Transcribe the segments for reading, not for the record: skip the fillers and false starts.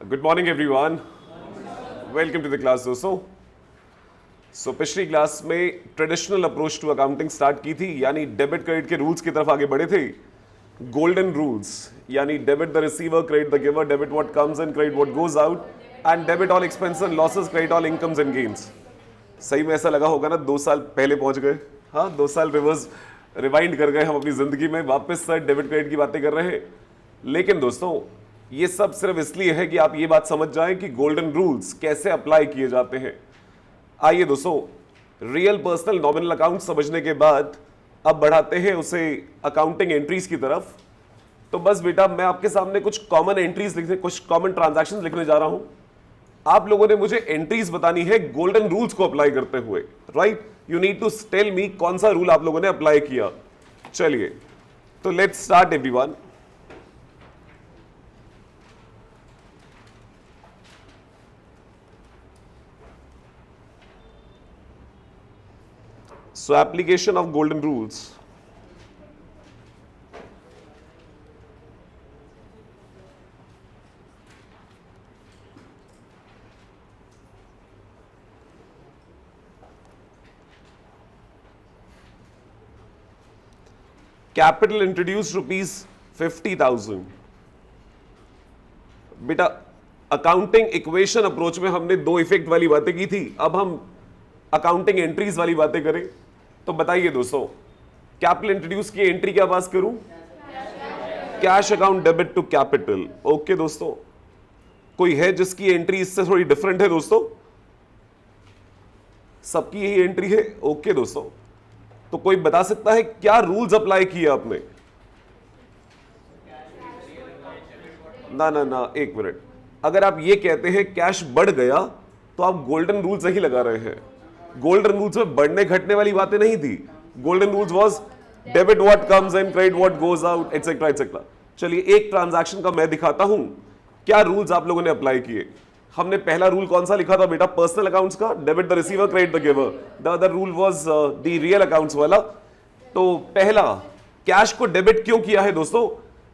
Good morning everyone, welcome to the class दोस्तों। पिछली class में traditional approach to accounting start की थी, यानी डेबिट क्रेडिट के रूल्स की तरफ आगे बढ़े थे। गोल्डन रूल्स यानी debit the receiver, credit the giver, debit what comes in, credit what goes out and debit all expenses and losses, credit all incomes and gains. सही में ऐसा लगा होगा ना, 2 साल पहले पहुंच गए। हाँ, 2 साल रिवर्स रिवाइंड कर गए हम अपनी जिंदगी में, वापस सर डेबिट क्रेडिट की बातें कर रहे हैं। लेकिन दोस्तों, ये सब सिर्फ इसलिए है कि आप ये बात समझ जाएं कि गोल्डन रूल्स कैसे अप्लाई किए जाते हैं। आइए दोस्तों, रियल पर्सनल नॉमिनल अकाउंट समझने के बाद अब बढ़ाते हैं उसे अकाउंटिंग एंट्रीज की तरफ। तो बस बेटा, मैं आपके सामने कुछ कॉमन एंट्रीज लिखने, कुछ कॉमन ट्रांजैक्शंस लिखने जा रहा हूं। आप लोगों ने मुझे एंट्रीज बतानी है गोल्डन रूल्स को अप्लाई करते हुए, right? You need to tell me कौन सा रूल आप लोगों ने अप्लाई किया। चलिए, तो let's start everyone. So application of golden rules. Capital introduced ₹50,000. बेटा, अकाउंटिंग इक्वेशन अप्रोच में हमने 2 इफेक्ट वाली बातें की थी, अब हम अकाउंटिंग एंट्रीज वाली बातें करें। तो बताइए दोस्तों, कैपिटल इंट्रोड्यूस की एंट्री क्या पास करूं? Cash account debit to capital. Okay दोस्तों, कोई है जिसकी एंट्री इससे थोड़ी डिफरेंट है दोस्तों? सबकी यही एंट्री है। ओके दोस्तों, तो कोई बता सकता है क्या रूल्स अप्लाई किए आपने? ना ना ना, एक मिनट। अगर आप ये कहते हैं कैश बढ़ गया, तो आप गोल्डन रूल्स नहीं लगा रहे हैं। गोल्डन रूल्स में बढ़ने घटने वाली बातें नहीं थी। Golden rules was debit what comes in, credit what goes out, etcetera etcetera. चलिए, एक ट्रांजैक्शन का मैं दिखाता हूं क्या रूल्स आप लोगों ने अप्लाई किए। हमने पहला रूल कौन सा लिखा था बेटा? पर्सनल अकाउंट्स का, debit the receiver, credit the giver. The other rule was the real accounts वाला। तो पहला, कैश को डेबिट क्यों किया है दोस्तों?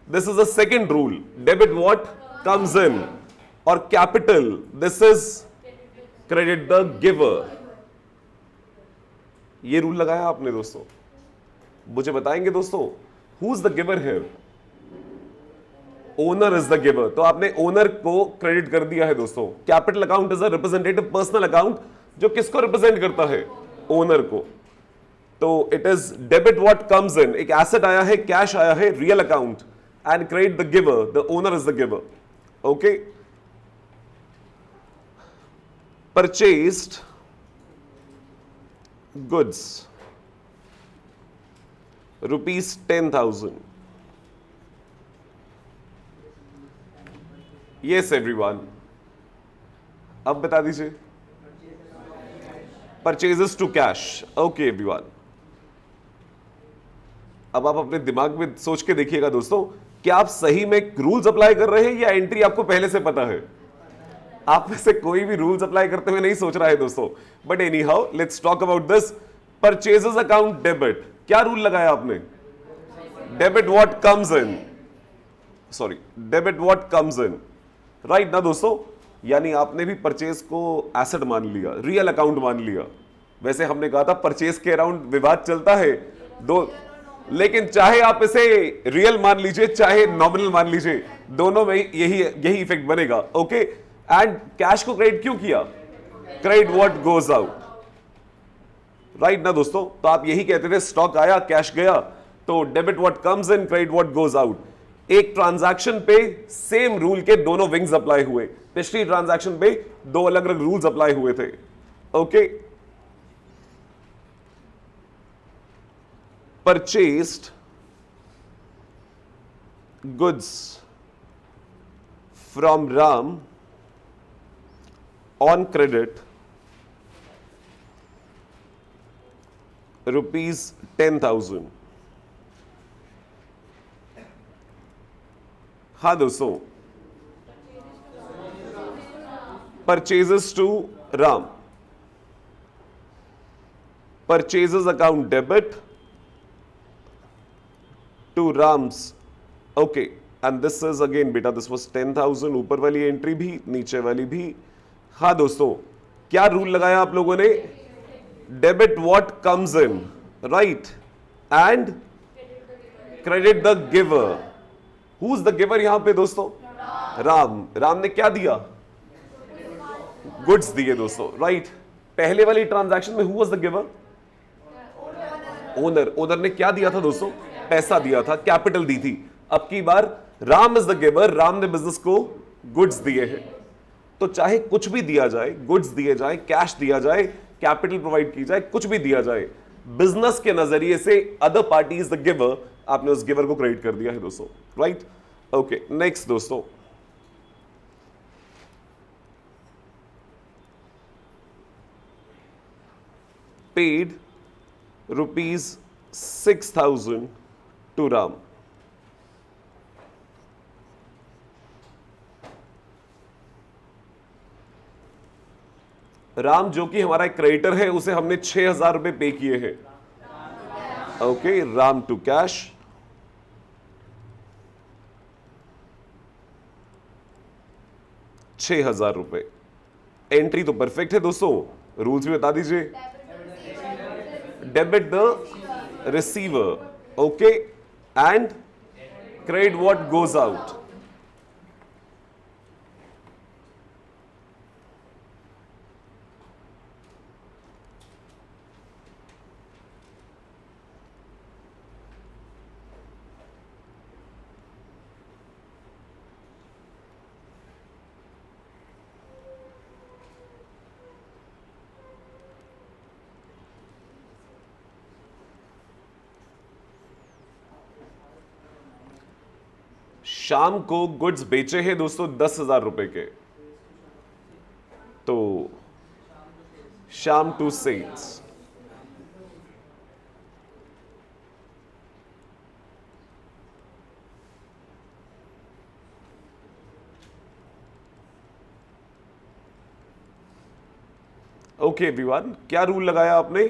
This is the second rule, debit what comes in. और capital, this is credit the giver. ये रूल लगाया आपने दोस्तों। मुझे बताएंगे दोस्तों, who is the giver here? Owner is the giver. तो आपने ओनर को क्रेडिट कर दिया है दोस्तों। Capital account is a representative personal account जो किसको रिप्रेजेंट करता है? ओनर को। तो it is debit what comes in, एक एसेट आया है, कैश आया है, real account, and credit the giver, the owner is the giver. Okay, purchased goods ₹10,000. Yes everyone, अब बता दीजिए। Purchases to cash. Okay everyone, अब आप अपने दिमाग में सोच के देखिएगा दोस्तों, क्या आप सही में रूल्स अप्लाई कर रहे हैं या एंट्री आपको पहले से पता है? आप में से कोई भी रूल्स अप्लाई करते हुए नहीं सोच रहा है दोस्तों। But any how, let's talk about this. Purchases account debit, क्या रूल लगाया आपने? Debit what comes in, sorry, debit what comes in, right ना दोस्तों? यानी आपने भी परचेज को एसेट मान लिया, रियल अकाउंट मान लिया। वैसे हमने कहा था परचेज के अराउंड विवाद चलता है दो, लेकिन चाहे आप इसे रियल मान लीजिए चाहे नॉमिनल मान लीजिए, दोनों में यही इफेक्ट बनेगा। ओके, एंड कैश को क्रेडिट क्यों किया? Credit what goes out, right ना दोस्तों? तो आप यही कहते थे, स्टॉक आया कैश गया, तो debit what comes in, credit what goes out. एक ट्रांजैक्शन पे सेम रूल के दोनों विंग्स अप्लाई हुए। पिछली ट्रांजैक्शन पे 2 अलग अलग रूल्स अप्लाई हुए थे। Okay, purchased goods from Ram on credit ₹10,000. हाँ दोस्तों, purchases to Ram, purchases account debit to Ram's. Okay, and this is again बेटा दिस वाज 10,000, ऊपर वाली एंट्री भी नीचे वाली भी। हाँ दोस्तों, क्या रूल लगाया आप लोगों ने? Debit what comes in, right, and credit the giver. Who is the giver यहां पे दोस्तों? राम। राम ने क्या दिया? गुड्स दिए दोस्तों, राइट। पहले वाली ट्रांजैक्शन में who was the giver? Owner. Owner ने क्या दिया था दोस्तों? पैसा दिया था, कैपिटल दी थी। अब की बार Ram is the giver, Ram ने बिजनेस को गुड्स दिए हैं। तो चाहे कुछ भी दिया जाए, गुड्स दिए जाए, कैश दिया जाए, कैपिटल प्रोवाइड की जाए, कुछ भी दिया जाए, बिजनेस के नजरिए से other party is the giver, आपने उस गिवर को क्रेडिट कर दिया है दोस्तों, राइट। ओके, नेक्स्ट दोस्तों, पेड ₹6,000 to राम। राम जो कि हमारा एक क्रेडिटर है, उसे हमने 6,000 रुपए पे किए हैं। Okay, Ram to cash. ₹6,000। Entry तो परफेक्ट है दोस्तों, रूल्स भी बता दीजिए। Debit the receiver, okay, and credit what goes out. Sham को गुड्स बेचे हैं दोस्तों 10,000 रुपए के, तो Sham to sales. Okay everyone, क्या रूल लगाया आपने?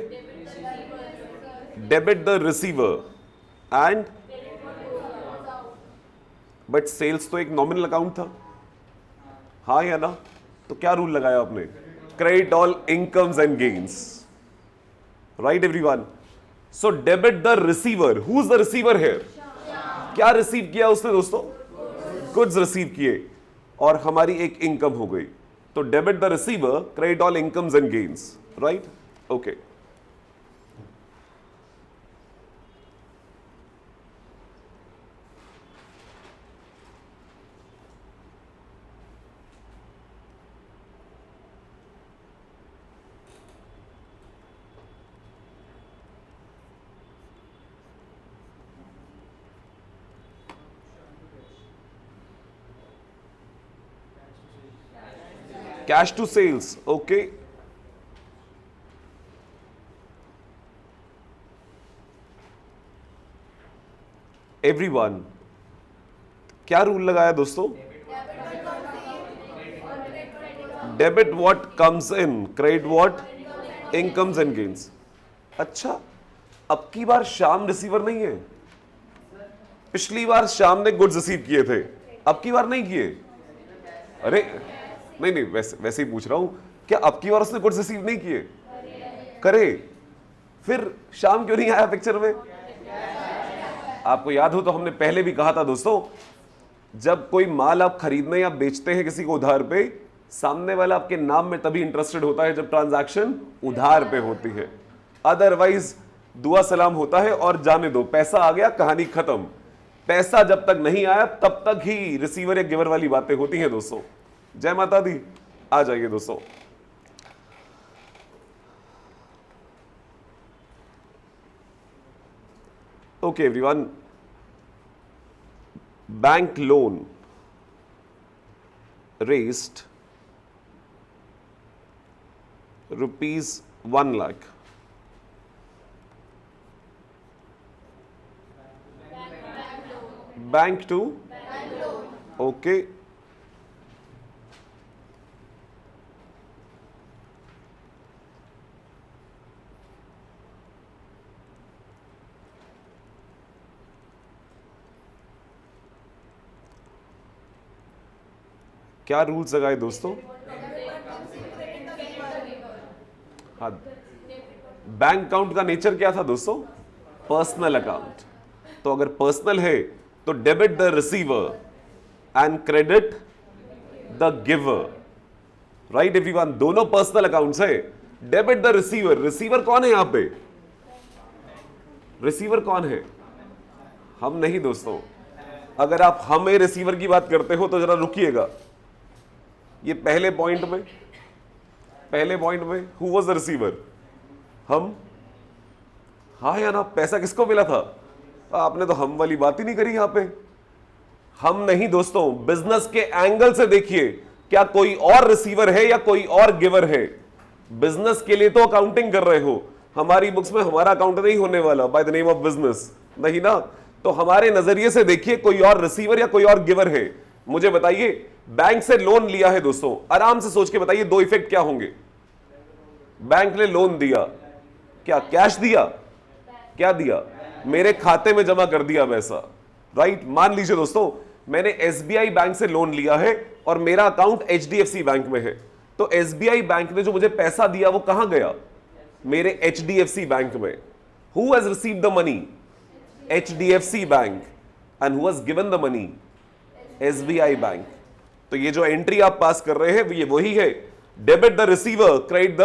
Debit the receiver and, but sales तो एक नॉमिनल अकाउंट था, हाँ या ना? तो क्या रूल लगाया आपने? Credit all incomes and gains, right everyone. So debit the receiver, who is the receiver here? क्या रिसीव किया उसने दोस्तों? गुड्स रिसीव किए, और हमारी एक इनकम हो गई। तो debit the receiver, credit all incomes and gains, right. Okay, cash to sales, okay. Everyone, क्या रूल लगाया दोस्तों? Debit what comes in, credit what incomes and gains. अच्छा, अब की बार शाम रिसीवर नहीं है। पिछली बार शाम ने गुड्स रिसीव किए थे, अब की बार नहीं किए। अरे नहीं नहीं, वैसे वैसे ही पूछ रहा हूं, क्या अब की बार उसने गुड्स रिसीव नहीं किए? करे, फिर शाम क्यों नहीं आया पिक्चर में? आपको याद हो तो हमने पहले भी कहा था दोस्तों, जब कोई माल आप खरीदने या बेचते हैं किसी को उधार पे, सामने वाला आपके नाम में तभी इंटरेस्टेड होता है जब ट्रांजैक्शन उधार पे होती है, अदरवाइज दुआ सलाम होता है और जाने दो, पैसा आ गया कहानी खत्म। पैसा जब तक नहीं आया तब तक ही रिसीवर या गिवर वाली बातें होती हैं दोस्तों। जय माता दी। आ जाइए दोस्तों, okay everyone. Bank loan raised ₹1,00,000। Bank to, okay, क्या रूल्स लगाए दोस्तों? हाँ, बैंक अकाउंट का नेचर क्या था दोस्तों? Personal account. तो अगर पर्सनल है तो debit the receiver and credit the giver. Right everyone, दोनों पर्सनल अकाउंट्स है। डेबिट द रिसीवर, रिसीवर कौन है यहां पे? रिसीवर कौन है? हम नहीं दोस्तों। अगर आप हमें रिसीवर की बात करते हो तो जरा रुकिएगा। ये पहले पॉइंट में हु वाज द रिसीवर? हम। हाँ या ना? पैसा किसको मिला था? आपने तो हम वाली बात ही नहीं करी यहां पे। हम नहीं दोस्तों, बिजनेस के एंगल से देखिए, क्या कोई और रिसीवर है या कोई और गिवर है? बिजनेस के लिए तो अकाउंटिंग कर रहे हो, हमारी बुक्स में हमारा अकाउंट नहीं होने वाला bye the name of business, नहीं ना? तो हमारे नजरिए से देखिए, कोई और रिसीवर या कोई और गिवर है? मुझे बताइए, बैंक से लोन लिया है दोस्तों, आराम से सोच के बताइए दो इफेक्ट क्या होंगे? बैंक ने लोन दिया, क्या कैश दिया? क्या दिया? मेरे खाते में जमा कर दिया पैसा। राइट, मान लीजिए दोस्तों मैंने एसबीआई बैंक से लोन लिया है और मेरा अकाउंट एचडीएफसी बैंक में है। तो एसबीआई बैंक ने जो मुझे पैसा दिया वो कहां गया? मेरे एचडीएफसी बैंक में। Who has received the money? HDFC bank. And who has given the money? SBI bank. तो ये जो एंट्री आप पास कर रहे हैं ये वही है, debit the receiver, credit the.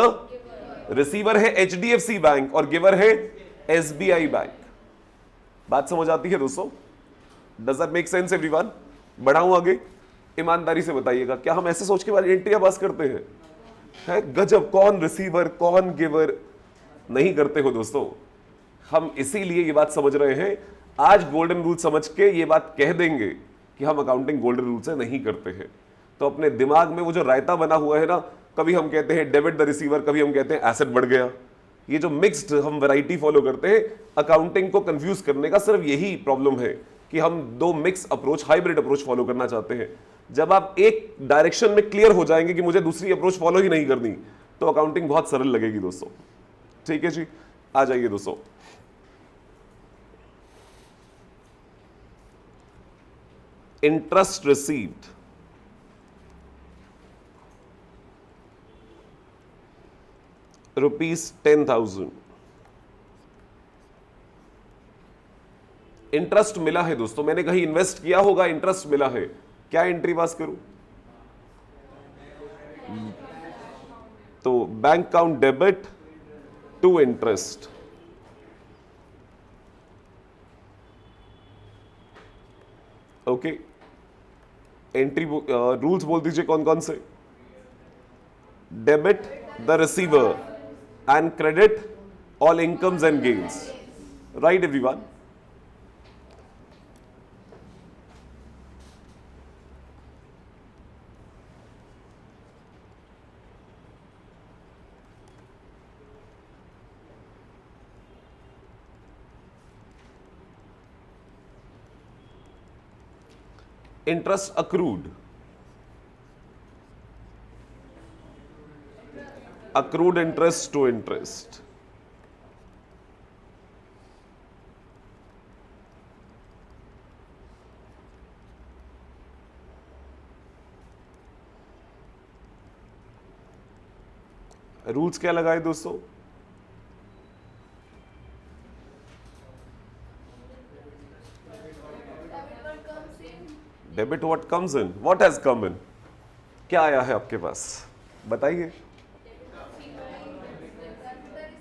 Receiver है एचडीएफसी बैंक और गिवर है एसबीआई बैंक। बात समझ आती है दोस्तों? Does that make sense everyone? बढ़ाऊं आगे? ईमानदारी से बताइएगा, क्या हम ऐसे सोच के बाद एंट्रियां पास करते हैं? है गजब, कौन रिसीवर कौन गिवर? नहीं करते हो दोस्तों। हम इसीलिए ये बात समझ रहे हैं, आज गोल्डन रूल समझ के ये बात कह देंगे कि हम अकाउंटिंग गोल्डन रूल से नहीं करते हैं। तो अपने दिमाग में वो जो रायता बना हुआ है ना, कभी हम कहते हैं डेबिट द रिसीवर, कभी हम कहते हैं एसेट बढ़ गया, ये जो मिक्स्ड हम वैरायटी फॉलो करते हैं, अकाउंटिंग को कंफ्यूज करने का सिर्फ यही प्रॉब्लम है कि हम दो mix approach, hybrid approach follow करना चाहते हैं। जब आप एक डायरेक्शन में क्लियर हो जाएंगे कि मुझे दूसरी अप्रोच फॉलो ही नहीं करनी, तो अकाउंटिंग बहुत सरल लगेगी दोस्तों। ठीक है जी, आ जाइए दोस्तों। इंटरेस्ट रिसीव्ड, ₹10,000 इंटरेस्ट मिला है दोस्तों। मैंने कहीं इन्वेस्ट किया होगा, इंटरेस्ट मिला है, क्या एंट्री पास करूं? तो bank account debit to interest. Okay, entry rules बोल दीजिए कौन कौन से? Debit the receiver and credit all incomes and gains. Right everyone? Interest accrued, accrued interest to interest। Rules क्या लगाए दोस्तों? Debit what comes in, what has come in, क्या आया है आपके पास बताइए।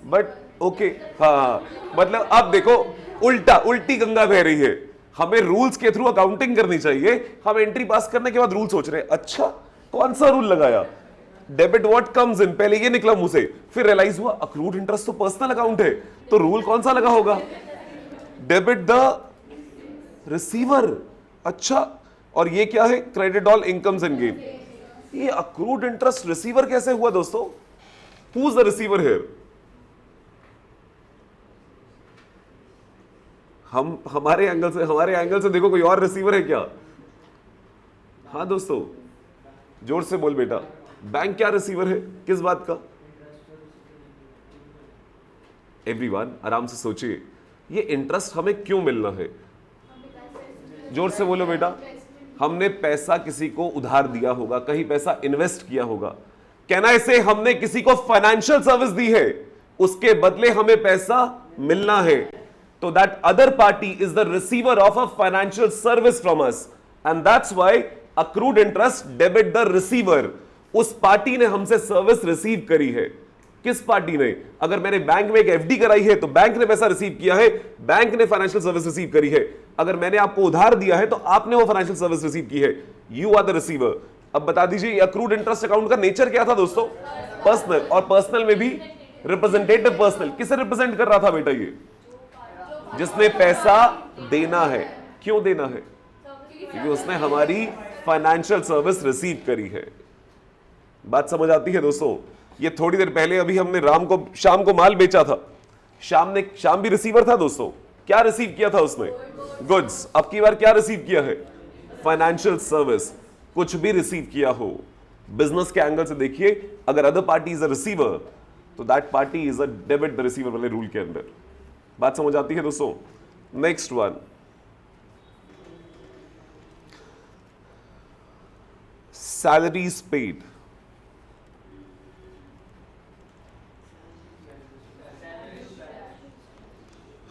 बट ओके, हाँ, मतलब अब देखो उल्टी गंगा बह रही है। हमें रूल्स के थ्रू अकाउंटिंग करनी चाहिए, हम एंट्री पास करने के बाद रूल सोच रहे हैं। अच्छा, कौन सा रूल लगाया? डेबिट व्हाट कम्स इन, पहले ये निकला मुंह से, फिर रियलाइज हुआ अक्रूड इंटरेस्ट तो पर्सनल अकाउंट है, तो रूल कौन सा लगा होगा? Debit the receiver. अच्छा, और ये क्या है? Credit all incomes and gain. ये अक्रूड इंटरेस्ट रिसीवर कैसे हुआ दोस्तों? Who is the receiver here? हमारे एंगल से देखो, कोई और रिसीवर है क्या? हाँ दोस्तों, जोर से बोल बेटा, बैंक क्या रिसीवर है? किस बात का? एवरीवन आराम से सोचिए, ये इंटरेस्ट हमें क्यों मिलना है? जोर से बोलो बेटा। हमने पैसा किसी को उधार दिया होगा, कहीं पैसा इन्वेस्ट किया होगा। कहना ऐसे हमने किसी को फाइनेंशियल सर्विस दी है, उसके बदले हमें पैसा मिलना है, तो that other party is the receiver of a financial service from us, and that's why accrued interest debit the receiver. उस पार्टी ने हमसे सर्विस रिसीव करी है। किस पार्टी ने? अगर मैंने बैंक में एक एफडी कराई है तो बैंक ने पैसा रिसीव किया है, बैंक ने फाइनेंशियल सर्विस रिसीव करी है। अगर मैंने आपको उधार दिया है तो आपने वो फाइनेंशियल सर्विस रिसीव की है, यू आर द रिसीवर। अब बता दीजिए अक्रूड इंटरेस्ट अकाउंट का नेचर क्या था दोस्तों? पर्सनल, और पर्सनल में भी रिप्रेजेंटेटिव पर्सनल। किसे रिप्रेजेंट कर रहा था बेटा? ये जिसने पैसा देना है। क्यों देना है? क्योंकि उसने हमारी फाइनेंशियल सर्विस रिसीव करी है। बात समझ आती है दोस्तों? ये थोड़ी देर पहले अभी हमने शाम को माल बेचा था, शाम भी रिसीवर था दोस्तों। क्या रिसीव किया था उसने? गुड्स। अब की बार क्या रिसीव किया है? Financial service. कुछ भी रिसीव किया हो, बिजनेस के एंगल से देखिए, अगर other party is a receiver तो that party is a debit the receiver वाले रूल के अंदर। बात समझ आती है दोस्तों? Next one, salaries paid.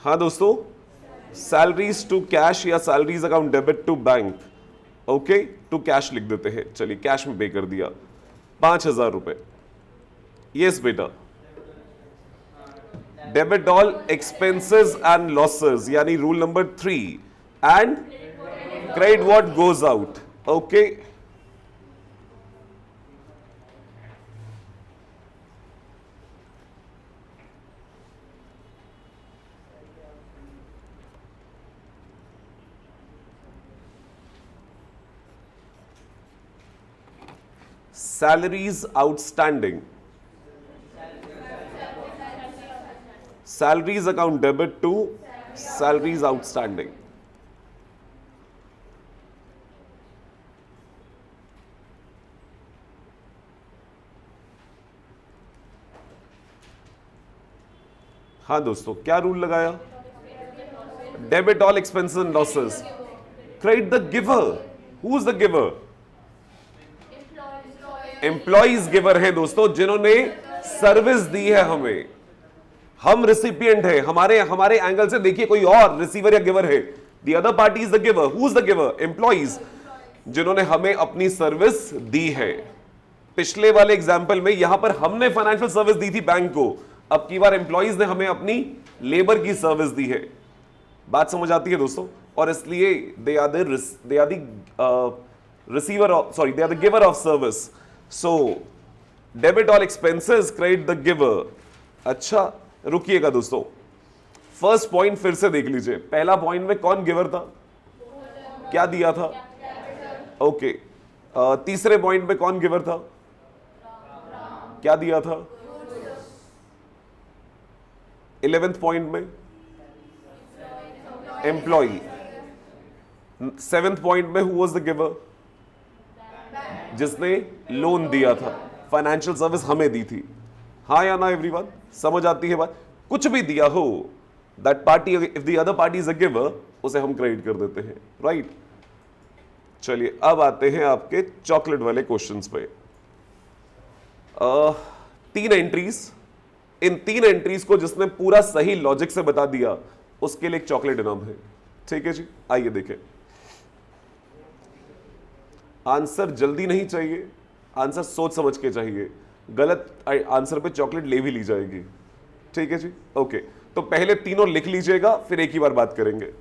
हाँ दोस्तों, सैलरीज टू कैश या salaries account debit to bank. Okay, to cash लिख देते हैं। चलिए, कैश में पे कर दिया 5,000 रुपए। यस बेटा, debit all expenses and losses, यानी rule number 3, and credit what goes out. Okay, salaries outstanding, salaries account debit to salaries outstanding। हाँ दोस्तों, क्या रूल लगाया? Debit all expenses and losses, credit the giver. Who is the giver? Employees giver है दोस्तों, जिन्होंने service दी है हमें। हम रिसिपिएंट है, हमारे एंगल से देखिए कोई और रिसीवर या गिवर है। The other party is the giver. Who is the giver? Employees, जिन्होंने हमें अपनी सर्विस दी है। पिछले वाले एग्जांपल में यहां पर हमने फाइनेंशियल सर्विस दी थी बैंक को, अब की बार एम्प्लॉइज ने हमें अपनी लेबर की सर्विस दी है। बात समझ आती है दोस्तों? और इसलिए they are the receiver, sorry, they are the giver of service. So debit all expenses, credit the giver. अच्छा, रुकिएगा दोस्तों, फर्स्ट पॉइंट फिर से देख लीजिए। पहला पॉइंट में कौन गिवर था? क्या दिया था? ओके। तीसरे पॉइंट में कौन गिवर था? क्या दिया था? 11th पॉइंट में एम्प्लॉई। 7th पॉइंट में हु वाज द गिवर? जिसने लोन दिया था, फाइनेंशियल सर्विस हमें दी थी। हाँ या ना एवरीवन? समझ आती है बात? कुछ भी दिया हो, that party, if the other party is a giver, उसे हम क्रेडिट कर देते हैं, राइट? चलिए, अब आते हैं आपके चॉकलेट वाले क्वेश्चंस पे। 3 एंट्रीज, इन 3 एंट्रीज को जिसने पूरा सही लॉजिक से बता दिया उसके लिए एक चॉकलेट इनाम है। ठीक है जी, आइए देखें। आंसर जल्दी नहीं चाहिए, आंसर सोच समझ के चाहिए। गलत आंसर पे चॉकलेट ले भी ली जाएगी। ठीक है जी, ओके। तो पहले तीनों लिख लीजिएगा, फिर एक ही बार बात करेंगे।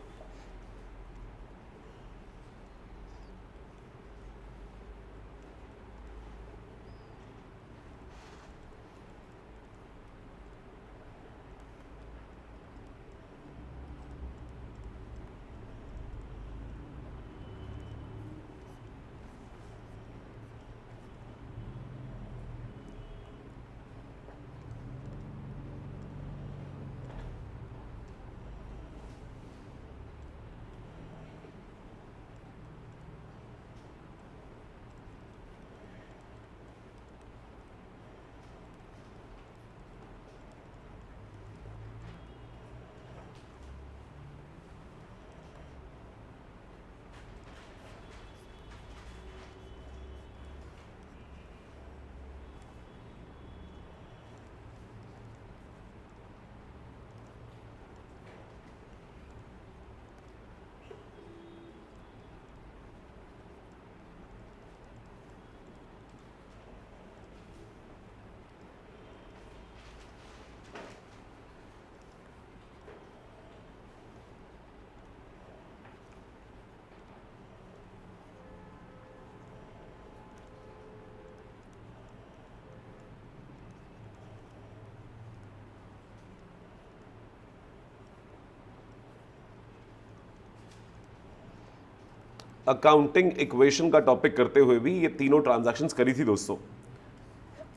अकाउंटिंग इक्वेशन का टॉपिक करते हुए भी ये तीनों ट्रांजैक्शंस करी थी दोस्तों,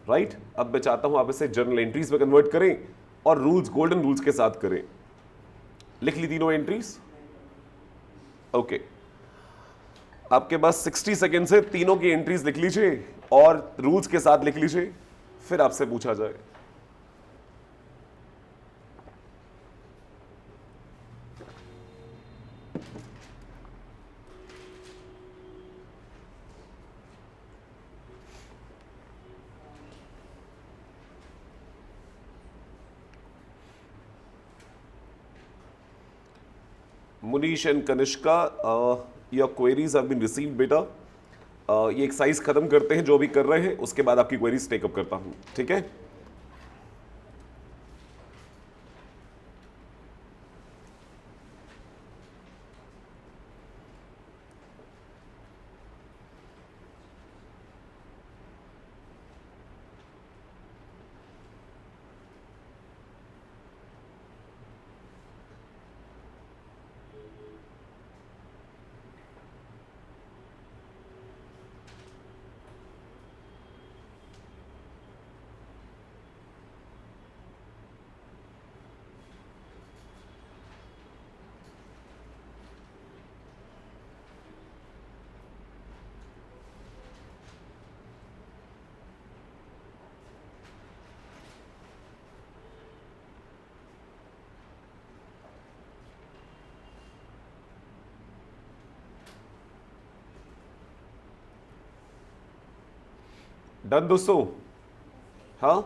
राइट? अब मैं चाहता हूं आप इसे जर्नल एंट्रीज में कन्वर्ट करें और रूल्स, गोल्डन रूल्स के साथ करें। लिख ली तीनों एंट्रीज? ओके, आपके पास 60 सेकेंड से तीनों की एंट्रीज लिख लीजिए और रूल्स के साथ लिख लीजिए, फिर आपसे पूछा जाए। Munish and Kanishka, your queries have been received बेटा। ये एक्सरसाइज खत्म करते हैं जो भी कर रहे हैं, उसके बाद आपकी क्वेरीज टेकअप करता हूं, ठीक है? डन दोस्तों? हाँ,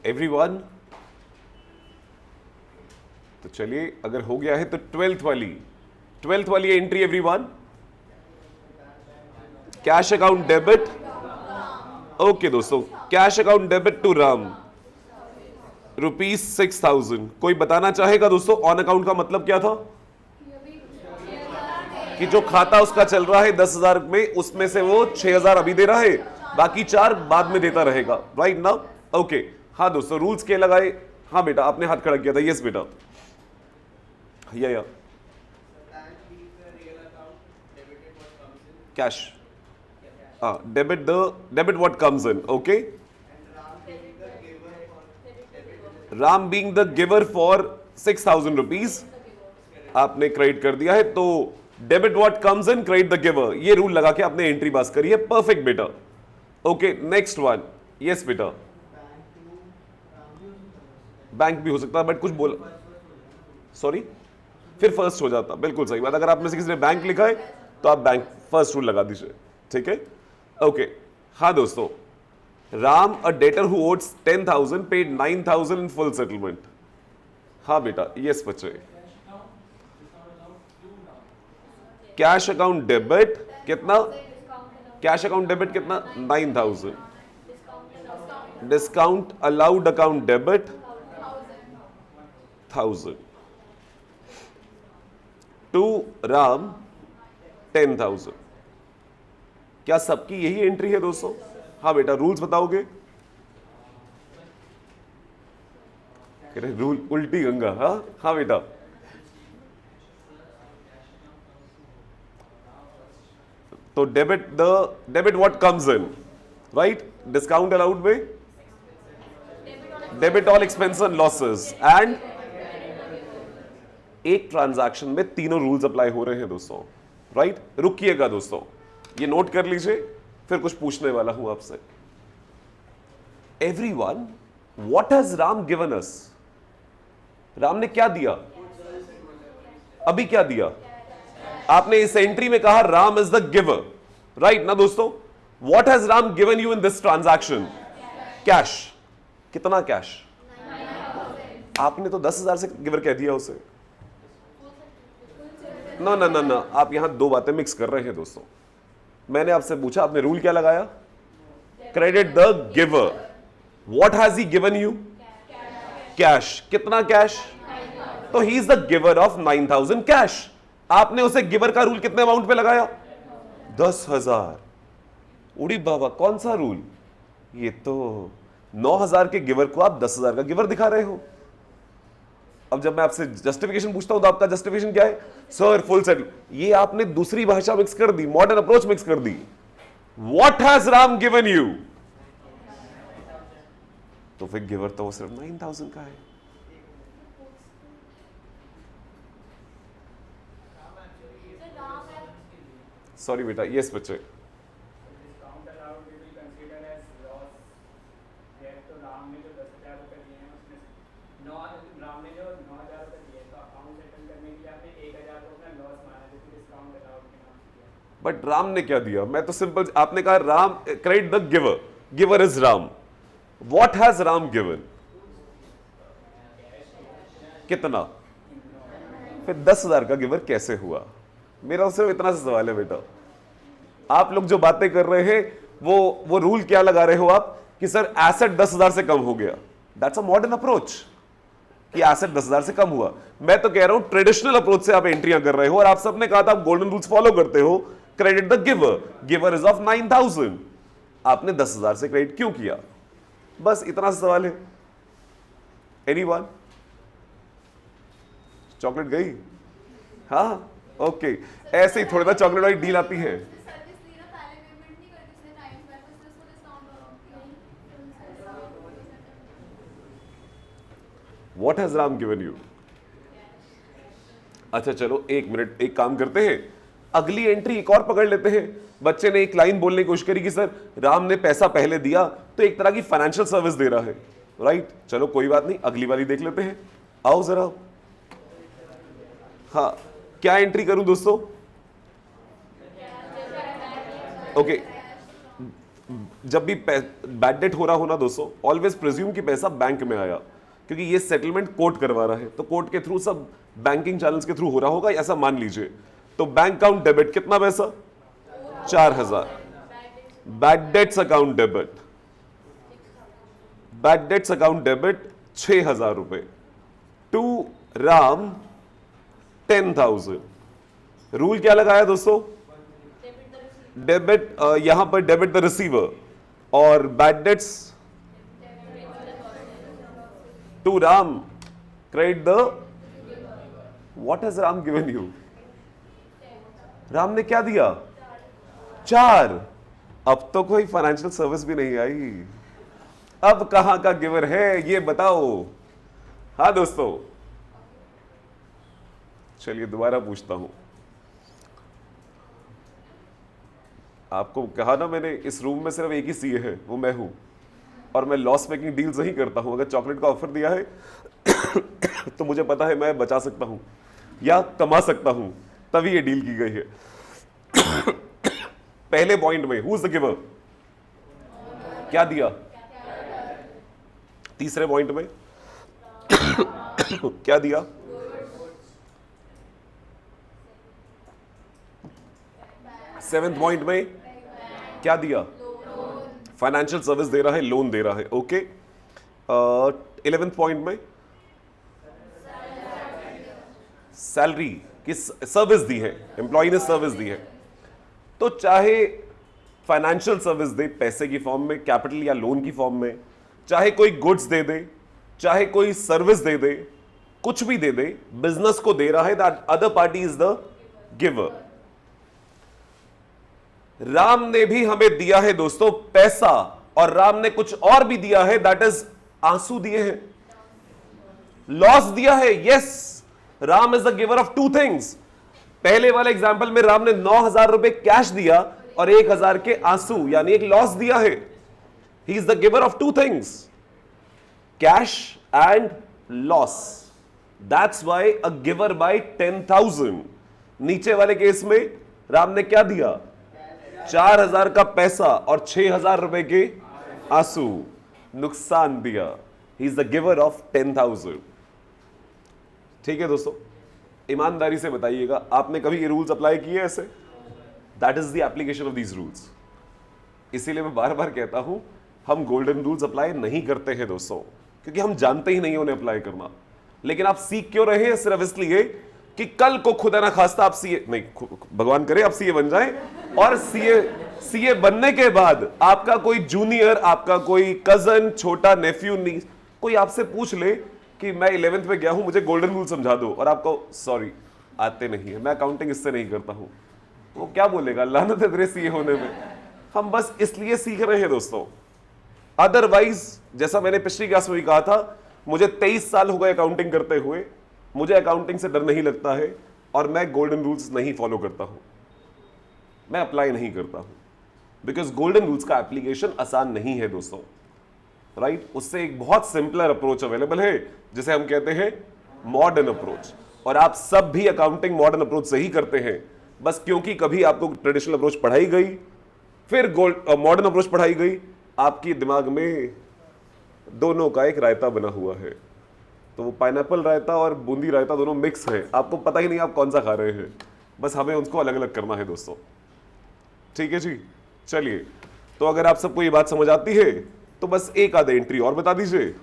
एवरीवन? तो चलिए, अगर हो गया है तो ट्वेल्थ वाली entry everyone, cash account debit. Okay दोस्तों, cash account debit to Ram ₹6000। कोई बताना चाहेगा दोस्तों ऑन अकाउंट का मतलब क्या था? कि जो खाता उसका चल रहा है 10,000 में, उसमें से वो 6,000 अभी दे रहा है, बाकी 4 बाद में देता रहेगा, राइट ना? ओके, हाँ दोस्तों, रूल्स के लगाए। हाँ बेटा, आपने हाथ खड़ा किया था, यस बेटा, या कैश, हाँ, debit what comes in, okay. Ram being the giver for 6,000 rupees आपने क्रेडिट कर दिया है, तो debit what comes in, credit the giver, ये रूल लगा के आपने एंट्री पास करी है, परफेक्ट बेटा। ओके, नेक्स्ट वन, यस बेटा। बैंक भी हो सकता है, बट कुछ बोला, सॉरी, फिर फर्स्ट हो जाता, बिल्कुल सही बात। अगर आप में से किसी ने बैंक लिखा है तो आप बैंक फर्स्ट रूल लगा दीजिए, ठीक है? ओके, हाँ दोस्तों, Ram a debtor who owes 10,000 paid 9,000 in full settlement. हाँ बेटा, यस बच्चे। कैश अकाउंट डेबिट कितना? कैश अकाउंट डेबिट कितना? 9,000। Discount allowed account debit 1,000 to Ram 10,000। क्या सबकी यही एंट्री है दोस्तों? हाँ बेटा, रूल्स बताओगे? रूल उल्टी गंगा। हाँ हाँ बेटा, तो debit what comes in, right? Discount allowed में debit all expense and losses, and एक ट्रांजैक्शन में तीनों रूल्स अप्लाई हो रहे हैं दोस्तों, राइट? रुकिएगा दोस्तों, ये नोट कर लीजिए, फिर कुछ पूछने वाला हूं आपसे। Everyone, what has Ram given us? Ram ने क्या दिया? अभी क्या दिया? आपने इस एंट्री में कहा Ram is the giver, right ना दोस्तों? What has Ram given you in this transaction? Cash. कितना कैश? आपने तो 10,000 से गिवर कह दिया उसे। ना ना ना ना, आप यहां दो बातें मिक्स कर रहे हैं दोस्तों। मैंने आपसे पूछा, आपने रूल क्या लगाया? Credit the giver. What has he given you? Cash. कितना कैश? तो ही is the giver of 9,000 cash. आपने उसे गिवर का रूल कितने अमाउंट पे लगाया? 10,000। उड़ी बाबा, कौन सा रूल? ये तो 9,000 के गिवर को आप 10,000 का गिवर दिखा रहे हो। अब जब मैं आपसे जस्टिफिकेशन पूछता हूं तो आपका जस्टिफिकेशन क्या है? Sir full settle. ये आपने दूसरी भाषा मिक्स कर दी, मॉडर्न अप्रोच मिक्स कर दी। What has Ram given you? तो फिर गिवर तो वो सिर्फ 9,000 का है। सॉरी बेटा, यस बच्चे। बट राम ने क्या दिया? मैं तो सिंपल, आपने कहा Ram credit the giver, giver is Ram. What has Ram given? कितना? फिर 10,000 का गिवर कैसे हुआ? मेरा सिर्फ इतना सा सवाल है बेटा। आप लोग जो बातें कर रहे हैं वो रूल क्या लगा रहे हो आप कि सर एसेट 10,000 से कम हो गया। दैट्स अ मॉडर्न अप्रोच कि एसेट 10,000 से कम हुआ। मैं तो कह रहा हूं ट्रेडिशनल अप्रोच से आप एंट्रियां कर रहे हो, और आप सबने कहा था आप गोल्डन रूल्स फॉलो करते हो। Credit the giver, giver is of 9,000। आपने 10,000 से क्रेडिट क्यों किया? बस इतना सा सवाल है। एनीवन? चॉकलेट गई? हाँ ओके। ऐसे ही थोड़ी ना चॉकलेट वाली डील आती है। What has Ram given you? अच्छा चलो एक मिनट, एक काम करते हैं, अगली एंट्री एक और पकड़ लेते हैं। बच्चे ने एक लाइन बोलने की कोशिश करी कि सर राम ने पैसा पहले दिया तो एक तरह की फाइनेंशियल सर्विस दे रहा है, राइट? चलो कोई बात नहीं, अगली वाली देख लेते हैं। आओ जरा। हाँ, क्या एंट्री करूं दोस्तों? ओके, जब भी बैड डेट हो रहा हो ना दोस्तों, ऑलवेज प्रिज्यूम कि पैसा बैंक में आया, क्योंकि ये सेटलमेंट कोर्ट करवा रहा है, तो कोर्ट के थ्रू सब बैंकिंग चैनल्स के थ्रू हो रहा होगा, ऐसा मान लीजिए। तो बैंक अकाउंट डेबिट कितना पैसा? 4,000। Bad debts account debit, bad debts account debit 6,000 रुपए। टू राम 10,000। रूल क्या लगाया दोस्तों? डेबिट, यहां पर डेबिट द रिसीवर, और bad debts to Ram credit the. What has Ram given you? Ram ने क्या दिया? 4। अब तो कोई फाइनेंशियल सर्विस भी नहीं आई। अब कहां का गिवर है ये बताओ। हाँ दोस्तों, चलिए दोबारा पूछता हूं। आपको कहा ना मैंने, इस रूम में सिर्फ एक ही सीए है, वो मैं हूं, और मैं लॉस मेकिंग डील्स नहीं करता हूं। अगर चॉकलेट का ऑफर दिया है तो मुझे पता है मैं बचा सकता हूं या कमा सकता हूं, तभी ये डील की गई है। पहले पॉइंट में हु इज द गिवर? क्या दिया? तीसरे पॉइंट में क्या दिया? सेवेंथ पॉइंट में क्या दिया? फाइनेंशियल सर्विस दे रहा है, लोन दे रहा है। ओके। 11th पॉइंट में सैलरी की सर्विस दी है, एम्प्लॉय ने सर्विस दी है। तो चाहे फाइनेंशियल सर्विस दे पैसे की फॉर्म में, कैपिटल या लोन की फॉर्म में, चाहे कोई गुड्स दे दे, चाहे कोई सर्विस दे दे, कुछ भी दे दे, बिजनेस को दे रहा है, that other party is the giver. Ram ने भी हमें दिया है दोस्तों पैसा, और राम ने कुछ और भी दिया है, दैट इज आंसू दिए हैं, लॉस दिया है। Yes, Ram is the giver of 2 things. पहले वाले एग्जांपल में राम ने 9,000 रुपए कैश दिया और 1,000 के आंसू, यानी एक लॉस दिया है। He is the giver of 2 things, cash and loss. That's why a giver by 10,000। नीचे वाले केस में राम ने क्या दिया? 4,000 का पैसा और 6,000 रुपए के आंसू, नुकसान दिया। ही इज द गिवर ऑफ 10,000। ठीक है दोस्तों, ईमानदारी से बताइएगा, आपने कभी ये रूल्स अप्लाई किए ऐसे? That is the application of these rules. इसीलिए मैं बार बार कहता हूं, हम गोल्डन रूल्स अप्लाई नहीं करते हैं दोस्तों, क्योंकि हम जानते ही नहीं उन्हें अप्लाई करना। लेकिन आप सीख क्यों रहे हैं? सिर्फ इसलिए कि कल को खुदा ना खास्ता आप सीए नहीं, भगवान करे आप सीए बन जाएं, और सीए बनने के बाद आपका कोई जूनियर, आपका कोई कजन, छोटा नेफ्यू, कोई आपसे पूछ ले कि मैं 11th में गया हूं, मुझे गोल्डन रूल समझा दो, और आपको सॉरी आते नहीं है, मैं अकाउंटिंग इससे नहीं करता हूं, वो क्या बोलेगा, लानत है तेरे सीए होने में। हम बस इसलिए सीख रहे हैं दोस्तों, अदरवाइज जैसा मैंने पिछली क्लास में भी कहा था, मुझे 23 साल हो गए अकाउंटिंग करते हुए, मुझे अकाउंटिंग से डर नहीं लगता है, और मैं गोल्डन रूल्स नहीं फॉलो करता हूं, मैं अप्लाई नहीं करता हूं, बिकॉज गोल्डन रूल्स का एप्लीकेशन आसान नहीं है दोस्तों, राइट? उससे एक बहुत सिंपलर अप्रोच अवेलेबल है, जिसे हम कहते हैं मॉडर्न अप्रोच, और आप सब भी अकाउंटिंग मॉडर्न अप्रोच से ही करते हैं, बस क्योंकि कभी आपको ट्रेडिशनल अप्रोच पढ़ाई गई, फिर मॉडर्न अप्रोच पढ़ाई गई, आपके दिमाग में दोनों का एक रायता बना हुआ है, तो वो पाइनएप्पल रायता और बूंदी रायता दोनों मिक्स है, आपको पता ही नहीं आप कौन सा खा रहे हैं, बस हमें उसको अलग अलग करना है दोस्तों। ठीक है जी, चलिए, तो अगर आप सबको ये बात समझ आती है तो बस एक आधे एंट्री और बता दीजिए।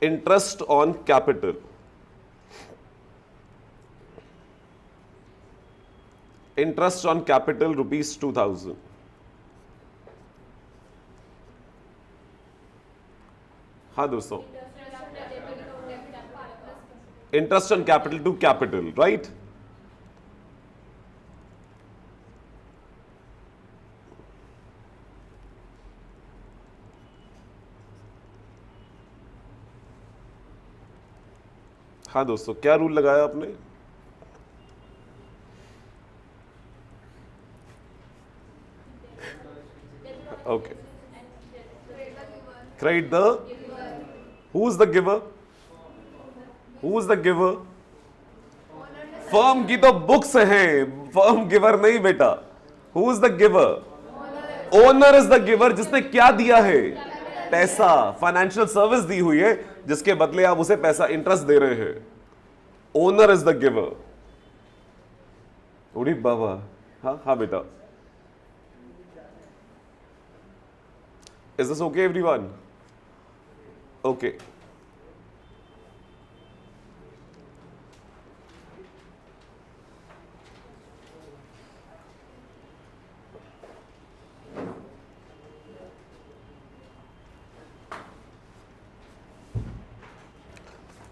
Interest on capital, interest on capital ₹2000। हाँ दोस्तों, interest on capital to capital, right? हाँ दोस्तों, क्या रूल लगाया आपने? Okay, credit the, who is the giver? Who is the giver? Firm की तो बुक्स हैं, फर्म गिवर नहीं बेटा। Who is the giver? Owner is the giver. जिसने क्या दिया है? पैसा, फाइनेंशियल सर्विस दी हुई है, जिसके बदले आप उसे पैसा, इंटरेस्ट दे रहे हैं। Owner is the giver. उड़ी बाबा, हाँ हाँ बेटा। Is this okay everyone? Okay,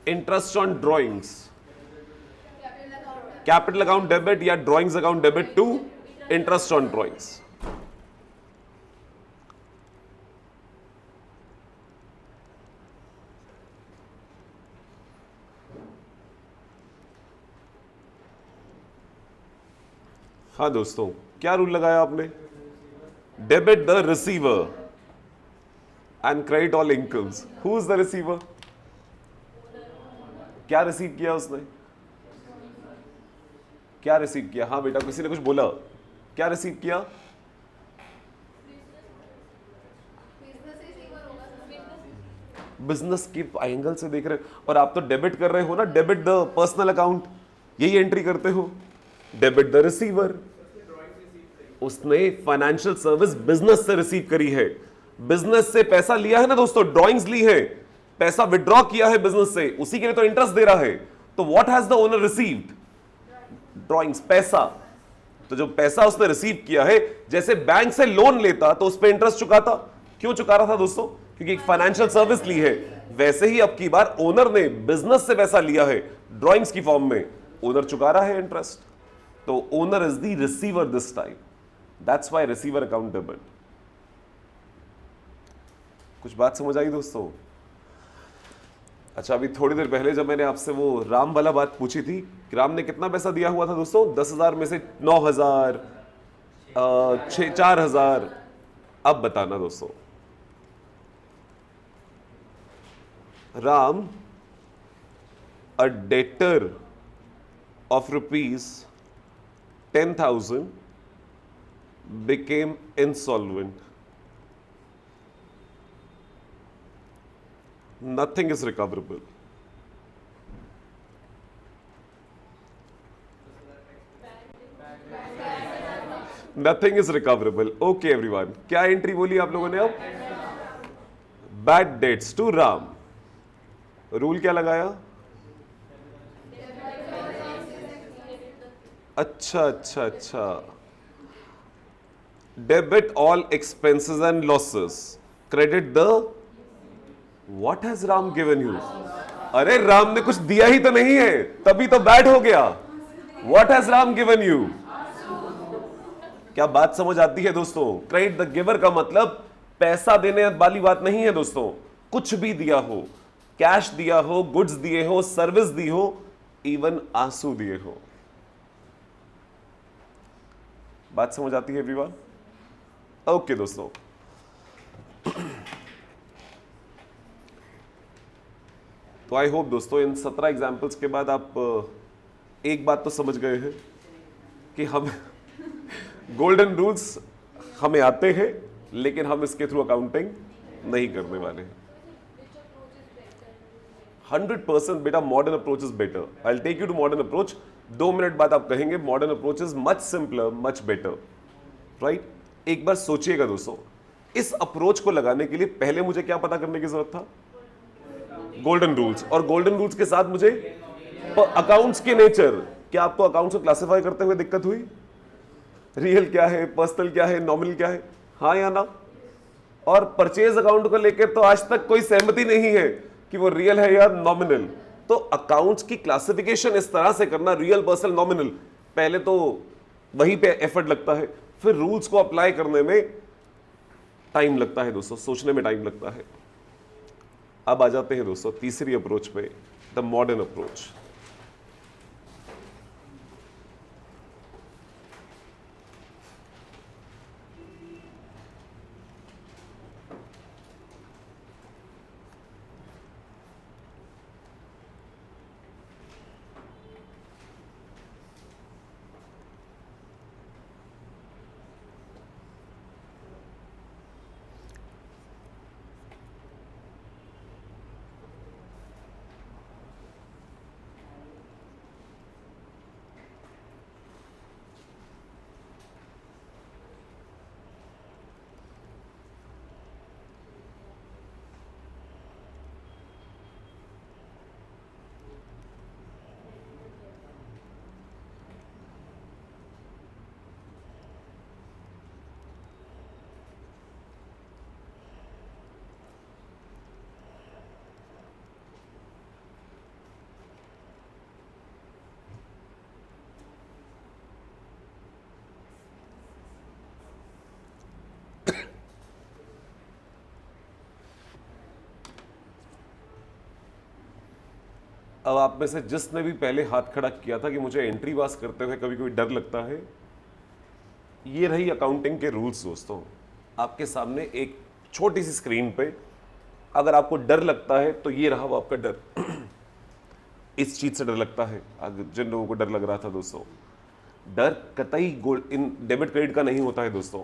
interest on drawings, capital account debit या drawings account debit to interest on drawings. हाँ दोस्तों, क्या रूल लगाया आपने? Debit the receiver and credit all incomes. Who is the receiver? क्या रिसीव किया उसने? क्या रिसीव किया? हाँ बेटा, किसी ने कुछ बोला, क्या रिसीव किया? बिजनेस के एंगल से देख रहे हो, और आप तो डेबिट कर रहे हो ना, डेबिट द पर्सनल अकाउंट, यही एंट्री करते हो, डेबिट द रिसीवर। उसने फाइनेंशियल सर्विस बिजनेस से रिसीव करी है, बिजनेस से पैसा लिया है ना दोस्तों, ड्रॉइंग्स ली है, पैसा विड्रॉ किया है बिजनेस से, उसी के लिए तो इंटरेस्ट दे रहा है। तो what has the owner received? Drawings, पैसा। तो जो पैसा उसने रिसीव किया है, जैसे बैंक से लोन लेता तो उस पर इंटरेस्ट चुकाता। क्यों चुका रहा था दोस्तों? क्योंकि एक फाइनेंशियल सर्विस ली है। वैसे ही अब की बार ओनर ने बिजनेस से पैसा लिया है ड्रॉइंग्स की फॉर्म में, ओनर चुका रहा है इंटरेस्ट। तो owner is the receiver this time, that's why receiver account debit. कुछ बात समझ आई दोस्तों? अच्छा, अभी थोड़ी देर पहले जब मैंने आपसे वो राम वाला बात पूछी थी, राम ने कितना पैसा दिया हुआ था दोस्तों? 10,000 में से 9,000, 4,000। अब बताना दोस्तों, Ram, a debtor of ₹10,000 became insolvent. Nothing is recoverable. Nothing is recoverable. Okay everyone, क्या एंट्री बोली आप लोगों ने अब? Bad debts to Ram. Rule क्या लगाया? अच्छा अच्छा अच्छा, debit all expenses and losses. Credit the what has Ram given you. अरे राम ने कुछ दिया ही तो नहीं है, तभी तो बैड हो गया। What has Ram given you. क्या बात समझ आती है दोस्तों? क्रेडिट द गिवर का मतलब पैसा देने वाली बात नहीं है दोस्तों। कुछ भी दिया हो, कैश दिया हो, गुड्स दिए हो, सर्विस दी हो, इवन आंसू दिए हो। बात समझ आती है एवरीवन? ओके दोस्तों, तो आई होप दोस्तों इन 17 एग्जाम्पल्स के बाद आप एक बात तो समझ गए हैं कि हम गोल्डन रूल्स हमें आते हैं, लेकिन हम इसके थ्रू अकाउंटिंग नहीं करने वाले हैं। 100% बेटा modern approach is better. I will take you to modern approach. 2 minute बाद आप कहेंगे modern approach is much simpler, much better, right? एक बार सोचिएगा दोस्तों, इस अप्रोच को लगाने के लिए पहले मुझे क्या पता करने की जरूरत था? Golden rules. और गोल्डन रूल्स के साथ मुझे अकाउंट्स के नेचर। क्या आपको अकाउंट्स को क्लासिफाई करते हुए दिक्कत हुई? रियल क्या है, पर्सनल क्या है, नॉमिनल क्या है, हाँ या ना? और परचेज अकाउंट को लेकर तो आज तक कोई सहमति नहीं है कि वो रियल है या नॉमिनल। तो अकाउंट्स की क्लासिफिकेशन इस तरह से करना, रियल, पर्सनल, नॉमिनल, पहले तो वहीं पे एफर्ट लगता है, फिर रूल्स को अप्लाई करने में टाइम लगता है दोस्तों, सोचने में टाइम लगता है। अब आ जाते हैं दोस्तों तीसरी अप्रोच पे, द मॉडर्न अप्रोच। अब आप में से जिसने भी पहले हाथ खड़ा किया था कि मुझे एंट्री पास करते हुए कभी कभी डर लगता है, ये रही अकाउंटिंग के रूल्स दोस्तों। आपके सामने एक छोटी सी स्क्रीन पे, अगर आपको डर लगता है तो ये रहा वो आपका डर। इस चीज से डर लगता है जिन लोगों को डर लग रहा था दोस्तों। डर कतई गोल्ड इन डेबिट क्रेडिट का नहीं होता है दोस्तों।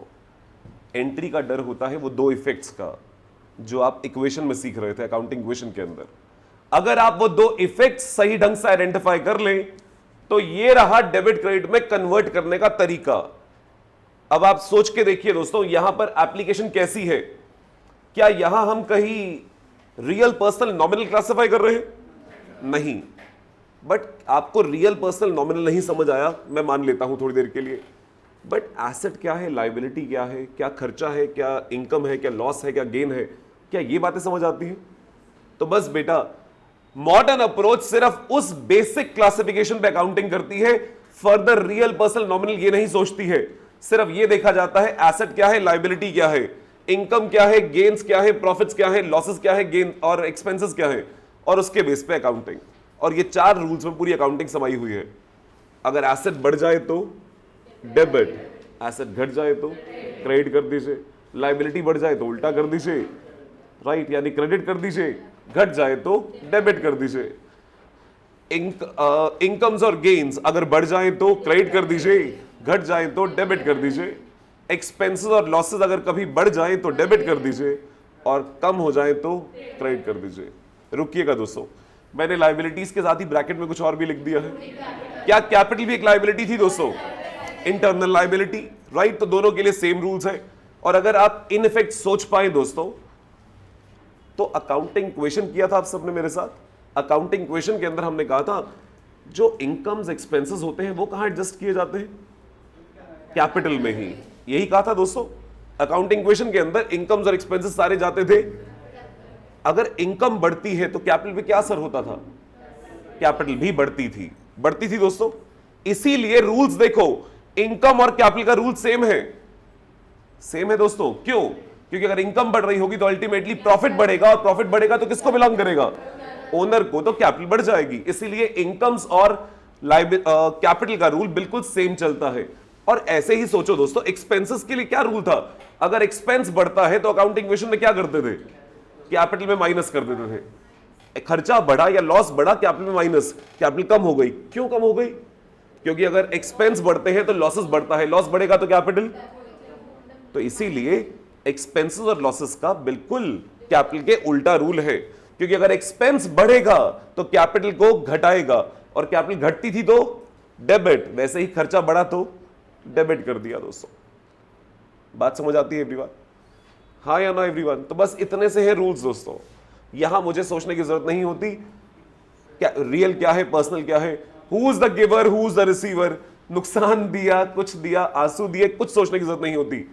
एंट्री का डर होता है वो 2 इफेक्ट्स का, जो आप इक्वेशन में सीख रहे थे, अकाउंटिंग इक्वेशन के अंदर। अगर आप वो 2 इफेक्ट्स सही ढंग से आइडेंटिफाई कर लें तो ये रहा डेबिट क्रेडिट में कन्वर्ट करने का तरीका। अब आप सोच के देखिए दोस्तों, यहां पर एप्लीकेशन कैसी है? क्या यहां हम कहीं रियल, पर्सनल, नॉमिनल क्लासिफाई कर रहे हैं? नहीं। बट आपको रियल, पर्सनल, नॉमिनल नहीं समझ आया, मैं मान लेता हूं थोड़ी देर के लिए। बट एसेट क्या है, लायबिलिटी क्या है, क्या खर्चा है, क्या इनकम है, क्या लॉस है, क्या गेन है, क्या ये बातें समझ आती हैं? तो बस बेटा, मॉडर्न अप्रोच सिर्फ उस बेसिक क्लासिफिकेशन पे अकाउंटिंग करती है, फर्दर रियल, पर्सनल, नॉमिनल ये नहीं सोचती है। सिर्फ ये देखा जाता है एसेट क्या है, लायबिलिटी क्या है, इनकम क्या है, गेन्स क्या है, प्रॉफिट्स क्या है, लॉसेस क्या है, गेन और एक्सपेंसेस क्या है, और उसके बेस पे अकाउंटिंग। और ये 4 रूल्स में पूरी अकाउंटिंग समाई हुई है। अगर एसेट बढ़ जाए तो डेबिट, एसेट घट जाए तो क्रेडिट कर दीजिए, लायबिलिटी बढ़ जाए तो उल्टा कर दीजिए, राइट, यानी क्रेडिट कर दीजिए, घट जाए तो डेबिट कर दीजिए। इनकम्स और गेन्स अगर बढ़ जाए तो क्रेडिट कर दीजिए, घट जाए तो डेबिट कर दीजिए। एक्सपेंसेस और लॉसेस अगर कभी बढ़ जाए तो डेबिट कर दीजिए, और कम हो जाए तो क्रेडिट कर दीजिए। रुकिएगा दोस्तों, मैंने लायबिलिटीज के साथ ही ब्रैकेट में कुछ और भी लिख दिया है। क्या कैपिटल भी एक लायबिलिटी थी दोस्तों? Internal liability, right? तो दोनों के लिए सेम रूल्स है। और अगर आप इन इफेक्ट सोच पाए दोस्तों, तो अकाउंटिंग इक्वेशन किया था आप सबने मेरे साथ। अकाउंटिंग इक्वेशन के अंदर हमने कहा था जो इनकम्स एक्सपेंसेस होते हैं वो कहां एडजस्ट किए जाते हैं? कैपिटल में ही। यही कहा था दोस्तों। अकाउंटिंग इक्वेशन के अंदर इनकम्स और एक्सपेंसेस सारे जाते थे। अगर इनकम बढ़ती है तो कैपिटल पे क्या असर होता था? कैपिटल भी बढ़ती थी दोस्तों। इसीलिए रूल्स देखो, इनकम और कैपिटल का रूल सेम है दोस्तों। क्यों? क्योंकि अगर इनकम बढ़ रही होगी तो अल्टीमेटली प्रॉफिट बढ़ेगा, और प्रॉफिट बढ़ेगा तो किसको बिलोंग करेगा? ओनर को। तो कैपिटल बढ़ जाएगी। इसीलिए इनकम्स और कैपिटल का रूल बिल्कुल सेम चलता है। और ऐसे ही सोचो दोस्तों, एक्सपेंसेस के लिए क्या रूल था? अगर एक्सपेंस बढ़ता है तो अकाउंटिंग इक्वेशन में क्या करते थे? कैपिटल में माइनस कर देते थे। खर्चा बढ़ा या लॉस बढ़ा, कैपिटल में माइनस, कैपिटल कम हो गई। क्यों कम हो गई? क्योंकि अगर एक्सपेंस बढ़ते हैं तो लॉसेस बढ़ता है, लॉस बढ़ेगा तो कैपिटल। तो इसीलिए एक्सपेंसेस और लॉसेस का बिल्कुल कैपिटल के उल्टा रूल है। क्योंकि अगर एक्सपेंस बढ़ेगा तो कैपिटल को घटाएगा, और कैपिटल घटती थी तो डेबिट, वैसे ही खर्चा बढ़ा तो डेबिट कर दिया दोस्तों। बात समझ आती है एवरीवन? हाँ या ना एवरीवन? तो बस इतने से है रूल्स दोस्तों। यहां मुझे सोचने की जरूरत नहीं होती क्या रियल क्या है, पर्सनल क्या है, who is the giver, who is the receiver, नुकसान दिया, कुछ दिया, आंसू दिए, कुछ सोचने की जरूरत नहीं होती।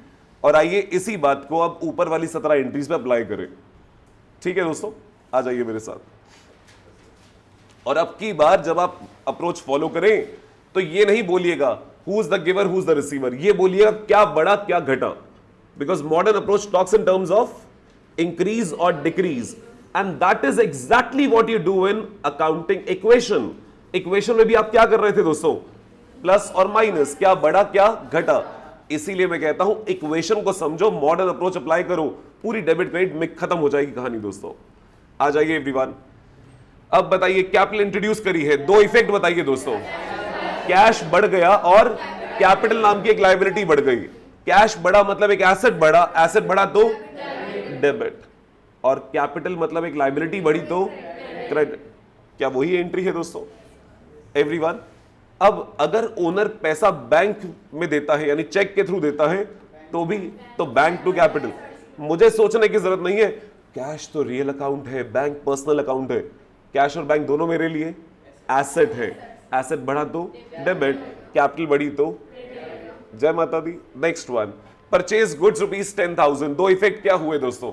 और आइए इसी बात को अब ऊपर वाली 17 एंट्रीज पे अप्लाई करें। ठीक है दोस्तों, आ जाइए मेरे साथ। और अब की बार जब आप अप्रोच फॉलो करें तो ये नहीं बोलिएगा who is the giver, who is the receiver, ये बोलिएगा क्या बढ़ा क्या घटा। Because modern approach talks in terms of increase और decrease, and that is exactly what you do in accounting equation. Equation में भी आप क्या कर रहे थे दोस्तों? प्लस और माइनस, क्या बढ़ा क्या घटा। इसीलिए मैं कहता हूं इक्वेशन को समझो, मॉडर्न अप्रोच अप्लाई करो, पूरी डेबिट क्रेडिट में खत्म हो जाएगी कहानी दोस्तों। आ जाइए एवरीवन। अब बताइए, कैपिटल इंट्रोड्यूस करी है, दो इफेक्ट बताइए दोस्तों। कैश बढ़ गया और कैपिटल नाम की एक लायबिलिटी बढ़ गई। कैश बढ़ा मतलब एक एसेट बढ़ा, एसेट बढ़ा तो डेबिट, और कैपिटल मतलब एक लायबिलिटी बढ़ी तो क्रेडिट। क्या वही एंट्री है दोस्तों एवरीवन? अब अगर ओनर पैसा बैंक में देता है, यानी चेक के थ्रू देता है, तो भी तो बैंक टू कैपिटल। मुझे सोचने की जरूरत नहीं है, कैश तो रियल अकाउंट है, बैंक पर्सनल अकाउंट है। कैश और बैंक दोनों मेरे लिए एसेट है। एसेट बढ़ा तो डेबिट, कैपिटल बढ़ी तो। जय माता दी। Next one, purchase goods ₹10,000। दो इफेक्ट क्या हुए दोस्तों?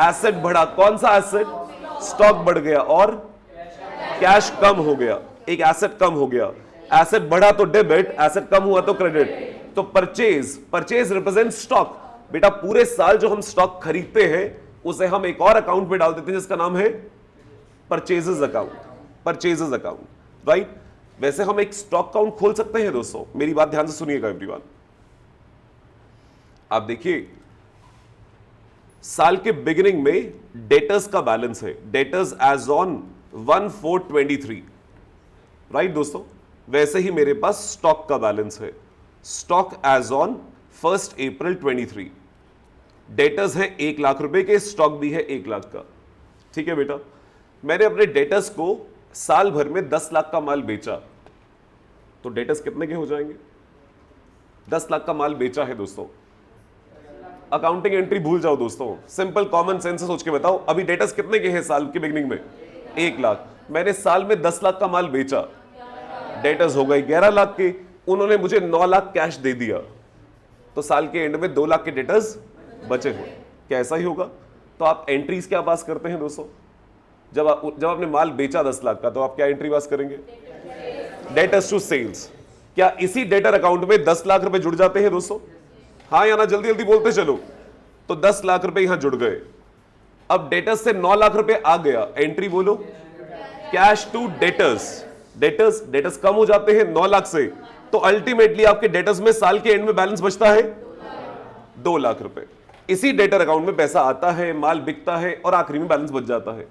एसेट बढ़ा, कौन सा एसेट? स्टॉक बढ़ गया, और कैश कम हो गया, एक एसेट कम हो गया। एसेट बढ़ा तो डेबिट, एसेट कम हुआ तो क्रेडिट। तो परचेज रिप्रेजेंट स्टॉक। बेटा पूरे साल जो हम स्टॉक खरीदते हैं उसे हम एक और अकाउंट में डाल देते हैं जिसका नाम है परचेजेस अकाउंट, राइट? वैसे हम एक स्टॉक अकाउंट खोल सकते हैं दोस्तों। मेरी बात ध्यान से सुनिएगा एवरीवन। आप देखिए, साल के बिगिनिंग में डेटर्स का बैलेंस है, डेटर्स एज ऑन 1/4/23, राइट दोस्तों? वैसे ही मेरे पास स्टॉक का बैलेंस है, stock as on 1 April 23। Debtors है 1 लाख रुपए के, स्टॉक भी है 1 लाख का। ठीक है बेटा, मैंने अपने डेटर्स को साल भर में 10 लाख का माल बेचा, तो डेटर्स कितने के हो जाएंगे? 10 लाख का माल बेचा है दोस्तों। अकाउंटिंग एंट्री भूल जाओ दोस्तों, सिंपल कॉमन सेंस से सोच के बताओ, अभी डेटर्स कितने के हैं साल के बिगनिंग में? 1 लाख। मैंने साल में 10 लाख का माल बेचा, डेटर्स हो गए 11 लाख के। उन्होंने मुझे 9 लाख कैश दे दिया, तो साल के एंड में 2 लाख के डेटर्स बचे हुए। क्या ऐसा ही होगा? तो आप एंट्रीज क्या पास करते हैं दोस्तों? जब आपने माल बेचा 10 लाख का, तो आप क्या एंट्री पास करेंगे? Debtors to sales. क्या इसी डेटर अकाउंट में 10 लाख रुपए जुड़ जाते हैं दोस्तों? हाँ या ना? जल्दी जल्दी बोलते चलो। तो 10 लाख रुपए यहां जुड़ गए। अब डेटर्स से 9 लाख रुपए आ गया, एंट्री बोलो कैश टू डेटर्स। डेटर्स कम हो जाते हैं 9 लाख से, तो अल्टीमेटली आपके डेटर्स में साल के एंड में बैलेंस बचता है 2 लाख रुपए। इसी डेटर अकाउंट में पैसा आता है, माल बिकता है, और आखिरी में बैलेंस बच जाता है।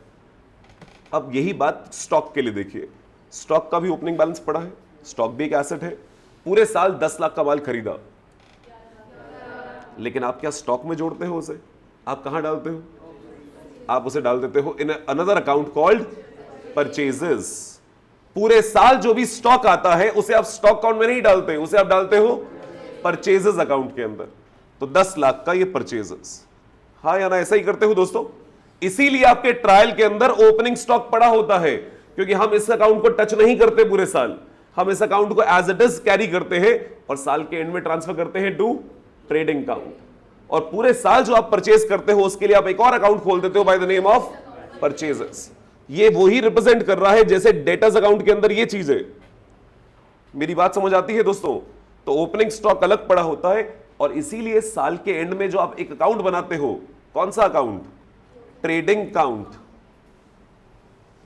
अब यही बात स्टॉक के लिए देखिए, स्टॉक का भी ओपनिंग बैलेंस पड़ा है, स्टॉक भी एक एसेट है। पूरे साल 10 लाख का माल खरीदा, लेकिन आप क्या स्टॉक में जोड़ते हो उसे? आप कहां डालते हो? आप उसे डाल देते हो in another account called purchases. पूरे साल जो भी स्टॉक आता है उसे आप स्टॉक अकाउंट में नहीं डालते, उसे आप डालते हो परचेजेस अकाउंट के अंदर। तो 10 लाख का ये परचेजेस। हाँ या ना? ऐसा ही करते हो दोस्तों। इसीलिए आपके ट्रायल के अंदर ओपनिंग स्टॉक पड़ा होता है, क्योंकि हम इस अकाउंट को टच नहीं करते पूरे साल। हम इस अकाउंट को एज इट इज कैरी करते हैं और साल के एंड में ट्रांसफर करते हैं टू ट्रेडिंग अकाउंट। और पूरे साल जो आप परचेज करते हो उसके लिए आप एक और अकाउंट खोल देते हो bye the name of purchases. ये वही रिप्रेजेंट कर रहा है जैसे डेटर्स अकाउंट के अंदर ये चीज है। मेरी बात समझ आती है दोस्तों? तो ओपनिंग स्टॉक अलग पड़ा होता है और इसीलिए साल के एंड में जो आप एक अकाउंट बनाते हो, कौन सा अकाउंट? Trading account.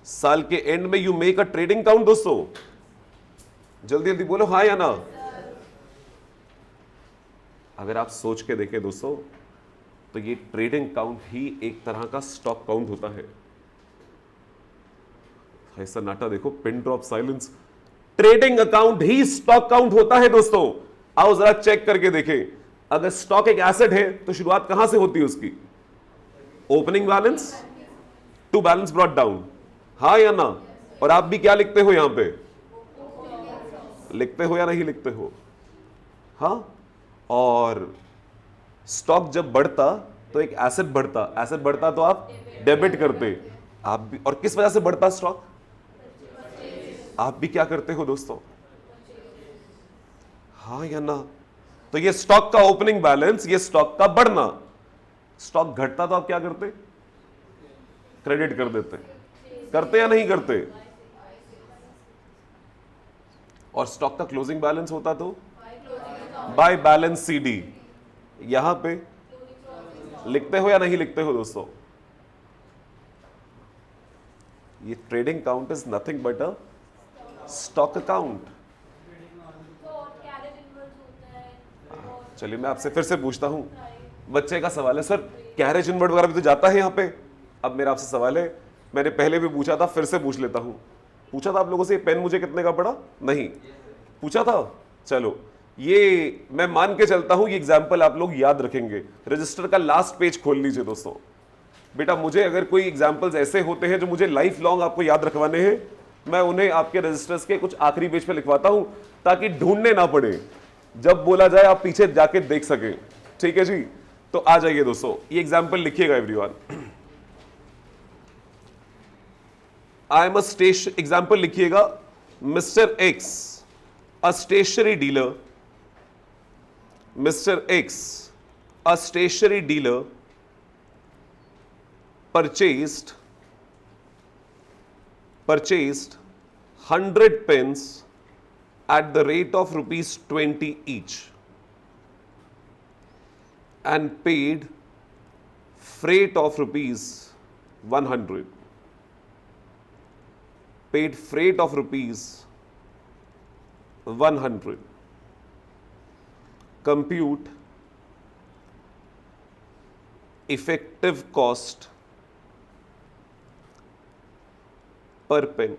साल के एंड में you make a trading account दोस्तों। जल्दी जल्दी बोलो हाँ या ना। अगर आप सोच के देखें दोस्तों तो ये ट्रेडिंग अकाउंट ही एक तरह का स्टॉक अकाउंट होता है। ऐसा नाटा देखो, pin drop silence. Trading account ही स्टॉक अकाउंट होता है दोस्तों। आओ जरा चेक करके देखें, अगर स्टॉक एक एसेट है तो शुरुआत कहां से होती है उसकी? Opening balance to balance brought down, हाँ या ना? और आप भी क्या लिखते हो यहां पे? लिखते हो या नहीं लिखते हो? हाँ। और स्टॉक जब बढ़ता तो एक एसेट बढ़ता, एसेट बढ़ता तो आप डेबिट करते आप भी। और किस वजह से बढ़ता स्टॉक? आप भी क्या करते हो दोस्तों? हाँ या ना? तो ये स्टॉक का ओपनिंग बैलेंस, ये स्टॉक का बढ़ना। स्टॉक घटता तो आप क्या करते? क्रेडिट कर देते। करते या नहीं करते? और स्टॉक का क्लोजिंग बैलेंस होता तो बाय बैलेंस सीडी। यहां पे लिखते हो या नहीं लिखते हो दोस्तों? ये trading account is nothing but a stock account. चलिए मैं आपसे फिर से पूछता हूं, बच्चे का सवाल है सर कैरेज इनवर्ड वगैरह भी तो जाता है यहां पे। अब मेरा आपसे सवाल है, मैंने पहले भी पूछा था, फिर से पूछ लेता हूं। पूछा था आप लोगों से ये पेन मुझे कितने का पड़ा? नहीं पूछा था। चलो ये मैं मान के चलता हूं, ये एग्जाम्पल आप लोग याद रखेंगे। रजिस्टर का लास्ट पेज खोल लीजिए दोस्तों। बेटा मुझे अगर कोई एग्जाम्पल्स ऐसे होते हैं जो मुझे लाइफ लॉन्ग आपको याद रखवाने हैं, मैं उन्हें आपके रजिस्टर्स के कुछ आखिरी पेज पे लिखवाता हूं ताकि ढूंढने ना पड़े, जब बोला जाए आप पीछे जाके देख सके। ठीक है जी, तो आ जाइए दोस्तों, ये एग्जाम्पल लिखिएगा everyone. I am a station, example लिखिएगा, mister x a stationery dealer, mister x a stationery dealer purchased 100 pens at the rate of rupees 20 each and paid freight of rupees 100. Paid freight of rupees 100. Compute effective cost पर pen.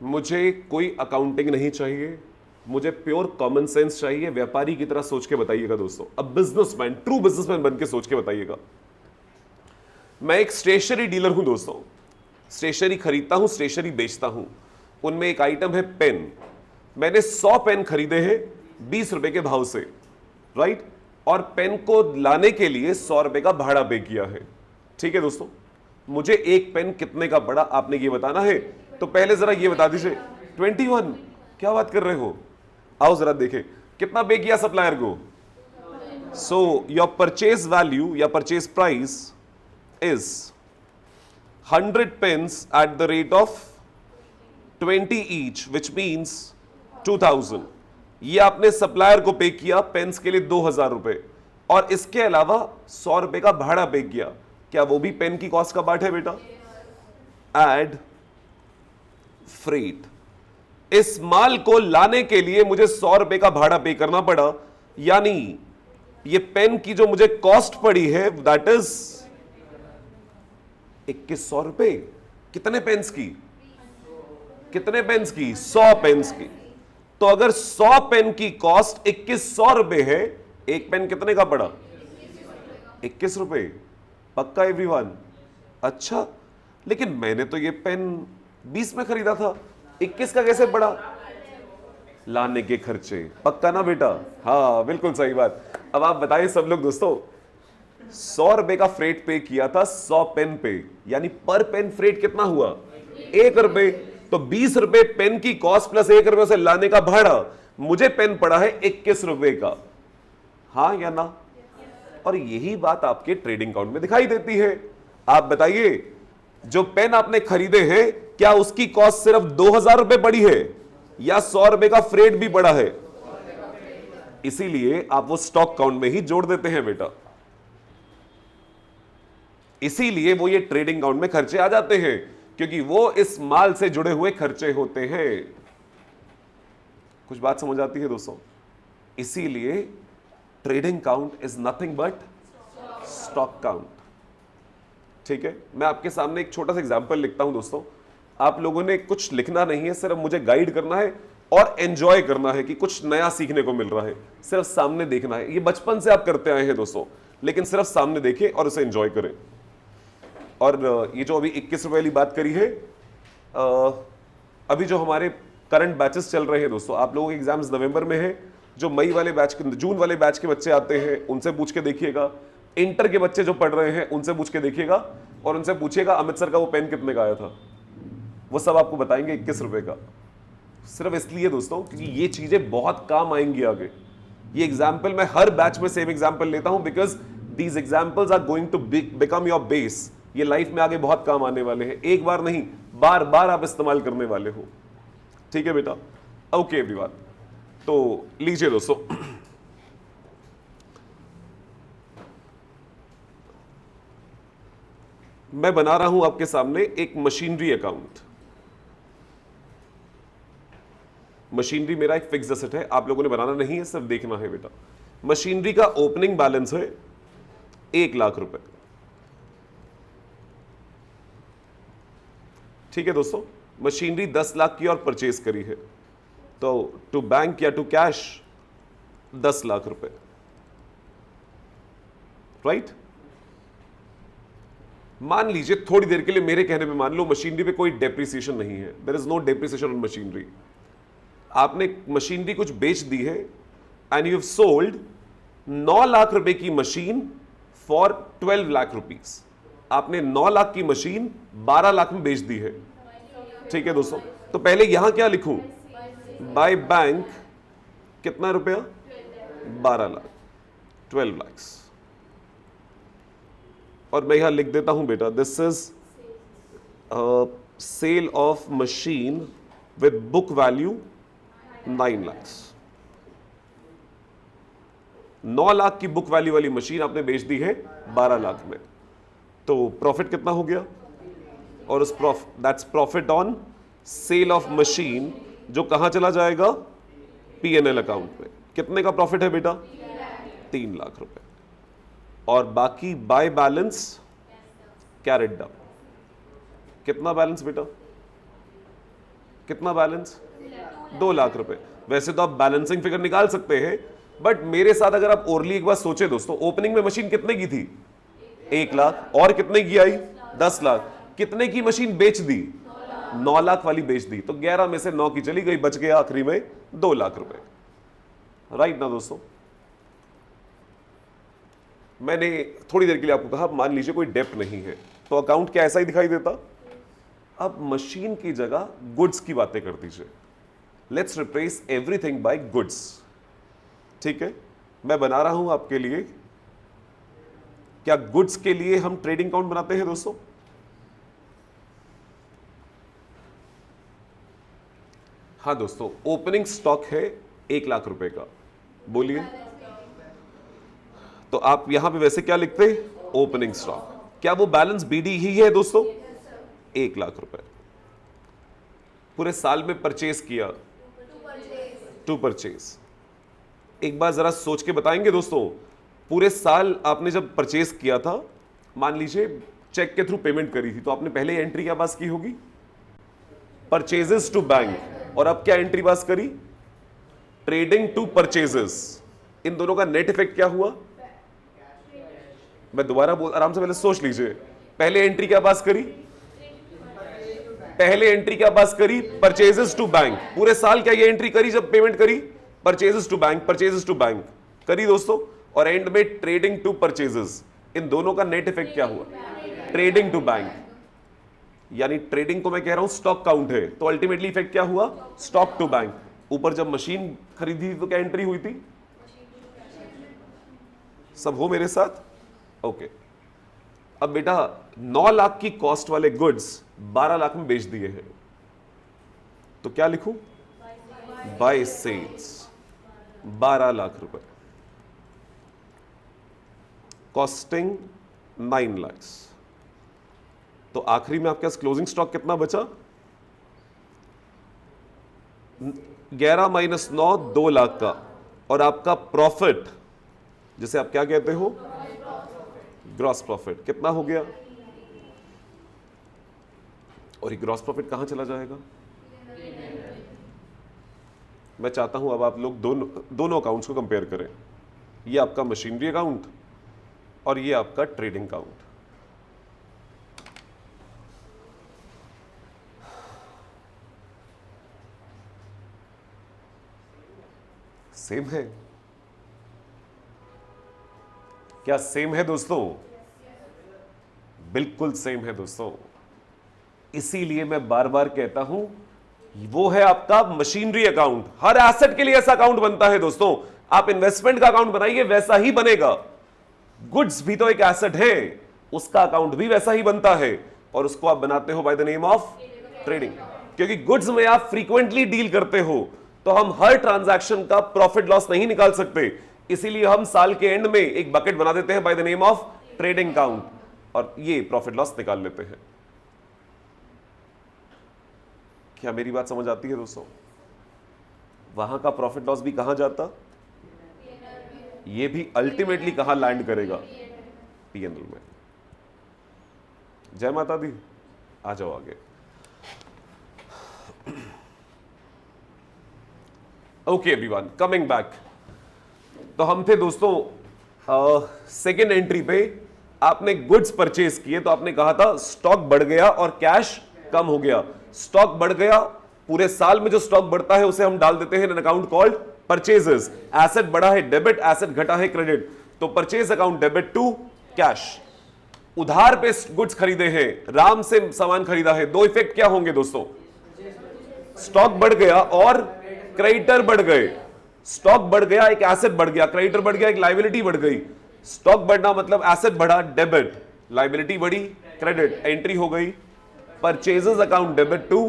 मुझे कोई accounting नहीं चाहिए, मुझे pure common sense चाहिए। व्यापारी की तरह सोच के बताइएगा दोस्तों। अब बिजनेसमैन, ट्रू बिजनेसमैन बन के सोच के बताइएगा। मैं एक स्टेशनरी डीलर हूं दोस्तों, स्टेशनरी खरीदता हूं, स्टेशनरी बेचता हूं। उनमें एक आइटम है पेन। मैंने 100 पेन खरीदे हैं 20 रुपए के भाव से, राइट? और पेन को लाने के लिए 100 रुपए का भाड़ा पे किया है। ठीक है दोस्तों, मुझे एक पेन कितने का पड़ा आपने ये बताना है। तो पहले जरा ये बता दीजिए। 21, क्या बात कर रहे हो? आओ जरा देखें कितना पे किया सप्लायर को। सो योर परचेज वैल्यू या purchase price is 100 pence at the rate of 20 each, which means 2000। ये आपने सप्लायर को पे किया पेन्स के लिए 2000 रुपए, और इसके अलावा 100 रुपए का भाड़ा पे किया। क्या वो भी पेन की कॉस्ट का पार्ट है बेटा? Add freight. इस माल को लाने के लिए मुझे 100 रुपए का भाड़ा पे करना पड़ा, यानी ये पेन की जो मुझे कॉस्ट पड़ी है दैट इज 2100 रुपए। कितने पेन्स की? कितने पेन्स की? 100 पेन्स की। तो अगर 100 पेन की कॉस्ट 2100 रुपए है, एक पेन कितने का पड़ा? 21 रुपए। पक्का एवरीवन? अच्छा, लेकिन मैंने तो ये पेन 20 में खरीदा था, 21 का कैसे पड़ा? लाने के खर्चे। पक्का ना बेटा? हाँ बिल्कुल सही बात। अब आप बताइए सब लोग दोस्तों, 100 रुपए का फ्रेट पे किया था 100 पेन पे, यानी पर पेन फ्रेट कितना हुआ? 1 रुपए। तो 20 रुपए पेन की कॉस्ट प्लस 1 रुपए से लाने का भाड़ा, मुझे पेन पड़ा है 21 रुपए का, हाँ या ना? और यही बात आपके ट्रेडिंग अकाउंट में दिखाई देती है। आप बताइए, जो पेन आपने खरीदे हैं, क्या उसकी कॉस्ट सिर्फ 2000 रुपए पड़ी है या 100 रुपए का फ्रेट भी पड़ा है? इसीलिए आप वो स्टॉक अकाउंट में ही जोड़ देते हैं बेटा, इसीलिए वो ये ट्रेडिंग अकाउंट में खर्चे आ जाते हैं, क्योंकि वो इस माल से जुड़े हुए खर्चे होते हैं। कुछ बात समझ आती है दोस्तों? इसीलिए trading account is nothing but stock account. ठीक है, मैं आपके सामने एक छोटा सा एग्जांपल लिखता हूं दोस्तों। आप लोगों ने कुछ लिखना नहीं है, सिर्फ मुझे गाइड करना है और एंजॉय करना है कि कुछ नया सीखने को मिल रहा है। सिर्फ सामने देखना है, ये बचपन से आप करते आए हैं दोस्तों, लेकिन सिर्फ सामने देखें और उसे एंजॉय करें। और ये जो अभी 21 रुपए वाली बात करी है, अभी जो हमारे करंट बैचेस चल रहे हैं दोस्तों, आप लोगों के एग्जाम्स नवंबर में है, जो मई वाले बैच के, जून वाले बैच के बच्चे आते हैं उनसे पूछ के देखिएगा, इंटर के बच्चे जो पढ़ रहे हैं उनसे पूछ के देखिएगा, और उनसे पूछिएगा अमित सर का वो पेन कितने का आया था, वो सब आपको बताएंगे 21 रुपए का। सिर्फ इसलिए दोस्तों क्योंकि ये चीजें बहुत काम आएंगी आगे। ये एग्जाम्पल मैं हर बैच में सेम एग्जाम्पल लेता हूं, because these examples are going to become your base. ये लाइफ में आगे बहुत काम आने वाले हैं, एक बार नहीं बार बार आप इस्तेमाल करने वाले हो। ठीक है बेटा, ओके एवरीवन। तो लीजिए दोस्तों, मैं बना रहा हूं आपके सामने एक मशीनरी अकाउंट। मशीनरी मेरा एक फिक्स एसेट है, आप लोगों ने बनाना नहीं है, सिर्फ देखना है बेटा। मशीनरी का ओपनिंग बैलेंस है 1 लाख रुपए। ठीक है दोस्तों, मशीनरी 10 लाख की और परचेज करी है, तो टू बैंक या टू कैश 10 लाख रुपए, राइट? मान लीजिए थोड़ी देर के लिए मेरे कहने पे मान लो मशीनरी पे कोई डेप्रिसिएशन नहीं है, there is no depreciation on machinery. आपने मशीनरी कुछ बेच दी है and you have sold 9 lakh रुपए की मशीन फॉर 12 लाख रुपीज। आपने 9 लाख की मशीन 12 लाख में बेच दी है। ठीक है दोस्तों, तो पहले यहां क्या लिखूं? बाय बैंक कितना रुपया? 12 लाख, 12 लाख। और मैं यहां लिख देता हूं बेटा, this is sale of machine with book value 9 lakh. 9 lakh की बुक वैल्यू वाली मशीन आपने बेच दी है 12 लाख में, तो प्रॉफिट कितना हो गया? और उस that's profit on sale of machine, जो कहां चला जाएगा? P&L अकाउंट में। कितने का प्रॉफिट है बेटा? 3 लाख रुपए। और बाकी बाय बैलेंस कैरेट डाउन। कितना बैलेंस बेटा? कितना बैलेंस? 2 लाख रुपए। वैसे तो आप बैलेंसिंग फिगर निकाल सकते हैं, बट मेरे साथ अगर आप ओरली एक बार सोचे दोस्तों, ओपनिंग में मशीन कितने की थी? 1 लाख। और कितने की आई? 10 लाख। कितने की मशीन बेच दी? 9 लाख वाली बेच दी, तो 11 में से 9 की चली गई, बच गया आखिरी में 2 लाख रुपए, राइट ना दोस्तों? मैंने थोड़ी देर के लिए आपको कहा, मान लीजिए कोई डेप्ट नहीं है, तो अकाउंट क्या ऐसा ही दिखाई देता? अब मशीन की जगह गुड्स की बातें कर दीजिए। Let's replace everything by goods. ठीक है, मैं बना रहा हूं आपके लिए, क्या गुड्स के लिए हम ट्रेडिंग अकाउंट बनाते हैं दोस्तों? हाँ दोस्तों, ओपनिंग स्टॉक है 1 लाख रुपए का, बोलिए। तो आप यहां पे वैसे क्या लिखते हैं? Opening stock. क्या वो बैलेंस बीडी ही है दोस्तों? 1 लाख रुपए। पूरे साल में परचेज किया, टू परचेज। एक बार जरा सोच के बताएंगे दोस्तों, पूरे साल आपने जब परचेज किया था, मान लीजिए चेक के थ्रू पेमेंट करी थी, तो आपने पहले एंट्री क्या पास की होगी? Purchases to bank. और अब क्या एंट्री पास करी? Trading to purchases. इन दोनों का नेट इफेक्ट क्या हुआ? मैं दोबारा बोल, आराम से पहले सोच लीजिए। पहले एंट्री क्या पास करी? पहले एंट्री क्या पास करी? Purchases to bank. पूरे साल क्या ये एंट्री करी जब पेमेंट करी? Purchases to bank, purchases to bank करी दोस्तों। और एंड में ट्रेडिंग टू परचेजेस। इन दोनों का नेट इफेक्ट क्या हुआ? Trading to bank. यानी ट्रेडिंग को मैं कह रहा हूं स्टॉक काउंट है, तो अल्टीमेटली इफेक्ट क्या हुआ, स्टॉक टू बैंक। ऊपर जब मशीन खरीदी थी तो क्या एंट्री हुई थी, सब हो मेरे साथ, ओके। अब बेटा 9 लाख की कॉस्ट वाले गुड्स 12 लाख में बेच दिए हैं, तो क्या लिखूं, बाय सेल्स 12 लाख रुपए, कॉस्टिंग 9 लाख। तो आखिरी में आपके पास क्लोजिंग स्टॉक कितना बचा, 11 माइनस 9 2 लाख का, और आपका प्रॉफिट जिसे आप क्या कहते हो, ग्रॉस प्रॉफिट, कितना हो गया, और ये ग्रॉस प्रॉफिट कहां चला जाएगा। मैं चाहता हूं अब आप लोग दोनों अकाउंट्स को कंपेयर करें, ये आपका मशीनरी अकाउंट और ये आपका ट्रेडिंग अकाउंट। सेम है क्या, सेम है दोस्तों, बिल्कुल सेम है दोस्तों। इसीलिए मैं बार बार कहता हूं वो है आपका मशीनरी अकाउंट। हर एसेट के लिए ऐसा अकाउंट बनता है दोस्तों, आप इन्वेस्टमेंट का अकाउंट बनाइए वैसा ही बनेगा। गुड्स भी तो एक एसेट है, उसका अकाउंट भी वैसा ही बनता है, और उसको आप बनाते हो bye the name of trading. क्योंकि गुड्स में आप फ्रीक्वेंटली डील करते हो, तो हम हर ट्रांजैक्शन का प्रॉफिट लॉस नहीं निकाल सकते, इसीलिए हम साल के एंड में एक बकेट बना देते हैं bye the name of trading account, और ये प्रॉफिट लॉस निकाल लेते हैं। क्या मेरी बात समझ आती है दोस्तों, वहां का प्रॉफिट लॉस भी कहां जाता, ये भी अल्टीमेटली कहां लैंड करेगा, पीएनएल में। जय माता दी, आ जाओ आगे। Okay everyone, coming back. तो हम थे दोस्तों सेकेंड एंट्री पे, आपने गुड्स परचेज किए, तो आपने कहा था स्टॉक बढ़ गया और कैश कम हो गया। स्टॉक बढ़ गया, पूरे साल में जो स्टॉक बढ़ता है उसे हम डाल देते हैं in account called purchases. Asset बढ़ा है डेबिट, एसेट घटा है क्रेडिट, तो purchase account debit to cash. उधार पे गुड्स खरीदे हैं, राम से सामान खरीदा है, दो इफेक्ट क्या होंगे दोस्तों, स्टॉक बढ़ गया और क्रेडिटर बढ़ गए। स्टॉक बढ़ गया, एक एसेट बढ़ गया, क्रेडिटर बढ़ गया, एक लायबिलिटी बढ़ गई। स्टॉक बढ़ना मतलब एसेट बढ़ा डेबिट, लायबिलिटी बढ़ी क्रेडिट, एंट्री हो गई purchases account debit to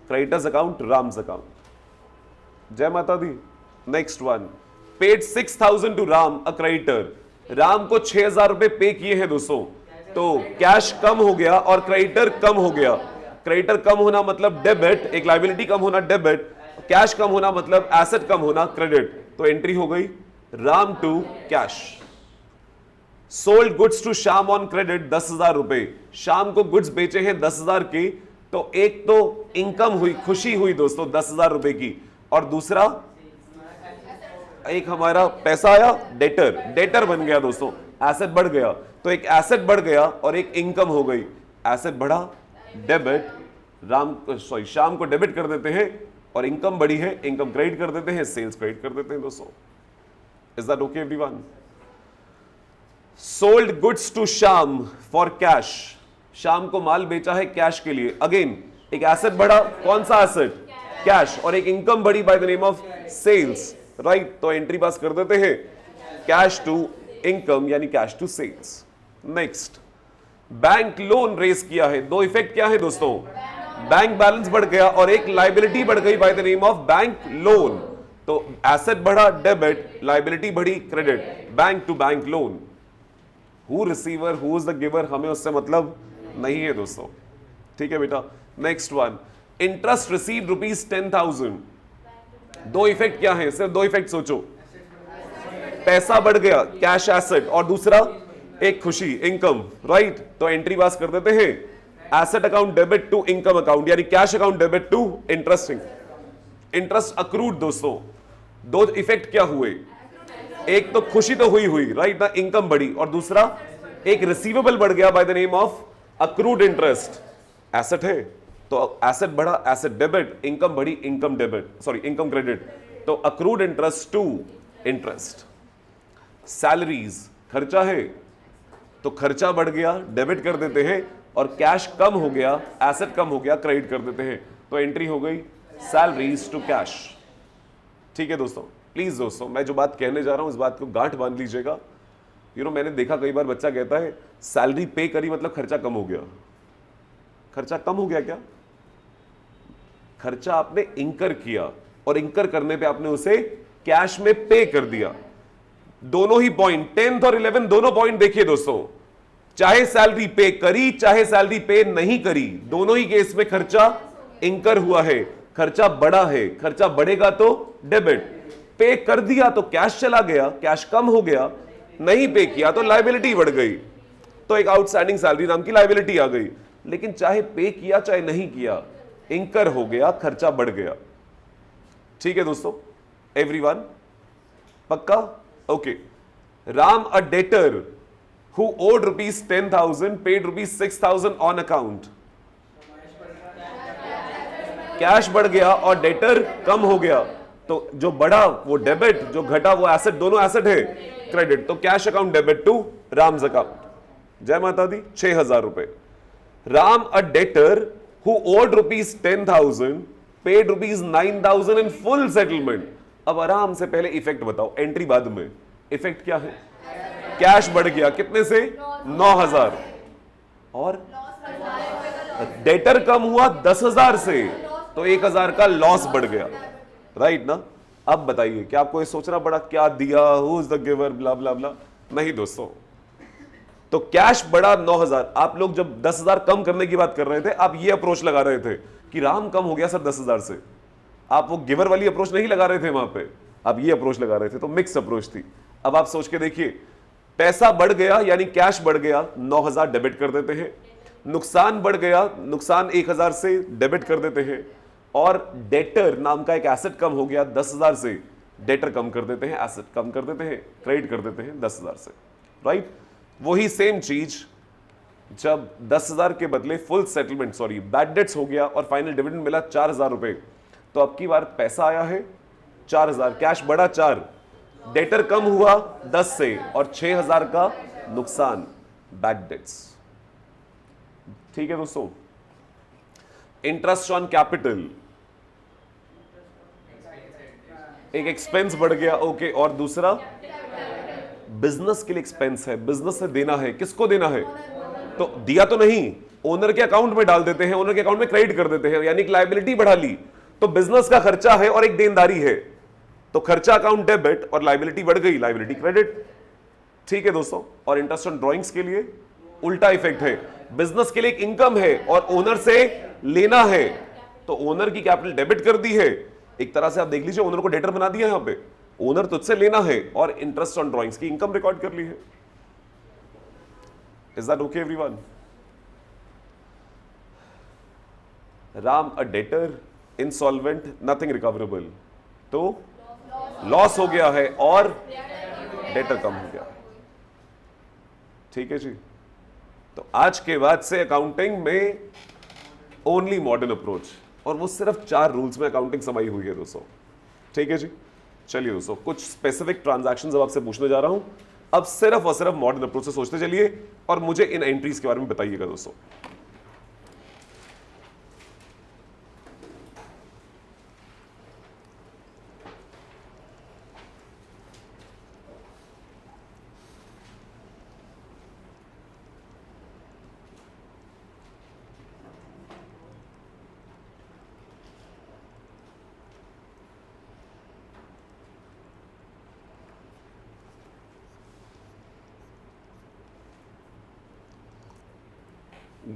creditors account Ram's account. जय माता दी। Next one, paid 6000 to Ram a creditor. Ram को 6000 रुपए पे किए हैं दोस्तों, तो कैश कम हो गया और क्रेडिटर कम हो गया। क्रेडिटर कम होना मतलब डेबिट, एक लायबिलिटी कम होना डेबिट, कैश कम होना मतलब एसेट कम होना क्रेडिट, तो एंट्री हो गई Ram to cash. Sold goods to Shyam on credit 10,000 रुपए। श्याम को गुड्स बेचे हैं 10,000 के, तो एक तो इनकम हुई, खुशी हुई दोस्तों 10,000 रुपए की, और दूसरा एक हमारा पैसा आया डेटर, डेटर बन गया दोस्तों, एसेट बढ़ गया, तो एक एसेट बढ़ गया और एक इनकम हो गई। एसेट बढ़ा डेबिट, श्याम को डेबिट कर देते हैं, और इनकम बढ़ी है, इनकम क्रेडिट कर देते हैं, सेल्स क्रेडिट कर देते हैं दोस्तों। Is that okay everyone? Sold goods to Shyam for cash. Shyam को माल बेचा है कैश के लिए, अगेन एक एसेट बढ़ा, कौन सा एसेट, कैश, और एक इनकम बढ़ी by the name of sales, right, तो एंट्री पास कर देते हैं कैश टू इनकम यानी cash to sales. Next, bank loan raise किया है, दो इफेक्ट क्या है दोस्तों, बैंक बैलेंस बढ़ गया और एक लायबिलिटी बढ़ गई by the name of bank loan, तो एसेट बढ़ा डेबिट, लायबिलिटी बढ़ी credit, bank to bank loan. Who receiver who is the giver, हमें उससे मतलब नहीं है दोस्तों, ठीक है बेटा। Next one, interest receive ₹10,000। दो इफेक्ट क्या है, सिर्फ दो इफेक्ट सोचो, पैसा बढ़ गया कैश एसेट, और दूसरा एक खुशी इनकम, राइट, तो एंट्री पास कर देते हैं asset account debit to income account, यानी cash account debit to interesting, interest accrued दोस्तों। दो इफेक्ट क्या हुए, एक तो खुशी तो हुई राइट ना, इनकम बढ़ी, और दूसरा एक रिसीवेबल बढ़ गया by the name of accrued interest. Asset है तो एसेट बढ़ा, एसेट डेबिट, इनकम बढ़ी, income debit, sorry income credit, तो accrued interest to interest. Salaries खर्चा है तो खर्चा बढ़ गया, डेबिट कर देते हैं, और कैश कम हो गया, एसेट कम हो गया, क्रेडिट कर देते हैं। तो एंट्री हो गई सैलरीज टू कैश। ठीक है दोस्तों, प्लीज दोस्तों, मैं जो बात कहने जा रहा हूं इस बात को गांठ बांध लीजिएगा। मैंने देखा कई बार बच्चा कहता है सैलरी पे करी मतलब खर्चा कम हो गया। खर्चा कम हो गया क्या? खर्चा आपने इंकर किया और इंकर करने पे आपने उसे कैश में पे कर दिया। दोनों ही पॉइंट 10th और 11 दोनों पॉइंट देखिए दोस्तों, चाहे सैलरी पे करी चाहे सैलरी पे नहीं करी, दोनों ही केस में खर्चा इंकर हुआ है, खर्चा बढ़ा है। खर्चा बढ़ेगा तो डेबिट, पे कर दिया तो कैश चला गया, कैश कम हो गया, नहीं पे किया तो लायबिलिटी बढ़ गई, तो एक आउटस्टैंडिंग सैलरी नाम की लायबिलिटी आ गई। लेकिन चाहे पे किया चाहे नहीं किया, इंकर हो गया, खर्चा बढ़ गया। ठीक है दोस्तों, एवरीवन पक्का? Okay. Ram a debtor who owed rupees 10,000 paid rupees 6,000 on account। Cash बढ़ गया और डेटर कम हो गया, तो जो बढ़ा वो डेबिट, जो घटा वो एसेट, दोनों एसेट है, क्रेडिट। तो cash account debit to Ram's account. जय माता दी। 6,000 रुपए। Ram a debtor who owed rupees 10,000 paid rupees 9,000 in full settlement। अब आराम से पहले इफेक्ट बताओ, एंट्री बाद में। इफेक्ट क्या है? कैश बढ़ गया कितने से? 9,000, और डेटर कम हुआ 10,000 से, तो 1,000 का लॉस बढ़ गया, राइट ना? अब बताइए, क्या आपको ये सोचना पड़ा क्या दिया, हु इज द गिवर, ब्ला ब्ला ब्ला? नहीं दोस्तों। तो कैश बढ़ा 9,000। आप लोग जब 10,000 कम करने की बात कर रहे थे, आप ये अप्रोच लगा रहे थे कि राम कम हो गया सर 10,000 से। आप वो गिवर वाली अप्रोच नहीं लगा रहे थे वहां पे, आप ये अप्रोच लगा रहे थे, तो मिक्स अप्रोच थी। अब आप सोच के देखिए, पैसा बढ़ गया यानी कैश बढ़ गया, 9,000 डेबिट कर देते हैं। नुकसान बढ़ गया, नुकसान 1,000 से डेबिट कर देते हैं। और डेटर नाम का एक एसेट कम हो गया 10,000 से, डेटर कम कर देते हैं, एसेट कम कर देते हैं, क्रेडिट कर देते हैं 10,000 से, राइट? वही सेम चीज जब 10,000 के बदले full settlement, sorry bad debts हो गया और फाइनल डिविडेंड मिला 4,000 रुपए, तो अब की बार पैसा आया है 4,000, कैश बढ़ा 4, डेटर कम हुआ 10 से, और 6,000 का नुकसान, बैड डेट्स। ठीक है दोस्तों। इंटरेस्ट ऑन कैपिटल, एक एक्सपेंस बढ़ गया, ओके। और दूसरा बिजनेस के लिए एक्सपेंस है, बिजनेस से देना है, किसको देना है? तो दिया तो नहीं, ओनर के अकाउंट में डाल देते हैं, ओनर के अकाउंट में क्रेडिट कर देते हैं, यानी कि लायबिलिटी बढ़ा ली। तो बिजनेस का खर्चा है और एक देनदारी है, तो खर्चा अकाउंट डेबिट और लायबिलिटी बढ़ गई, लायबिलिटी क्रेडिट। ठीक है दोस्तों। और इंटरेस्ट ऑन ड्रॉइंग्स के लिए उल्टा इफेक्ट है, बिजनेस के लिए एक इनकम है और ओनर से लेना है, तो ओनर की कैपिटल डेबिट कर दी है। एक तरह से आप देख लीजिए, ओनर को डेटर बना दिया यहां पे, ओनर तुझसे लेना है, और इंटरेस्ट ऑन ड्रॉइंग्स की इनकम रिकॉर्ड कर ली है। Is that okay everyone? Ram a debtor, insolvent, nothing recoverable, तो लॉस हो गया है और डेटर कम हो गया। ठीक है जी। तो आज के बाद से अकाउंटिंग में ओनली मॉडर्न अप्रोच, और वो सिर्फ 4 रूल्स में अकाउंटिंग समाई हुई है दोस्तों। ठीक है जी। चलिए दोस्तों, कुछ स्पेसिफिक ट्रांजैक्शंस अब आपसे पूछने जा रहा हूं, अब सिर्फ और सिर्फ मॉडर्न अप्रोच से सोचते चलिए और मुझे इन एंट्रीज के बारे में बताइएगा दोस्तों।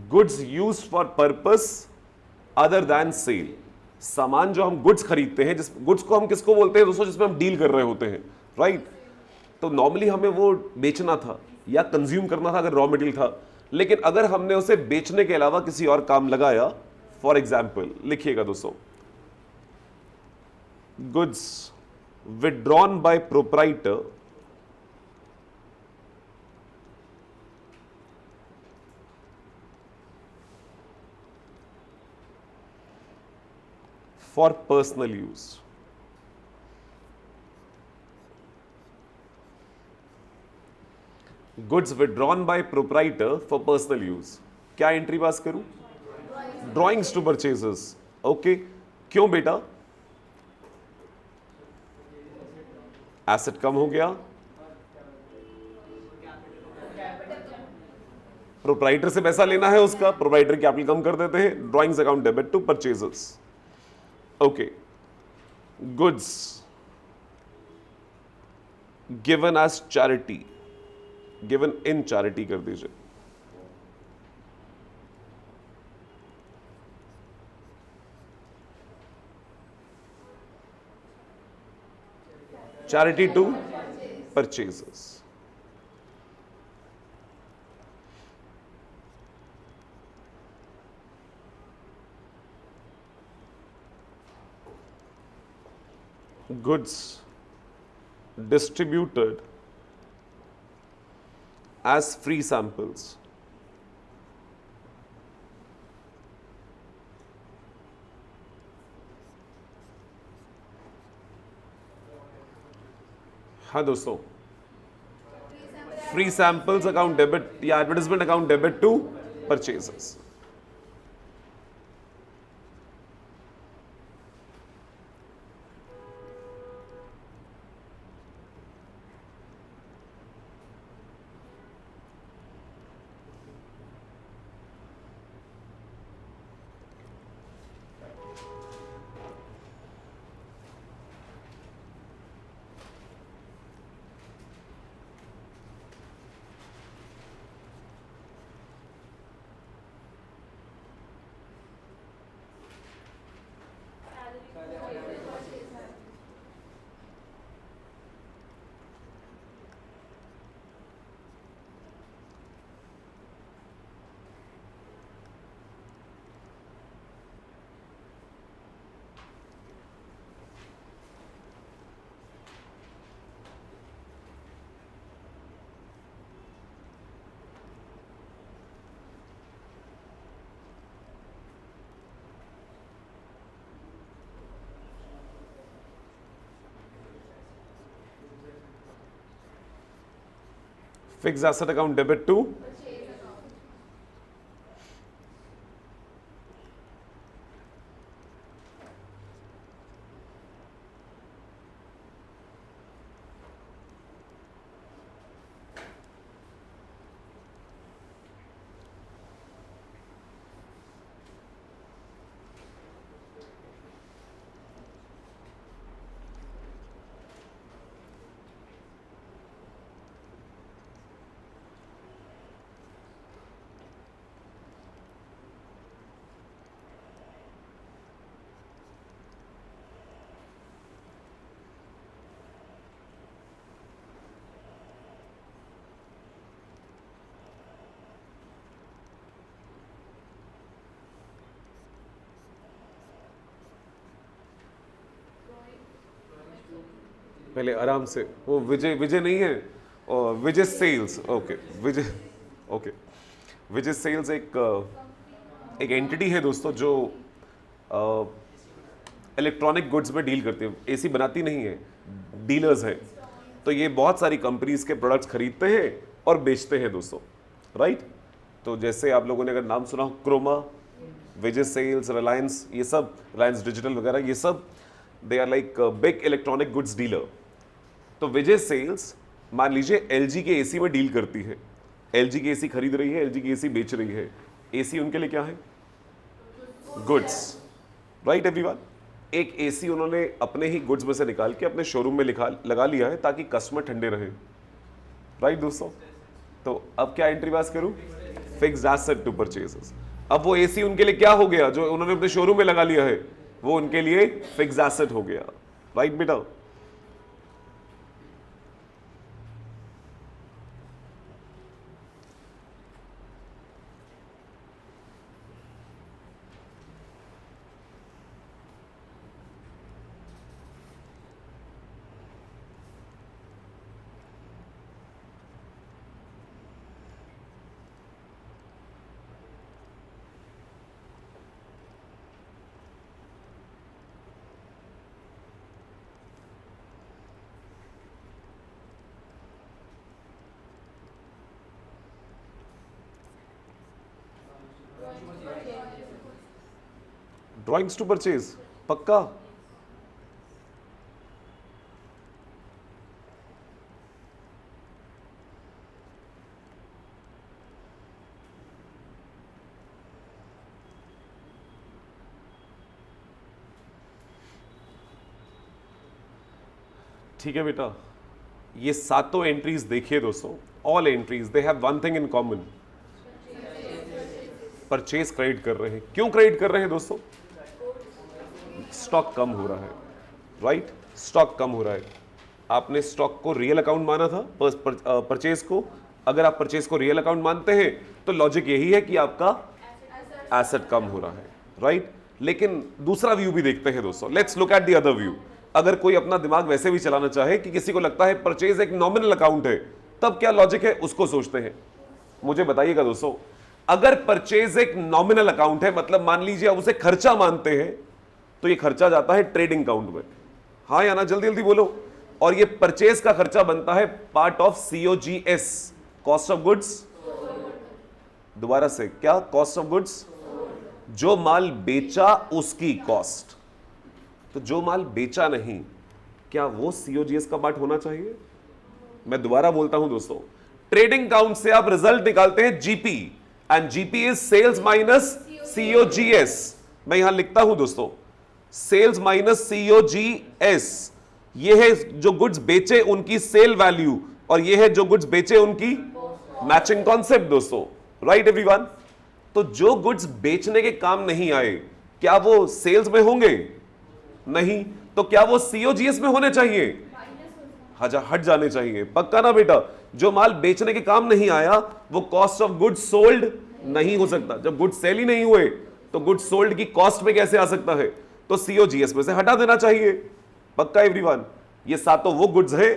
Goods used for purpose other than sale, सामान जो हम गुड्स खरीदते हैं, जिस गुड्स को हम किसको बोलते हैं दोस्तों? जिसमें हम डील कर रहे होते हैं, राइट? तो नॉर्मली हमें वो बेचना था या कंज्यूम करना था अगर रॉ मटेरियल था, लेकिन अगर हमने उसे बेचने के अलावा किसी और काम लगाया, फॉर एग्जाम्पल लिखिएगा दोस्तों, goods withdrawn bye proprietor for personal use। Goods withdrawn by proprietor for personal use। क्या एंट्री पास करूं? Drawings to purchases. ओके, क्यों बेटा? एसेट कम हो गया, प्रोप्राइटर से पैसा लेना है उसका, प्रोप्राइटर कैपिटल कम कर देते हैं, drawings account debit to purchases. Okay, goods given as charity, given in charity कर दीजिए। Charity to purchases. Goods distributed as free samples. हाँ दोस्तों, फ्री सैंपल्स अकाउंट डेबिट या advertisement account debit to purchases. Fixed asset account debit to पहले आराम से, वो विजय विजय नहीं है, और विजय सेल्स। ओके विजय, ओके विजय सेल्स एक एंटिटी है दोस्तों जो इलेक्ट्रॉनिक गुड्स में डील करती है, एसी बनाती नहीं है, डीलर्स है। तो ये बहुत सारी कंपनीज के प्रोडक्ट्स खरीदते हैं और बेचते हैं दोस्तों, राइट। तो जैसे आप लोगों ने अगर नाम सुना हो, क्रोमा, विजय सेल्स, रिलायंस, ये सब, रिलायंस डिजिटल वगैरह, ये सब they are like big electronic goods dealer. तो विजय सेल्स मान लीजिए एलजी के एसी में डील करती है, एलजी की एसी खरीद रही है, एलजी की एसी बेच रही है। एसी उनके लिए क्या है? Goods, right everyone. एक एसी उन्होंने अपने ही गुड्स में से निकाल के अपने शोरूम में लगा लिया है ताकि कस्टमर ठंडे रहे, राइट दोस्तों। तो अब क्या एंट्री पास करूं? Fixed asset to purchases. अब वो एसी उनके लिए क्या हो गया? जो उन्होंने अपने शोरूम में लगा लिया है वो उनके लिए फिक्स्ड एसेट हो गया, राइट बेटा। ड्राइंग्स टू परचेज, पक्का? ठीक है बेटा, ये सातों एंट्रीज देखिए दोस्तों, all entries they have one thing in common, purchase credit कर रहे हैं। क्यों क्रेडिट कर रहे हैं दोस्तों? स्टॉक कम हो रहा है, राइट? स्टॉक कम हो रहा है। आपने स्टॉक को रियल अकाउंट माना था, परचेज को। अगर आप परचेज को रियल अकाउंट मानते हैं तो लॉजिक यही है कि आपका एसेट कम हो रहा है, राइट? लेकिन दूसरा व्यू भी देखते हैं दोस्तों, let's look at the other view. अगर कोई अपना दिमाग वैसे भी चलाना चाहे कि किसी को लगता है परचेज एक नॉमिनल अकाउंट है, तब क्या लॉजिक है, उसको सोचते हैं। मुझे बताइएगा दोस्तों, अगर परचेज एक नॉमिनल अकाउंट है, मतलब मान लीजिए आप उसे खर्चा मानते हैं, तो ये खर्चा जाता है ट्रेडिंग अकाउंट में। हाँ या ना, जल्दी जल्दी बोलो। और ये परचेज का खर्चा बनता है part of COGS, cost of goods. दोबारा से, क्या? Cost of goods. जो माल बेचा उसकी कॉस्ट। तो जो माल बेचा नहीं, क्या वो COGS का पार्ट होना चाहिए? मैं दोबारा बोलता हूं दोस्तों, ट्रेडिंग अकाउंट से आप रिजल्ट निकालते हैं GP, and GP is sales minus COGS। मैं यहां लिखता हूं दोस्तों, सेल्स माइनस COGS। ये है जो गुड्स बेचे उनकी सेल वैल्यू, और ये है जो गुड्स बेचे उनकी मैचिंग कॉन्सेप्ट दोस्तों, राइट एवरीवन? तो जो गुड्स बेचने के काम नहीं आए, क्या वो सेल्स में होंगे? नहीं। तो क्या वो COGS में होने चाहिए? हट जाने चाहिए, पक्का ना बेटा? जो माल बेचने के काम नहीं आया वो कॉस्ट ऑफ गुड्स सोल्ड नहीं हो सकता। जब गुड्स सेल ही नहीं हुए तो गुड्स सोल्ड की कॉस्ट में कैसे आ सकता है? तो COGS में से हटा देना चाहिए, पक्का एवरीवन? ये सातों वो गुड्स है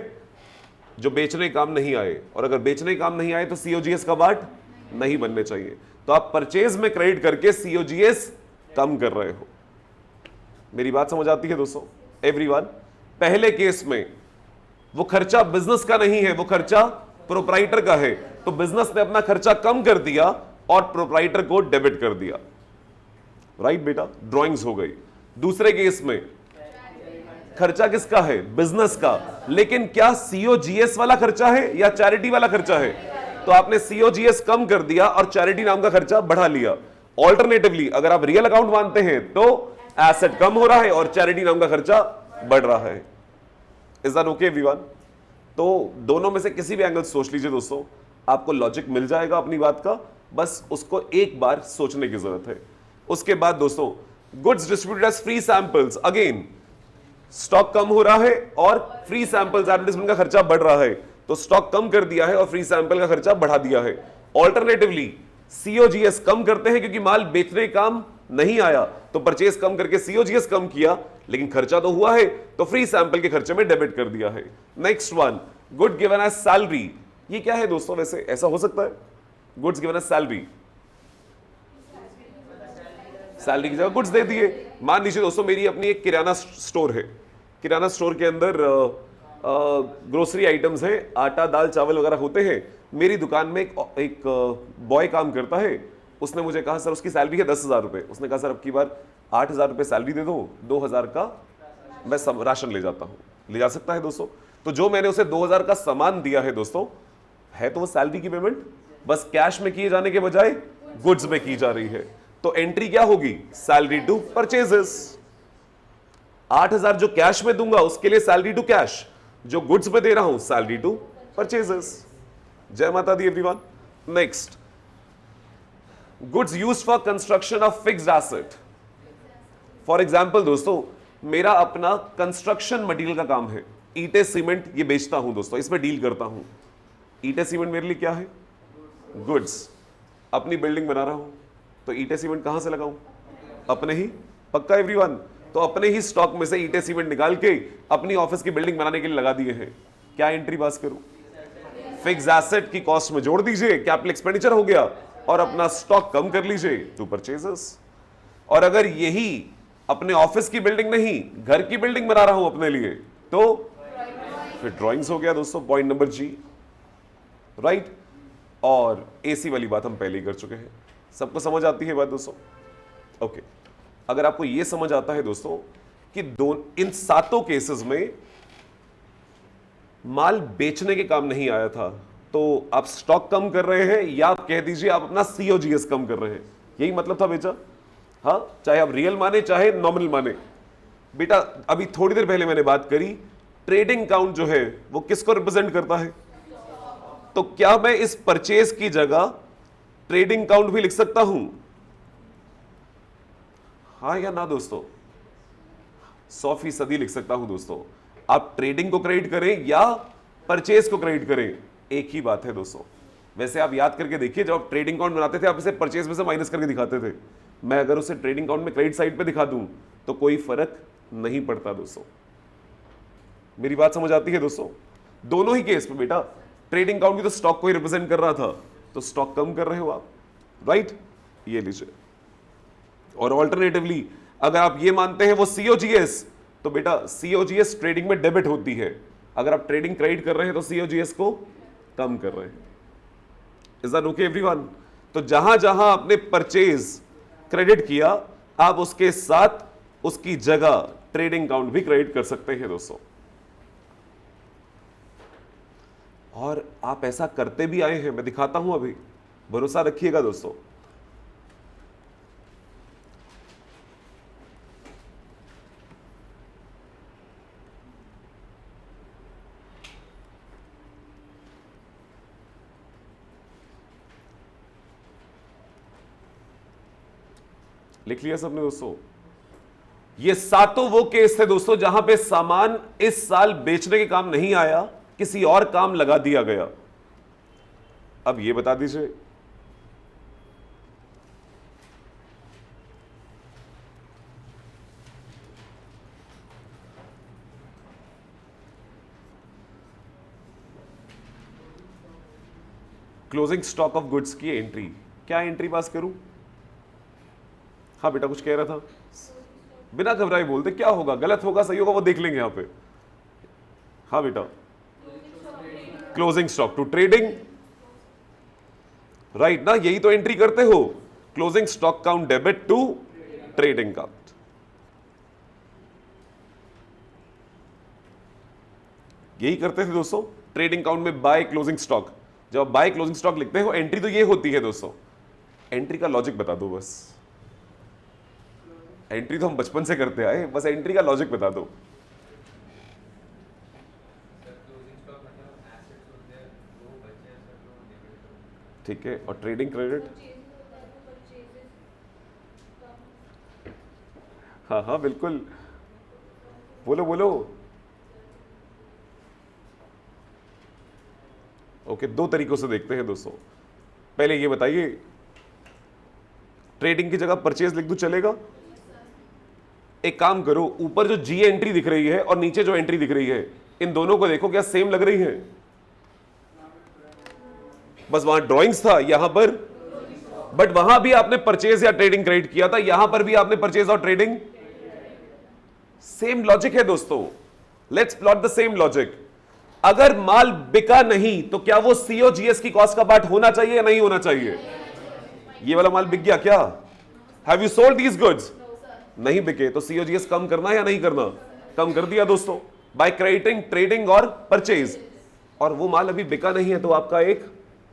जो बेचने काम नहीं आए, और अगर बेचने काम नहीं आए तो COGS का पार्ट नहीं बनने चाहिए। तो आप परचेज में क्रेडिट करके COGS कम कर रहे हो। मेरी बात समझ आती है दोस्तों एवरीवन? पहले केस में वो खर्चा बिजनेस का नहीं है, वो खर्चा प्रोप्राइटर का है, तो बिजनेस ने अपना खर्चा कम कर दिया और प्रोप्राइटर को डेबिट कर दिया, राइट बेटा? ड्राइंग्स हो गई। दूसरे केस में खर्चा किसका है? बिजनेस का। लेकिन क्या COGS वाला खर्चा है या चैरिटी वाला खर्चा है? तो आपने COGS कम कर दिया और चैरिटी नाम का खर्चा बढ़ा लिया। ऑल्टरनेटिवली अगर आप रियल अकाउंट मानते हैं तो एसेट कम हो रहा है और चैरिटी नाम का खर्चा बढ़ रहा है। Is that okay everyone? तो दोनों में से किसी भी एंगल सोच लीजिए दोस्तों, आपको लॉजिक मिल जाएगा अपनी बात का, बस उसको एक बार सोचने की जरूरत है। उसके बाद दोस्तों, goods distributed as free samples, again stock कम हो रहा है और फ्री सैंपल्स एडवर्टाइजमेंट का खर्चा बढ़ रहा है, तो स्टॉक कम कर दिया है और फ्री सैंपल का खर्चा बढ़ा दिया है। ऑल्टरनेटिवली COGS कम करते हैं क्योंकि माल बेचने काम नहीं आया, तो परचेज कम करके COGS कम किया, लेकिन खर्चा तो हुआ है, तो फ्री सैंपल के खर्चे में डेबिट कर दिया है। Next one, good given as salary. ये क्या है दोस्तों? वैसे ऐसा हो सकता है, goods given as salary, salary की जगह गुड्स दे दिए। मान लीजिए दोस्तों मेरी अपनी एक किराना स्टोर है, किराना स्टोर के अंदर ग्रोसरी आइटम्स है, आटा दाल चावल वगैरह होते हैं। मेरी दुकान में एक बॉय काम करता है, उसने मुझे कहा सर उसकी सैलरी है 10,000 रुपये। उसने कहा सर अब की बार 8,000 रुपये सैलरी दे दो, 2,000 का मैं राशन ले जाता हूँ। ले जा सकता है दोस्तों? तो जो मैंने उसे 2,000 का सामान दिया है दोस्तों, है तो वो सैलरी की पेमेंट, बस कैश में किए जाने के बजाय गुड्स में की जा रही है। तो एंट्री क्या होगी? Salary to purchases. 8,000 जो कैश में दूंगा उसके लिए सैलरी टू कैश, जो गुड्स में दे रहा हूं सैलरी टू परचेजेस। जय माता दी everyone. Next, goods used for construction of fixed asset. For example दोस्तों, मेरा अपना कंस्ट्रक्शन मटेरियल का काम है, ईंटें सीमेंट ये बेचता हूं दोस्तों, इसमें डील करता हूं। ईंटें सीमेंट मेरे लिए क्या है? गुड्स। अपनी बिल्डिंग बना रहा हूं तो ईंटें सीमेंट कहां से लगाऊं? अपने ही, पक्का एवरीवन? तो अपने ही स्टॉक में से ईंटें सीमेंट निकाल के अपनी ऑफिस की बिल्डिंग बनाने के लिए लगा दिए हैं। क्या एंट्री पास करूं? फिक्स एसेट की कॉस्ट में जोड़ दीजिए, कैपिटल एक्सपेंडिचर हो गया, और अपना स्टॉक कम कर लीजिए टू परचेजेस। और अगर यही अपने ऑफिस की बिल्डिंग नहीं, घर की बिल्डिंग बना रहा हूं अपने लिए, तो फिर ड्राइंग्स हो गया दोस्तों, पॉइंट नंबर जी, राइट? और AC वाली बात हम पहले ही कर चुके हैं। सबको समझ आती है बात दोस्तों? ओके, अगर आपको यह समझ आता है दोस्तों कि इन सातों केसेस में माल बेचने के काम नहीं आया था, तो आप स्टॉक कम कर रहे हैं या आप कह दीजिए आप अपना सीओजीएस कम कर रहे हैं, यही मतलब था बेटा। हाँ, चाहे आप रियल माने चाहे नॉमिनल माने। बेटा अभी थोड़ी देर पहले मैंने बात करी, ट्रेडिंग काउंट जो है वो किसको रिप्रेजेंट करता है? तो क्या मैं इस परचेज की जगह ट्रेडिंग काउंट भी लिख सकता हूं? हाँ या ना दोस्तों? 100% लिख सकता हूं दोस्तों। आप ट्रेडिंग को क्रेडिट करें या परचेज को क्रेडिट करें, एक ही बात है दोस्तों। वैसे आप याद करके देखिए, जब आप ट्रेडिंग काउंट बनाते थे आप इसे परचेज में से माइनस करके दिखाते थे। मैं अगर उसे ट्रेडिंग काउंट में क्रेडिट साइड पे दिखा दूं तो कोई फर्क नहीं पड़ता दोस्तों। मेरी बात समझ आती है दोस्तों? दोनों ही केस में बेटा ट्रेडिंग काउंट भी तो स्टॉक को ही रिप्रेजेंट कर रहा था, तो स्टॉक कम कर रहे हो आप, राइट? ये लीजिए। और ऑल्टरनेटिवली अगर आप ये मानते हैं वो सीओजीएस, तो बेटा सीओजीएस ट्रेडिंग में डेबिट होती है। अगर आप ट्रेडिंग क्रेडिट कर रहे हैं तो सीओजीएस को कम कर रहे हैं। Is that okay everyone? तो जहां जहां आपने परचेज क्रेडिट किया, आप उसके साथ उसकी जगह ट्रेडिंग काउंट भी क्रेडिट कर सकते हैं दोस्तों। और आप ऐसा करते भी आए हैं, मैं दिखाता हूं अभी, भरोसा रखिएगा दोस्तों। लिख लिया सबने दोस्तों? ये सातों वो केस थे दोस्तों जहां पे सामान इस साल बेचने के काम नहीं आया, किसी और काम लगा दिया गया। अब ये बता दीजिए, क्लोजिंग स्टॉक ऑफ गुड्स की एंट्री, क्या एंट्री पास करूं? हाँ बेटा कुछ कह रहा था, बिना घबराए बोलते, क्या होगा, गलत होगा सही होगा वो देख लेंगे यहां पे। हाँ बेटा, closing stock to trading, right ना? यही तो एंट्री करते हो, closing stock account debit to trading account. यही करते थे दोस्तों ट्रेडिंग काउंट में, बाय क्लोजिंग स्टॉक। जब आप बाय क्लोजिंग स्टॉक लिखते हो, एंट्री तो ये होती है दोस्तों। एंट्री का लॉजिक बता दो बस, एंट्री तो हम बचपन से करते आए, बस एंट्री का लॉजिक बता दो। ठीक है, और ट्रेडिंग क्रेडिट? हाँ हाँ बिल्कुल, बोलो बोलो। ओके, दो तरीकों से देखते हैं दोस्तों। पहले ये बताइए, ट्रेडिंग की जगह परचेज लिख दूं चलेगा? एक काम करो, ऊपर जो जी एंट्री दिख रही है और नीचे जो एंट्री दिख रही है, इन दोनों को देखो क्या सेम लग रही है? बस वहां ड्राइंग्स था यहां पर, बट वहां भी आपने परचेज या ट्रेडिंग क्रेडिट किया था, यहां पर भी आपने परचेज और ट्रेडिंग। सेम लॉजिक है दोस्तों, let's plot the same logic. अगर माल बिका नहीं तो क्या वो सीओजीएस की कॉस्ट का पार्ट होना चाहिए या नहीं होना चाहिए? ये वाला माल बिक गया क्या? Have you sold these goods? नहीं बिके, तो सीओजीएस कम करना है या नहीं करना? कम कर दिया दोस्तों बाय क्रेडिटिंग ट्रेडिंग और परचेज। और वो माल अभी बिका नहीं है तो आपका एक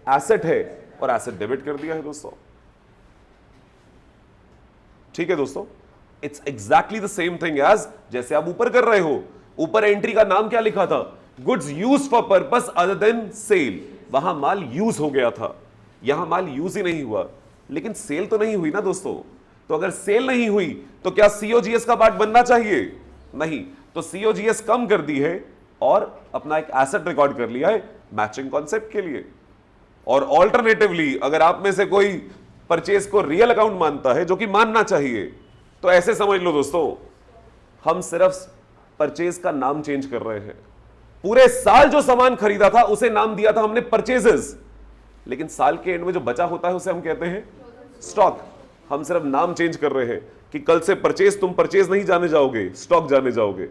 एसेट है, और एसेट डेबिट कर दिया है दोस्तों। ठीक है दोस्तों, it's exactly the same thing as जैसे आप ऊपर कर रहे हो। ऊपर एंट्री का नाम क्या लिखा था? Goods use for purpose other than sale. वहां माल यूज हो गया था, यहां माल यूज ही नहीं हुआ, लेकिन सेल तो नहीं हुई ना दोस्तों। तो अगर सेल नहीं हुई तो क्या सीओजीएस का पार्ट बनना चाहिए? नहीं, तो सीओजीएस कम कर दी है और अपना एक एसेट रिकॉर्ड कर लिया है मैचिंग कॉन्सेप्ट के लिए। और ऑल्टरनेटिवली अगर आप में से कोई परचेज को रियल अकाउंट मानता है, जो कि मानना चाहिए, तो ऐसे समझ लो दोस्तों, हम सिर्फ परचेज का नाम चेंज कर रहे हैं। पूरे साल जो सामान खरीदा था उसे नाम दिया था हमने परचेजेस, लेकिन साल के एंड में जो बचा होता है उसे हम कहते हैं स्टॉक। हम सिर्फ नाम चेंज कर रहे हैं कि कल से परचेज तुम परचेज नहीं जाने जाओगे, स्टॉक जाने जाओगे।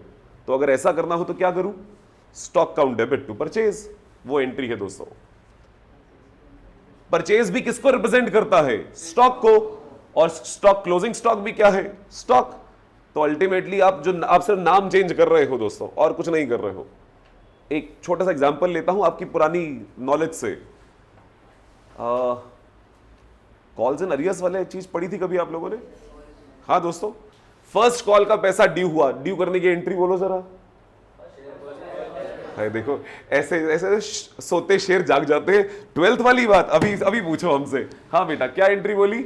तो अगर ऐसा करना हो तो क्या करूं? Stock account debit to purchase, वो एंट्री है दोस्तों। परचेज भी किसको रिप्रेजेंट करता है? स्टॉक को। और स्टॉक, क्लोजिंग स्टॉक भी क्या है? स्टॉक। तो अल्टीमेटली आप सिर्फ नाम चेंज कर रहे हो दोस्तों, और कुछ नहीं कर रहे हो। एक छोटा सा एग्जांपल लेता हूं आपकी पुरानी नॉलेज से। कॉल्स एंड अरियर्स वाले चीज पढ़ी थी कभी आप लोगों ने? हाँ दोस्तों, फर्स्ट कॉल का पैसा ड्यू हुआ, ड्यू करने की एंट्री बोलो जरा। है देखो, ऐसे ऐसे सोते शेर जाग जाते हैं। 12th वाली बात अभी अभी पूछो हमसे। हाँ बेटा, क्या एंट्री बोली?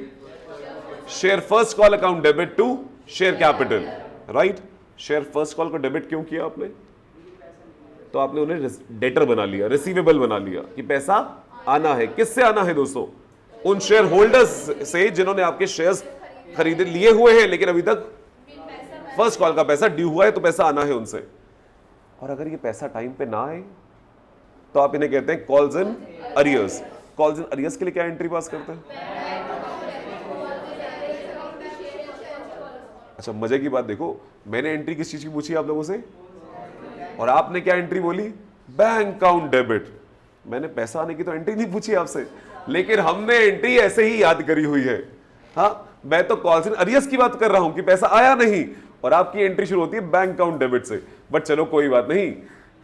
Share first call account debit to share capital, right. Share first call को डेबिट क्यों किया आपने? तो आपने उन्हें डेटर बना लिया, रिसीवेबल बना लिया कि पैसा आना है। किससे आना है दोस्तों? उन शेयर होल्डर्स से जिन्होंने आपके शेयर्स खरीदे लिए हुए हैं, लेकिन अभी तक फर्स्ट कॉल का पैसा ड्यू हुआ है, तो पैसा आना है उनसे। और अगर ये पैसा टाइम पे ना आए तो आप इन्हें कहते हैं calls in arrears. Calls in arrears के लिए क्या एंट्री पास करते हैं? अच्छा, मजे की बात देखो, मैंने एंट्री किस चीज की पूछी आप लोगों से, और आपने क्या एंट्री बोली? Bank account debit. मैंने पैसा आने की तो एंट्री नहीं पूछी आपसे, लेकिन हमने एंट्री ऐसे ही याद करी हुई है। हाँ, मैं तो कॉल्स इन अरियर्स की बात कर रहा हूं कि पैसा आया नहीं, और आपकी एंट्री शुरू होती है बैंक अकाउंट डेबिट से। बट चलो कोई बात नहीं।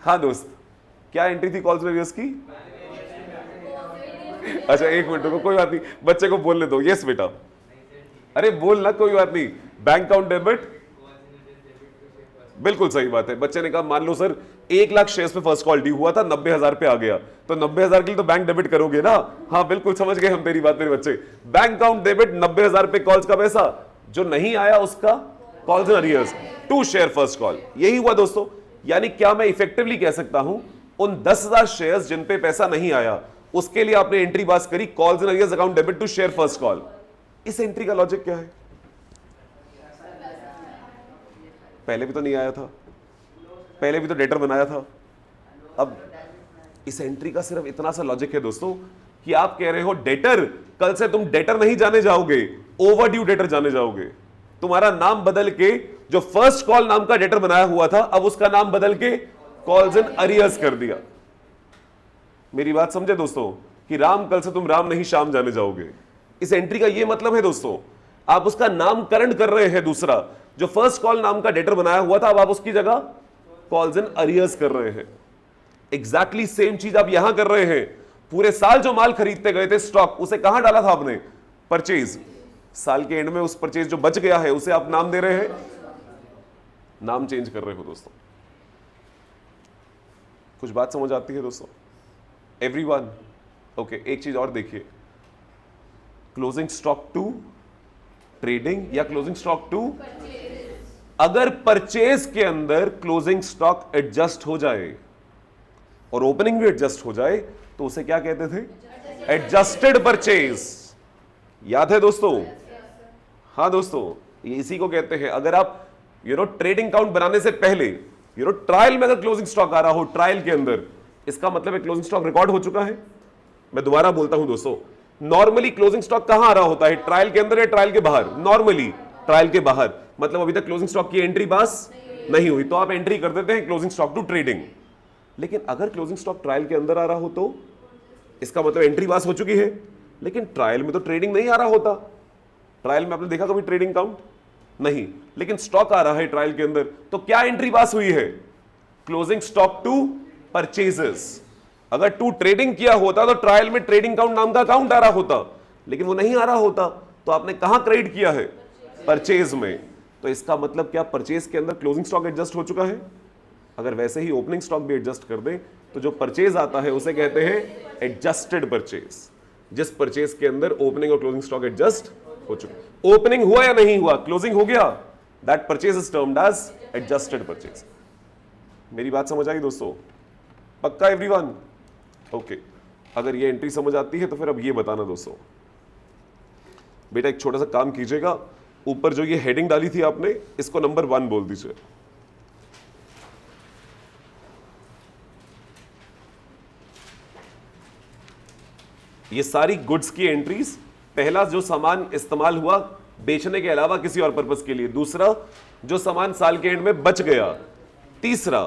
हाँ दोस्त, क्या एंट्री थी कॉल्स इन अरियर्स की? अच्छा एक मिनट रुको, कोई बात नहीं, बच्चे को बोलने दो। यस बेटा, अरे बोलना, कोई बात नहीं। बैंक अकाउंट डेबिट, बिल्कुल सही बात है। बच्चे ने कहा मान लो सर 1 लाख शेयर्स पे फर्स्ट कॉल ड्यू हुआ था, 90,000 पे आ गया, तो 90,000 के लिए तो बैंक डेबिट करोगे ना? हाँ बिल्कुल समझ गए हम तेरी बात मेरे बच्चे। बैंक अकाउंट डेबिट 90,000 पे कॉल्स का पैसा जो नहीं आया उसका calls in arrears to share first call. यही हुआ दोस्तों। यानी क्या मैं इफेक्टिवली कह सकता हूं, उन 10,000 शेयर्स जिन पे पैसा नहीं आया उसके लिए आपने एंट्री पास करी calls in arrears account debit to share first call. इस एंट्री का लॉजिक क्या है? पहले भी तो नहीं आया था, पहले भी तो डेटर बनाया था। अब इस एंट्री का सिर्फ इतना सा लॉजिक है दोस्तों कि आप कह रहे हो डेटर, कल से तुम डेटर नहीं जाने जाओगे, ओवरड्यू डेटर जाने जाओगे। तुम्हारा नाम बदल के, जो फर्स्ट कॉल नाम का डेटर बनाया हुआ था, अब उसका नाम बदल के कॉल्स इन अरियर्स कर दिया। मेरी बात समझे दोस्तों कि राम, कल से तुम राम नहीं श्याम जाने जाओगे। इस एंट्री का यह मतलब है दोस्तों, आप उसका नामकरण कर रहे हैं दूसरा। जो फर्स्ट कॉल नाम का डेटर बनाया हुआ था, अब आप उसकी जगह कॉल्स इन अरियर्स कर रहे हैं। एग्जैक्टली सेम चीज आप यहां कर रहे हैं। पूरे साल जो माल खरीदते गए थे स्टॉक, उसे कहां डाला था आपने? परचेज। साल के एंड में उस परचेज जो बच गया है उसे आप नाम दे रहे हैं, नाम चेंज कर रहे हो दोस्तों। कुछ बात समझ आती है दोस्तों? Everyone okay. एक चीज और देखिए, क्लोजिंग स्टॉक टू ट्रेडिंग या क्लोजिंग स्टॉक टू, अगर परचेज के अंदर क्लोजिंग स्टॉक एडजस्ट हो जाए और ओपनिंग भी एडजस्ट हो जाए तो उसे क्या कहते थे? Adjusted purchase. याद है दोस्तों? हाँ दोस्तों, ये इसी को कहते हैं। अगर आप ट्रेडिंग काउंट बनाने से पहले ट्रायल में अगर क्लोजिंग स्टॉक आ रहा हो, ट्रायल के अंदर, इसका मतलब है क्लोजिंग स्टॉक रिकॉर्ड हो चुका है। मैं दोबारा बोलता हूं दोस्तों, नॉर्मली क्लोजिंग स्टॉक कहां आ रहा होता है? ट्रायल के अंदर या ट्रायल के बाहर? नॉर्मली ट्रायल के बाहर। मतलब अभी तक क्लोजिंग स्टॉक की एंट्री पास नहीं हुई, तो आप एंट्री कर देते हैं क्लोजिंग स्टॉक टू ट्रेडिंग। लेकिन अगर क्लोजिंग स्टॉक ट्रायल के अंदर आ रहा हो तो इसका मतलब एंट्री पास हो चुकी है, लेकिन ट्रायल में तो ट्रेडिंग नहीं आ रहा होता। ट्रायल में आपने देखा कभी ट्रेडिंग काउंट? नहीं, लेकिन स्टॉक आ रहा है ट्रायल के अंदर, तो क्या एंट्री पास हुई है? Closing stock to purchases. अगर टू ट्रेडिंग किया होता तो ट्रायल में ट्रेडिंग काउंट नाम का काउंट आ रहा होता, लेकिन वो नहीं आ रहा होता, तो आपने कहां क्रेडिट किया है? परचेज में। तो इसका मतलब क्या परचेज के अंदर क्लोजिंग स्टॉक एडजस्ट हो चुका है? अगर वैसे ही ओपनिंग स्टॉक भी एडजस्ट कर दें तो जो परचेज आता है उसे कहते हैं एडजस्टेड परचेज। जिस परचेज के अंदर ओपनिंग और क्लोजिंग स्टॉक एडजस्ट हो चुके। ओपनिंग हुआ या नहीं हुआ, क्लोजिंग हो गया, that purchase is termed as adjusted purchase. मेरी बात समझ आई दोस्तों? पक्का एवरीवन? ओके। अगर ये एंट्री समझ आती है तो फिर अब ये बताना दोस्तों। बेटा एक छोटा सा काम कीजिएगा, ऊपर जो ये हेडिंग डाली थी आपने, इसको नंबर 1 बोल दीजिए। ये सारी गुड्स की एंट्रीज, पहला जो सामान इस्तेमाल हुआ बेचने के अलावा किसी और पर्पस के लिए, दूसरा जो सामान साल के एंड में बच गया, तीसरा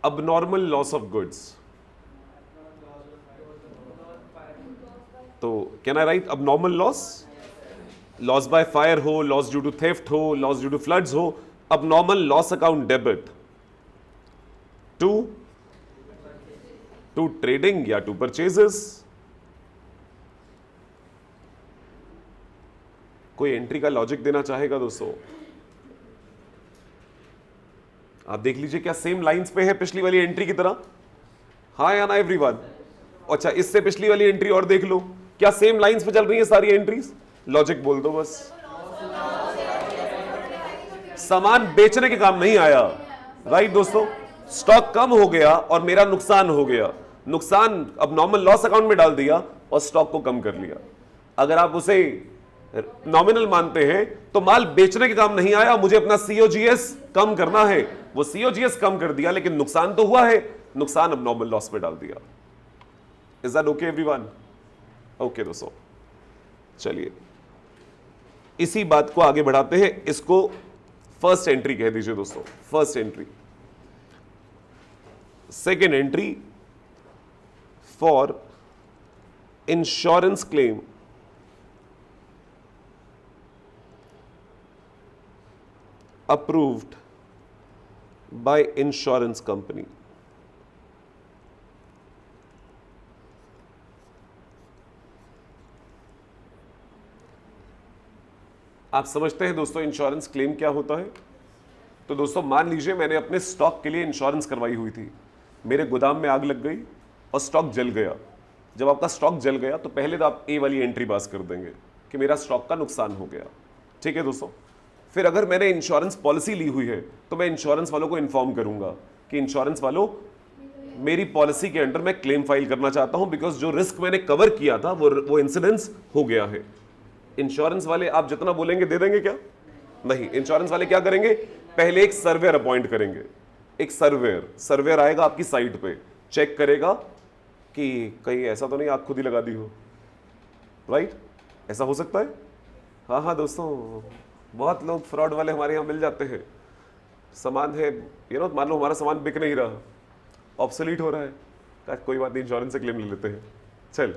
abnormal loss of goods. तो can I right abnormal loss? Loss by fire हो, loss due to theft हो, loss due to floods हो, abnormal loss account debit to trading या to purchases. कोई एंट्री का लॉजिक देना चाहेगा दोस्तों? आप देख लीजिए क्या सेम लाइंस पे है पिछली वाली एंट्री की तरह? हाँ या ना एवरीवन? अच्छा, इससे पिछली वाली एंट्री और देख लो, क्या सेम लाइंस पे चल रही है सारी एंट्रीज? लॉजिक बोल दो बस। सामान बेचने के काम नहीं आया, राइट दोस्तों? स्टॉक कम हो गया और मेरा नुकसान हो गया, नुकसान अब नॉर्मल लॉस अकाउंट में डाल दिया और स्टॉक को कम कर लिया। अगर आप उसे नॉमिनल मानते हैं तो माल बेचने के काम नहीं आया, मुझे अपना सीओजीएस कम करना है, वो सीओजीएस कम कर दिया लेकिन नुकसान तो हुआ है, नुकसान अब नॉर्मल लॉस में डाल दिया। Is that okay everyone? Okay दोस्तों, चलिए इसी बात को आगे बढ़ाते हैं। इसको फर्स्ट एंट्री कह दीजिए दोस्तों, first entry. Second entry for insurance claim approved by insurance company. आप समझते हैं दोस्तों इंश्योरेंस क्लेम क्या होता है? तो दोस्तों मान लीजिए मैंने अपने स्टॉक के लिए इंश्योरेंस करवाई हुई थी, मेरे गोदाम में आग लग गई और स्टॉक जल गया। जब आपका स्टॉक जल गया तो पहले तो आप ए वाली एंट्री पास कर देंगे कि मेरा स्टॉक का नुकसान हो गया, ठीक है दोस्तों? फिर अगर मैंने इंश्योरेंस पॉलिसी ली हुई है तो मैं इंश्योरेंस वालों को इन्फॉर्म करूंगा कि इंश्योरेंस वालों, मेरी पॉलिसी के अंडर मैं क्लेम फाइल करना चाहता हूं बिकॉज जो रिस्क मैंने कवर किया था वो इंसिडेंस हो गया है। इंश्योरेंस वाले आप जितना बोलेंगे दे देंगे क्या? नहीं, इंश्योरेंस वाले क्या करेंगे? पहले एक सर्वेयर अपॉइंट करेंगे। एक सर्वेयर आएगा आपकी साइट पे, चेक करेगा कि कहीं ऐसा तो नहीं आग खुद ही लगा दी हो, राइट? ऐसा हो सकता है? हाँ दोस्तों, बहुत लोग फ्रॉड वाले हमारे यहाँ मिल जाते हैं। सामान है, मान लो हमारा सामान बिक नहीं रहा, ऑब्सोलीट हो रहा है, कहा कोई बात नहीं इंश्योरेंस से क्लेम ले लेते हैं, चल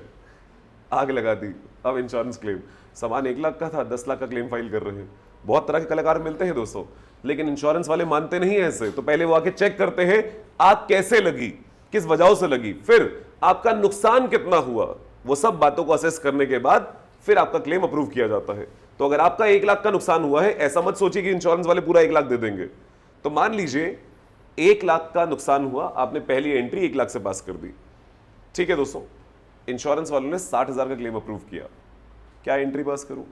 आग लगा दी, अब इंश्योरेंस क्लेम। सामान 1 लाख का था, 10 लाख का क्लेम फाइल कर रहे हैं। बहुत तरह के कलाकार मिलते हैं दोस्तों, लेकिन इंश्योरेंस वाले मानते नहीं है ऐसे। तो पहले वो आके चेक करते हैं आग कैसे लगी, किस वजह से लगी, फिर आपका नुकसान कितना हुआ, वो सब बातों को असेस करने के बाद फिर आपका क्लेम अप्रूव किया जाता है। तो अगर आपका 1 लाख का नुकसान हुआ है, ऐसा मत सोचिए कि इंश्योरेंस वाले पूरा 1 लाख दे देंगे। तो मान लीजिए 1 लाख का नुकसान हुआ, आपने पहली एंट्री 1 लाख से पास कर दी, ठीक है दोस्तों? इंश्योरेंस वालों ने 60,000 का क्लेम अप्रूव किया, क्या एंट्री पास करूं?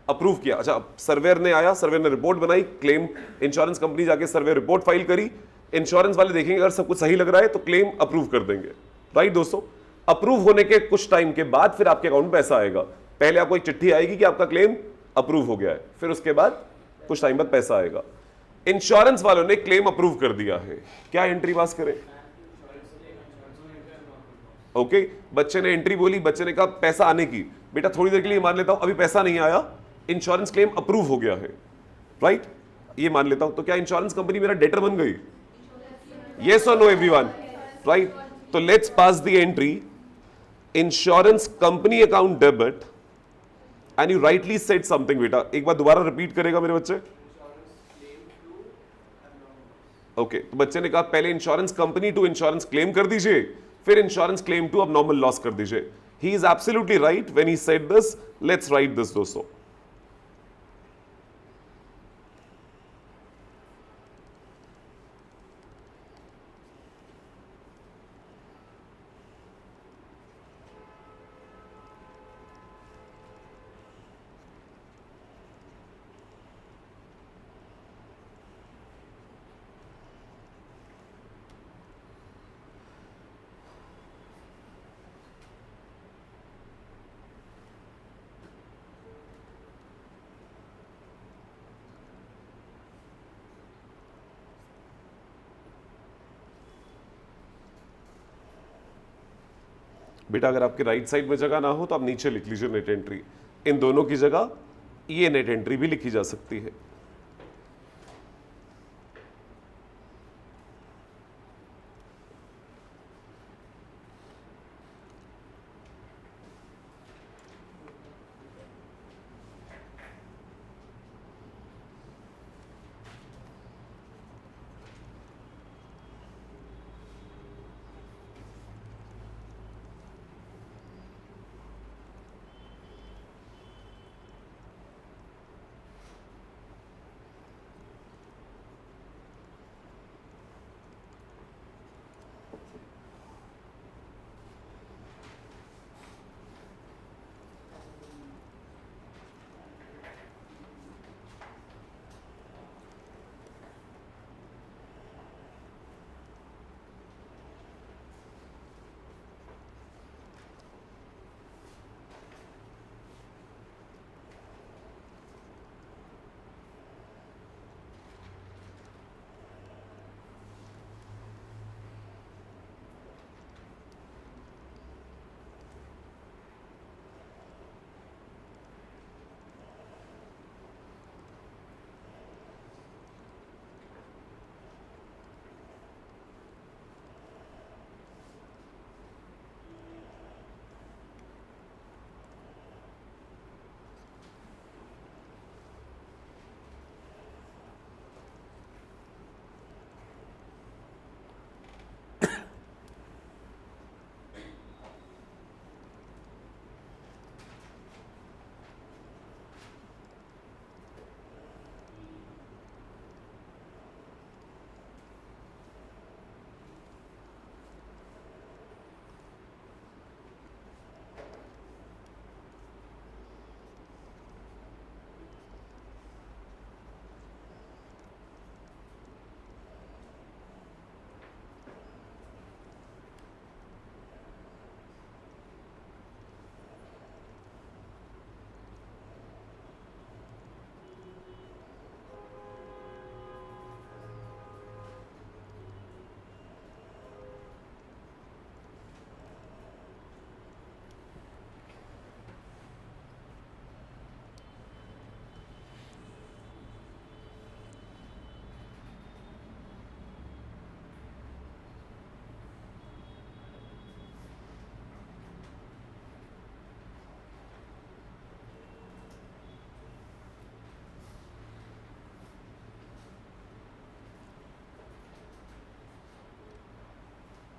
अप्रूव किया। अच्छा, सर्वेयर ने आया, सर्वेयर ने रिपोर्ट बनाई, क्लेम इंश्योरेंस कंपनी जाके सर्वे रिपोर्ट फाइल करी, इंश्योरेंस वाले देखेंगे अगर सब कुछ सही लग रहा है तो क्लेम अप्रूव कर देंगे, राइट दोस्तों? अप्रूव होने के कुछ टाइम के बाद फिर आपके अकाउंट में पैसा आएगा। पहले आपको एक चिट्ठी आएगी कि आपका क्लेम अप्रूव हो गया है, फिर उसके बाद कुछ टाइम बाद पैसा आएगा। इंश्योरेंस वालों ने क्लेम अप्रूव कर दिया है, क्या एंट्री पास करें? ओके, बच्चे ने एंट्री बोली, बच्चे ने कहा पैसा आने की, बेटा थोड़ी देर के लिए मान लेता हूं अभी पैसा नहीं आया, इंश्योरेंस क्लेम अप्रूव हो गया है, राइट? ये मान लेता हूं, तो क्या इंश्योरेंस कंपनी मेरा डेटर बन गई? यस और नो एवरीवन, राइट? तो let's pass the entry insurance company account debit and you rightly said something. बेटा एक बार दोबारा रिपीट करेगा मेरे बच्चे? ओके, तो बच्चे ने कहा पहले insurance company to insurance claim कर दीजिए, फिर इंश्योरेंस क्लेम टू अब नॉर्मल लॉस कर दीजिए। He is absolutely right when he said this. Let's write this दोस्तों। बेटा अगर आपके राइट साइड में जगह ना हो तो आप नीचे लिख लीजिए नेट एंट्री, इन दोनों की जगह ये नेट एंट्री भी लिखी जा सकती है।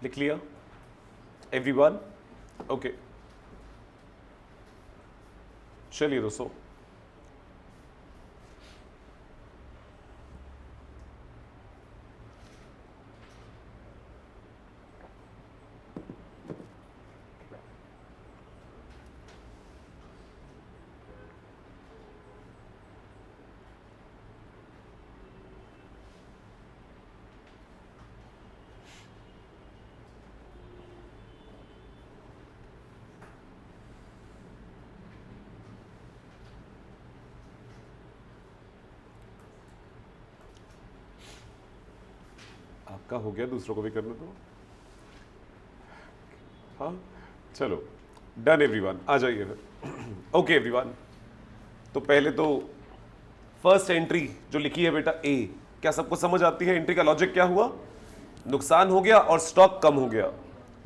लिख लिया एवरीवन? ओके, चलिए दोस्तों, आपका हो गया, दूसरों को भी करने दो। हाँ चलो, डन एवरीवन, आ जाइए फिर। ओके एवरीवन, तो पहले तो फर्स्ट एंट्री जो लिखी है बेटा ए, क्या सबको समझ आती है? एंट्री का लॉजिक क्या हुआ? नुकसान हो गया और स्टॉक कम हो गया,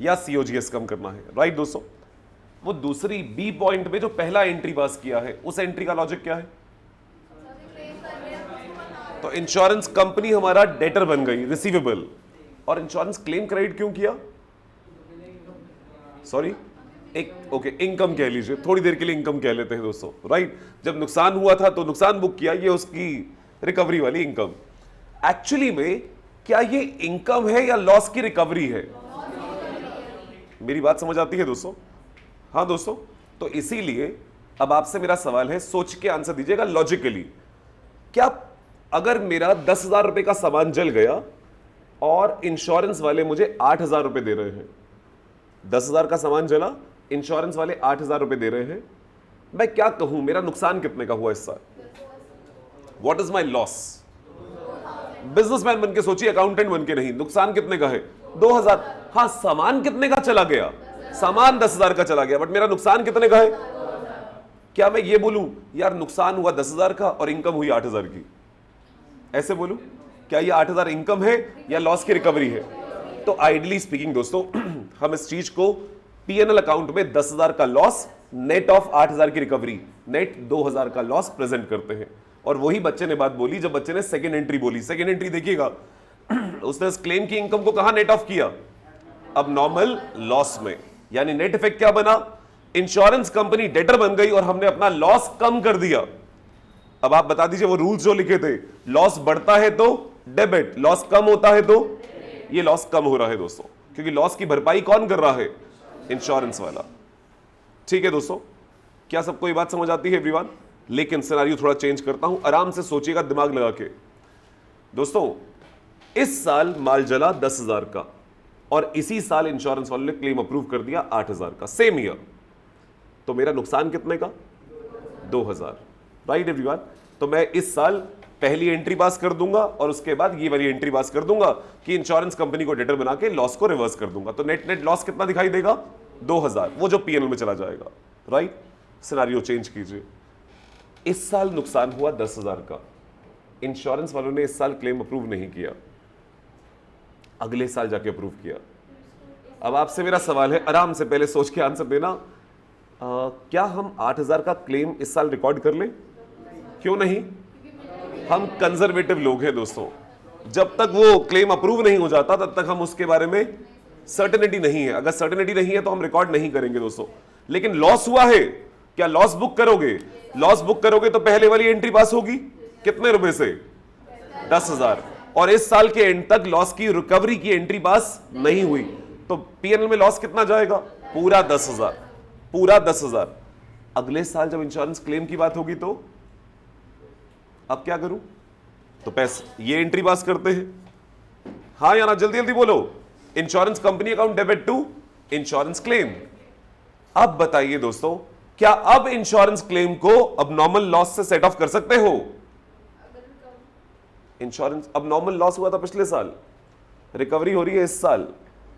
या सीओजीएस कम करना है, राइट दोस्तों? वो दूसरी बी पॉइंट में जो पहला एंट्री पास किया है, उस एंट्री का लॉजिक क्या है? तो इंश्योरेंस कंपनी हमारा डेटर बन गई, रिसीवेबल, और इंश्योरेंस क्लेम क्रेडिट क्यों किया? सॉरी, एक ओके इनकम कह लीजिए, थोड़ी देर के लिए इनकम कह लेते हैं दोस्तों, राइट? जब नुकसान हुआ था तो नुकसान बुक किया, ये उसकी रिकवरी वाली इनकम। एक्चुअली में क्या ये इनकम है या लॉस की रिकवरी है? मेरी बात समझ आती है दोस्तों? हाँ दोस्तों, तो इसीलिए अब आपसे मेरा सवाल है, सोच के आंसर दीजिएगा लॉजिकली। क्या अगर मेरा 10,000 रुपए का सामान जल गया और इंश्योरेंस वाले मुझे 8,000 रुपए दे रहे हैं, 10,000 का सामान जला, इंश्योरेंस वाले 8,000 रुपए दे रहे हैं, मैं क्या कहूं मेरा नुकसान कितने का हुआ इस साल? What is my loss? Businessman बन के सोचिए, अकाउंटेंट बन के नहीं। नुकसान कितने का है? 2,000। हाँ, सामान कितने का चला गया? सामान 10,000 का चला गया, बट मेरा नुकसान कितने का है? क्या मैं ये बोलूं यार नुकसान हुआ 10,000 का और इनकम हुई 8,000 की? ऐसे बोलूं? क्या ये 8,000 इनकम है या लॉस की रिकवरी है? तो आइडियली स्पीकिंग दोस्तों, हम इस चीज को पीएनएल अकाउंट में 10,000 का लॉस, नेट ऑफ 8,000 की रिकवरी, नेट 2,000 का लॉस प्रेजेंट करते हैं। और वही बच्चे ने बात बोली जब बच्चे ने सेकेंड एंट्री बोली। सेकेंड एंट्री देखिएगा, उसने इस क्लेम की इनकम को कहां नेट ऑफ किया? अब नॉर्मल लॉस में, यानी नेट इफेक्ट क्या बना? इंश्योरेंस कंपनी डेटर बन गई और हमने अपना लॉस कम कर दिया। अब आप बता दीजिए वो रूल्स जो लिखे थे, लॉस बढ़ता है तो डेबिट, लॉस कम होता है तो ये लॉस कम हो रहा है दोस्तों, क्योंकि लॉस की भरपाई कौन कर रहा है? इंश्योरेंस वाला। ठीक है दोस्तों, क्या सबको ये बात समझ आती है एवरीवन? लेकिन सिनेरियो थोड़ा चेंज करता हूं, आराम से सोचिएगा दिमाग लगा के। दोस्तों, इस साल माल जला 10,000 का और इसी साल इंश्योरेंस वालों ने क्लेम अप्रूव कर दिया 8,000 का, सेम ईयर। तो मेरा नुकसान कितने का? 2,000, राइट एवरीवन? तो मैं इस साल पहली एंट्री पास कर दूंगा और उसके बाद ये वाली एंट्री पास कर दूंगा कि इंश्योरेंस कंपनी को डेटर बना के लॉस को रिवर्स कर दूंगा। तो नेट नेट लॉस कितना दिखाई देगा? 2,000, वो जो पीएनएल में चला जाएगा, राइट? सिनेरियो चेंज कीजिए। इस साल नुकसान हुआ 10,000 का, इंश्योरेंस वालों ने इस साल क्लेम अप्रूव नहीं किया, अगले साल जाके अप्रूव किया। अब आपसे मेरा सवाल है, आराम से पहले सोच के आंसर देना, क्या हम 8,000 का क्लेम इस साल रिकॉर्ड कर लें? क्यों नहीं? हम कंजर्वेटिव लोग हैं दोस्तों, जब तक वो क्लेम अप्रूव नहीं हो जाता तब तक हम उसके बारे में सर्टेनिटी नहीं है। अगर सर्टेनिटी नहीं है तो हम रिकॉर्ड नहीं करेंगे दोस्तों। लेकिन लॉस हुआ है, क्या लॉस बुक करोगे? लॉस बुक करोगे तो पहले वाली एंट्री पास होगी, कितने रुपए से? 10,000। और इस साल के एंड तक लॉस की रिकवरी की एंट्री पास नहीं हुई, तो पीएनएल में लॉस कितना जाएगा? पूरा 10,000, पूरा 10,000। अगले साल जब इंश्योरेंस क्लेम की बात होगी तो अब क्या करूं? तो पैसे ये एंट्री पास करते हैं, हाँ या ना? जल्दी जल्दी बोलो। Insurance company account debit to insurance claim. अब बताइए दोस्तों, क्या अब इंश्योरेंस क्लेम को अब नॉर्मल लॉस से सेट ऑफ कर सकते हो? इंश्योरेंस अब नॉर्मल लॉस हुआ था पिछले साल, रिकवरी हो रही है इस साल,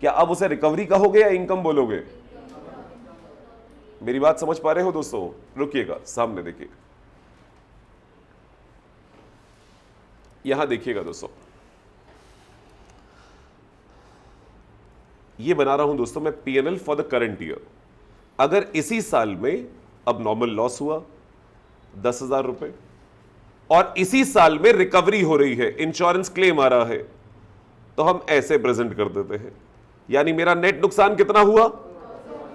क्या अब उसे रिकवरी कहोगे या इनकम बोलोगे? मेरी बात समझ पा रहे हो दोस्तों? रुकिएगा, सामने देखिए, यहां देखिएगा दोस्तों, ये बना रहा हूं दोस्तों मैं PNL for the current year. अगर इसी साल में अब नॉर्मल लॉस हुआ 10,000 रुपए और इसी साल में रिकवरी हो रही है, इंश्योरेंस क्लेम आ रहा है, तो हम ऐसे प्रेजेंट कर देते हैं, यानी मेरा नेट नुकसान कितना हुआ?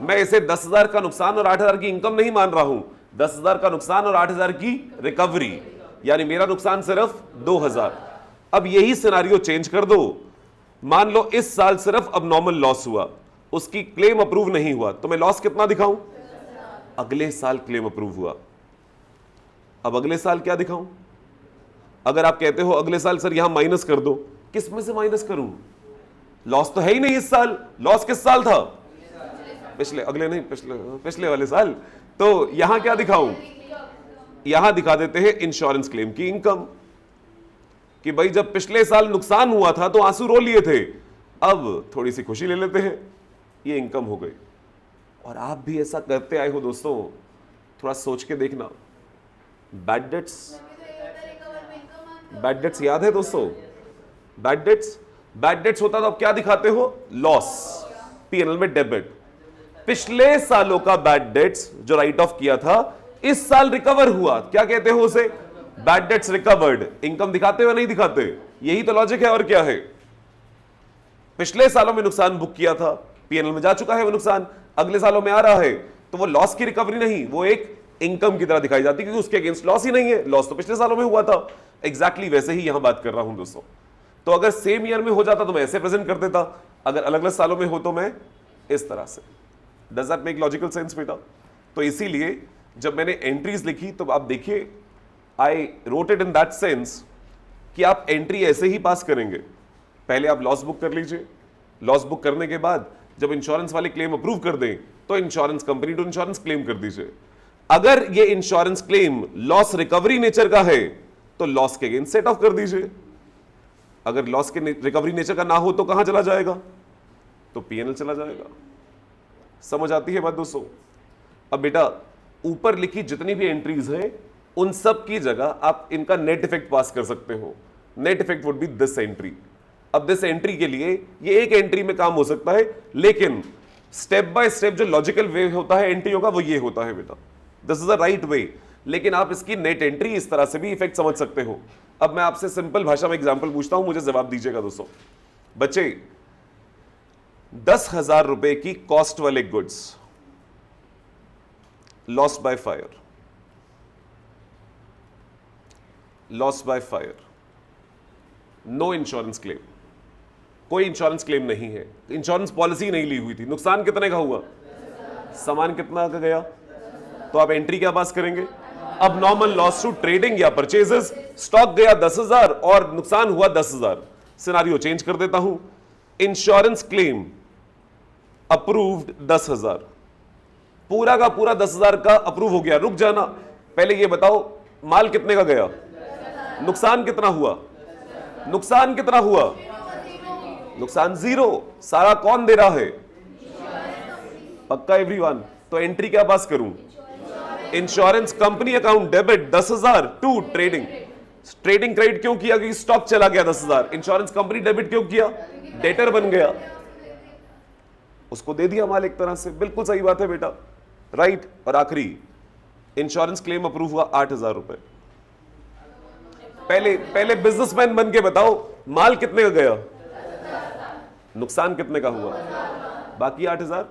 मैं इसे 10,000 का नुकसान और 8,000 की इनकम नहीं मान रहा हूं, 10,000 का नुकसान और 8,000 की रिकवरी, यानी मेरा नुकसान सिर्फ 2,000। अब यही सिनारियो चेंज कर दो, मान लो इस साल सिर्फ अब नॉर्मल लॉस हुआ, उसकी क्लेम अप्रूव नहीं हुआ, तो मैं लॉस कितना दिखाऊं? अगले साल क्लेम अप्रूव हुआ, अब अगले साल क्या दिखाऊं? अगर आप कहते हो अगले साल सर यहां माइनस कर दो, किस में से माइनस करूं? लॉस तो है ही नहीं इस साल, लॉस किस साल था? पिछले, अगले नहीं, पिछले वाले साल। तो यहां क्या दिखाऊं? यहां दिखा देते हैं इंश्योरेंस क्लेम की इनकम, कि भाई जब पिछले साल नुकसान हुआ था तो आंसू रो लिए थे, अब थोड़ी सी खुशी ले लेते हैं, ये इनकम हो गई। और आप भी ऐसा करते आए हो दोस्तों, थोड़ा सोच के देखना। बैड डेट्स याद है दोस्तों? बैड डेट्स होता तो आप क्या दिखाते हो? लॉस, पीएनएल में डेबिट। पिछले सालों का बैड डेट्स जो राइट ऑफ किया था, इस साल रिकवर हुआ, क्या कहते हो उसे? Bad debts recovered. इनकम दिखाते हो नहीं दिखाते? यही तो लॉजिक है, और क्या है? पिछले सालों में नुकसान बुक किया था, पीएनएल में जा चुका है वो नुकसान, अगले सालों में आ रहा है, तो वो लॉस की रिकवरी नहीं, वो एक इनकम की तरह दिखाई जाती है, क्योंकि उसके अगेंस्ट लॉस ही नहीं है, लॉस तो पिछले सालों में हुआ था। एग्जैक्टली वैसे ही यहां बात कर रहा हूं दोस्तों। तो अगर सेम ईयर में हो जाता तो मैं ऐसे प्रेजेंट कर देता, अगर अलग अलग सालों में हो तो मैं इस तरह से। Does that make logical sense बेटा? तो इसीलिए जब मैंने एंट्रीज लिखी तो आप देखिए, I wrote it in that sense कि आप एंट्री ऐसे ही पास करेंगे। पहले आप लॉस बुक कर लीजिए, लॉस बुक करने के बाद जब इंश्योरेंस वाले क्लेम अप्रूव कर दें तो insurance company to insurance claim कर दीजिए। अगर ये insurance claim loss recovery nature का है तो लॉस के अगेंस्ट सेट ऑफ कर दीजिए। अगर लॉस के रिकवरी नेचर का ना हो तो कहां चला जाएगा? तो पीएनएल चला जाएगा। समझ आती है बात दोस्तों? अब बेटा ऊपर लिखी जितनी भी एंट्रीज हैं उन सब की जगह आप इनका नेट इफेक्ट पास कर सकते हो। Net effect would be this entry. अब दिस एंट्री के लिए ये एक एंट्री में काम हो सकता है, लेकिन स्टेप बाय स्टेप जो लॉजिकल वे होता है एंट्रियों का वो ये होता है बेटा, this is the right way. लेकिन आप इसकी नेट एंट्री इस तरह से भी इफेक्ट समझ सकते हो। अब मैं आपसे सिंपल भाषा में एग्जांपल पूछता हूं, मुझे जवाब दीजिएगा दोस्तों। बच्चे 10,000 रुपए की कॉस्ट वाले goods loss by fire, loss by fire, no insurance claim, कोई इंश्योरेंस क्लेम नहीं है, इंश्योरेंस पॉलिसी नहीं ली हुई थी, नुकसान कितने का हुआ? सामान कितना का गया? तो आप एंट्री क्या पास करेंगे? अब नॉर्मल लॉस टू ट्रेडिंग या परचेजेस, स्टॉक गया 10,000 और नुकसान हुआ 10,000। सिनारियो चेंज कर देता हूं, इंश्योरेंस क्लेम अप्रूव्ड 10,000, पूरा का पूरा 10,000 का अप्रूव हो गया। रुक जाना, पहले ये बताओ माल कितने का गया? नुकसान कितना हुआ? नुकसान कितना हुआ? नुकसान 0। सारा कौन दे रहा है? पक्का एवरीवन? तो एंट्री क्या पास करूं? Insurance company account debit 10,000 to trading. Trading credit क्यों किया? क्योंकि स्टॉक चला गया 10,000। इंश्योरेंस कंपनी डेबिट क्यों किया? डेटर बन गया, उसको दे दिया माल एक तरह से। बिल्कुल सही बात है बेटा, राइट। और आखिरी इंश्योरेंस क्लेम अप्रूव हुआ 8,000 रुपए। पहले बिजनेसमैन बन के बताओ माल कितने का गया? नुकसान कितने का हुआ? बाकी 8,000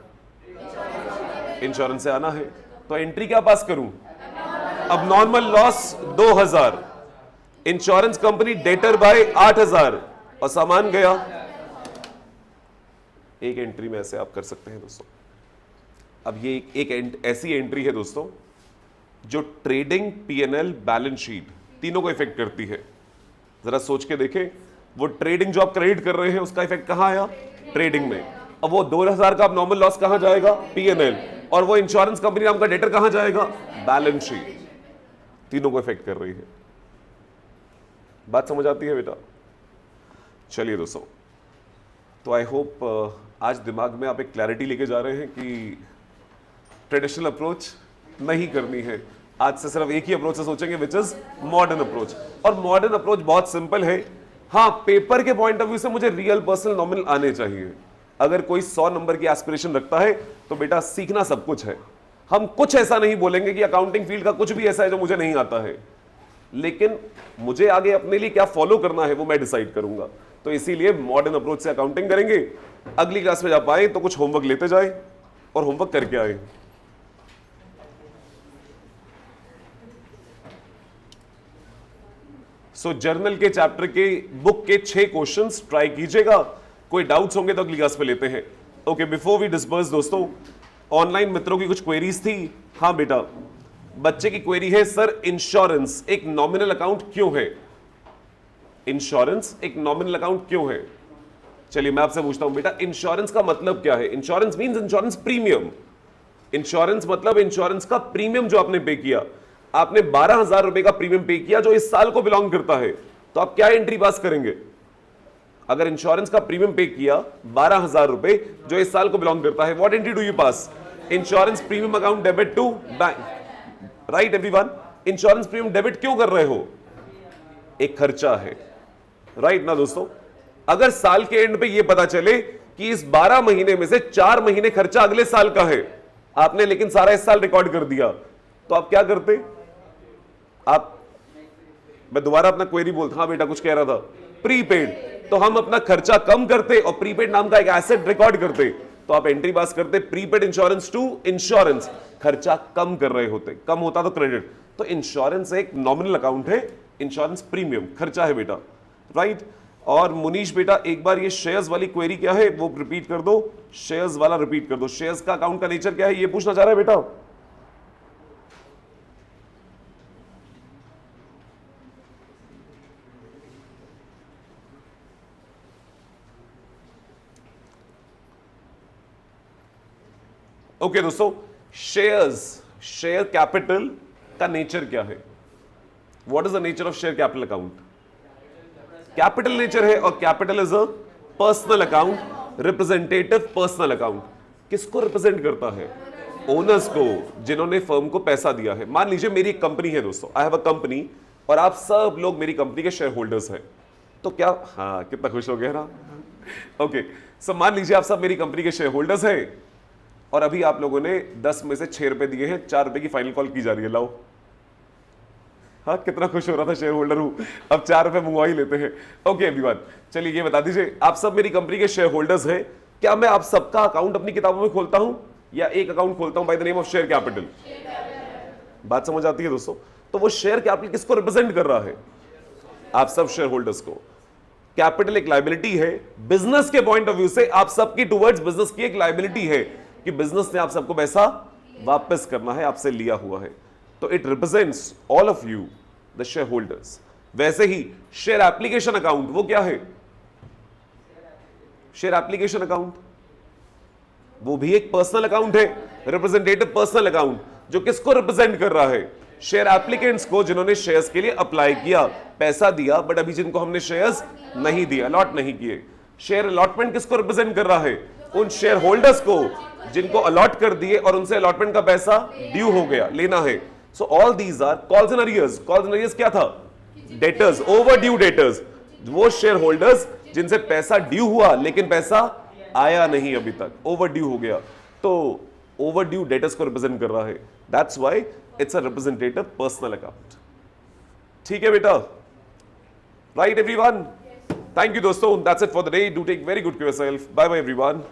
इंश्योरेंस से आना है। तो एंट्री क्या पास करूं? अब normal loss 2,000, insurance company debtor by 8,000 और सामान गया। एक एंट्री में ऐसे आप कर सकते हैं दोस्तों। अब ये एक ऐसी एंट्री है दोस्तों जो ट्रेडिंग, पीएनएल, बैलेंस शीट तीनों को इफेक्ट करती है। जरा सोच के देखें, वो ट्रेडिंग जो आप क्रेडिट कर रहे हैं उसका इफेक्ट कहां आया? ट्रेडिंग में। अब वो 2,000 का नॉर्मल लॉस कहां जाएगा? पीएनएल। और वो इंश्योरेंस कंपनी नाम का डेटर कहां जाएगा? Balance sheet. तीनों को इफेक्ट कर रही है। बात समझ आती है बेटा? चलिए दोस्तों, तो आई होप आज दिमाग में आप एक क्लैरिटी लेके जा रहे हैं कि ट्रेडिशनल अप्रोच नहीं करनी है। आज से सिर्फ एक ही अप्रोच से सोचेंगे, विच इज मॉडर्न अप्रोच। और मॉडर्न अप्रोच बहुत सिंपल है। हाँ, पेपर के पॉइंट ऑफ व्यू से मुझे रियल, पर्सनल, नॉमिनल आने चाहिए। अगर कोई 100 नंबर की एस्पिरेशन रखता है तो बेटा सीखना सब कुछ है। हम कुछ ऐसा नहीं बोलेंगे कि अकाउंटिंग फील्ड का कुछ भी ऐसा है जो मुझे नहीं आता है, लेकिन मुझे आगे अपने लिए क्या फॉलो करना है वो मैं डिसाइड करूंगा। तो इसीलिए मॉडर्न अप्रोच से अकाउंटिंग करेंगे। अगली क्लास में जा पाए तो कुछ होमवर्क लेते जाए और होमवर्क करके आए। सो जर्नल के चैप्टर के बुक के 6 क्वेश्चंस ट्राई कीजिएगा। कोई डाउट्स होंगे तो अगली क्लास में लेते हैं। ओके, बिफोर वी डिस्पर्स दोस्तों, ऑनलाइन मित्रों की कुछ क्वेरीज थी। हाँ बेटा, बच्चे की क्वेरी है, सर इंश्योरेंस एक नॉमिनल अकाउंट क्यों है? इंश्योरेंस एक नॉमिनल अकाउंट क्यों है? चलिए मैं आपसे पूछता हूं बेटा, इंश्योरेंस का मतलब क्या है? Insurance means insurance premium. Insurance मतलब इंश्योरेंस का प्रीमियम जो आपने पे किया। आपने 12,000 रुपए का प्रीमियम पे किया जो इस साल को बिलोंग करता है, तो आप क्या एंट्री पास करेंगे? अगर इंश्योरेंस का प्रीमियम पे किया 12,000 रुपए जो इस साल को बिलोंग करता है, what entry do you pass? Insurance premium account debit to bank. Right everyone? Insurance premium debit क्यों कर रहे हो? एक खर्चा है, राइट ना दोस्तों? अगर साल के एंड पे ये पता चले कि इस 12 महीने में से 4 महीने खर्चा अगले साल का है, आपने लेकिन सारा इस साल रिकॉर्ड कर दिया, तो आप क्या करते? आप, मैं दोबारा अपना क्वेरी बोलता। हाँ बेटा कुछ कह रहा था, प्रीपेड। तो हम अपना खर्चा कम करते और प्रीपेड नाम का एक एसेट रिकॉर्ड करते, तो आप एंट्री पास करते प्रीपेड इंश्योरेंस टू इंश्योरेंस। खर्चा कम कर रहे होते, कम होता तो क्रेडिट। तो इंश्योरेंस एक नॉमिनल अकाउंट है, इंश्योरेंस प्रीमियम खर्चा है बेटा, राइट? और मुनीश बेटा एक बार ये शेयर्स वाली क्वेरी क्या है वो रिपीट कर दो। शेयर्स वाला रिपीट कर दो। शेयर्स का अकाउंट का नेचर क्या है ये पूछना चाह रहा है बेटा? ओके दोस्तों, शेयर्स, शेयर कैपिटल का नेचर क्या है? What is the nature of share capital account? Capital nature है, और capital is a personal account, representative personal account. किसको रिप्रेजेंट करता है? ओनर्स को, जिन्होंने फर्म को पैसा दिया है। मान लीजिए मेरी एक कंपनी है दोस्तों, आई हैव अ कंपनी, और आप सब लोग मेरी कंपनी के शेयर होल्डर्स हैं, तो क्या, हाँ कितना खुश हो गया ना? ओके, सो मान लीजिए आप सब मेरी कंपनी के शेयर होल्डर्स हैं, और अभी आप लोगों ने 10 में से 6 रुपए दिए हैं, 4 रुपए की फाइनल कॉल की जा रही है, लाओ। हाँ कितना खुश हो रहा था, शेयर होल्डर हूं, अब 4 रुपए मंगवा ही लेते हैं। ओके एवरीवन, चलिए ये बता दीजिए, आप सब मेरी कंपनी के शेयर होल्डर्स हैं, क्या मैं आप सबका अकाउंट अपनी किताबों में खोलता हूं या एक अकाउंट खोलता हूं bye the name of share capital? बात समझ आती है दोस्तों? तो वो शेयर कैपिटल किसको रिप्रेजेंट कर रहा है? आप सब शेयर होल्डर्स को। कैपिटल एक लायबिलिटी है, बिजनेस के पॉइंट ऑफ व्यू से आप सबकी टुवर्ड्स बिजनेस की एक लायबिलिटी है कि बिजनेस ने आप सबको पैसा वापस करना है, आपसे लिया हुआ है, तो it represents all of you the share holders. वैसे ही शेयर एप्लीकेशन अकाउंट वो क्या है? शेयर एप्लीकेशन अकाउंट वो भी एक पर्सनल अकाउंट है, रिप्रेजेंटेटिव पर्सनल अकाउंट, जो किसको रिप्रेजेंट कर रहा है? शेयर एप्लीकेंट्स को, जिन्होंने शेयर्स के लिए अप्लाई किया, पैसा दिया, बट अभी जिनको हमने शेयर्स नहीं दिया, अलॉट नहीं किए। शेयर अलॉटमेंट किसको रिप्रेजेंट कर रहा है? उन शेयर होल्डर्स को जिनको अलॉट कर दिए और उनसे अलॉटमेंट का पैसा ड्यू हो गया, लेना है। So all these are calls and arrears. Calls and arrears क्या था? Debtors, overdue debtors. वो शेयर होल्डर्स जिनसे पैसा ड्यू हुआ लेकिन पैसा आया नहीं अभी तक, ओवर ड्यू हो गया, तो ओवर ड्यू डेटर्स को रिप्रेजेंट कर रहा है। That's why it's a representative personal account. ठीक है बेटा, राइट एवरीवन? थैंक यू दोस्तों, that's it for the day. Do take very good care of yourself. Bye bye everyone.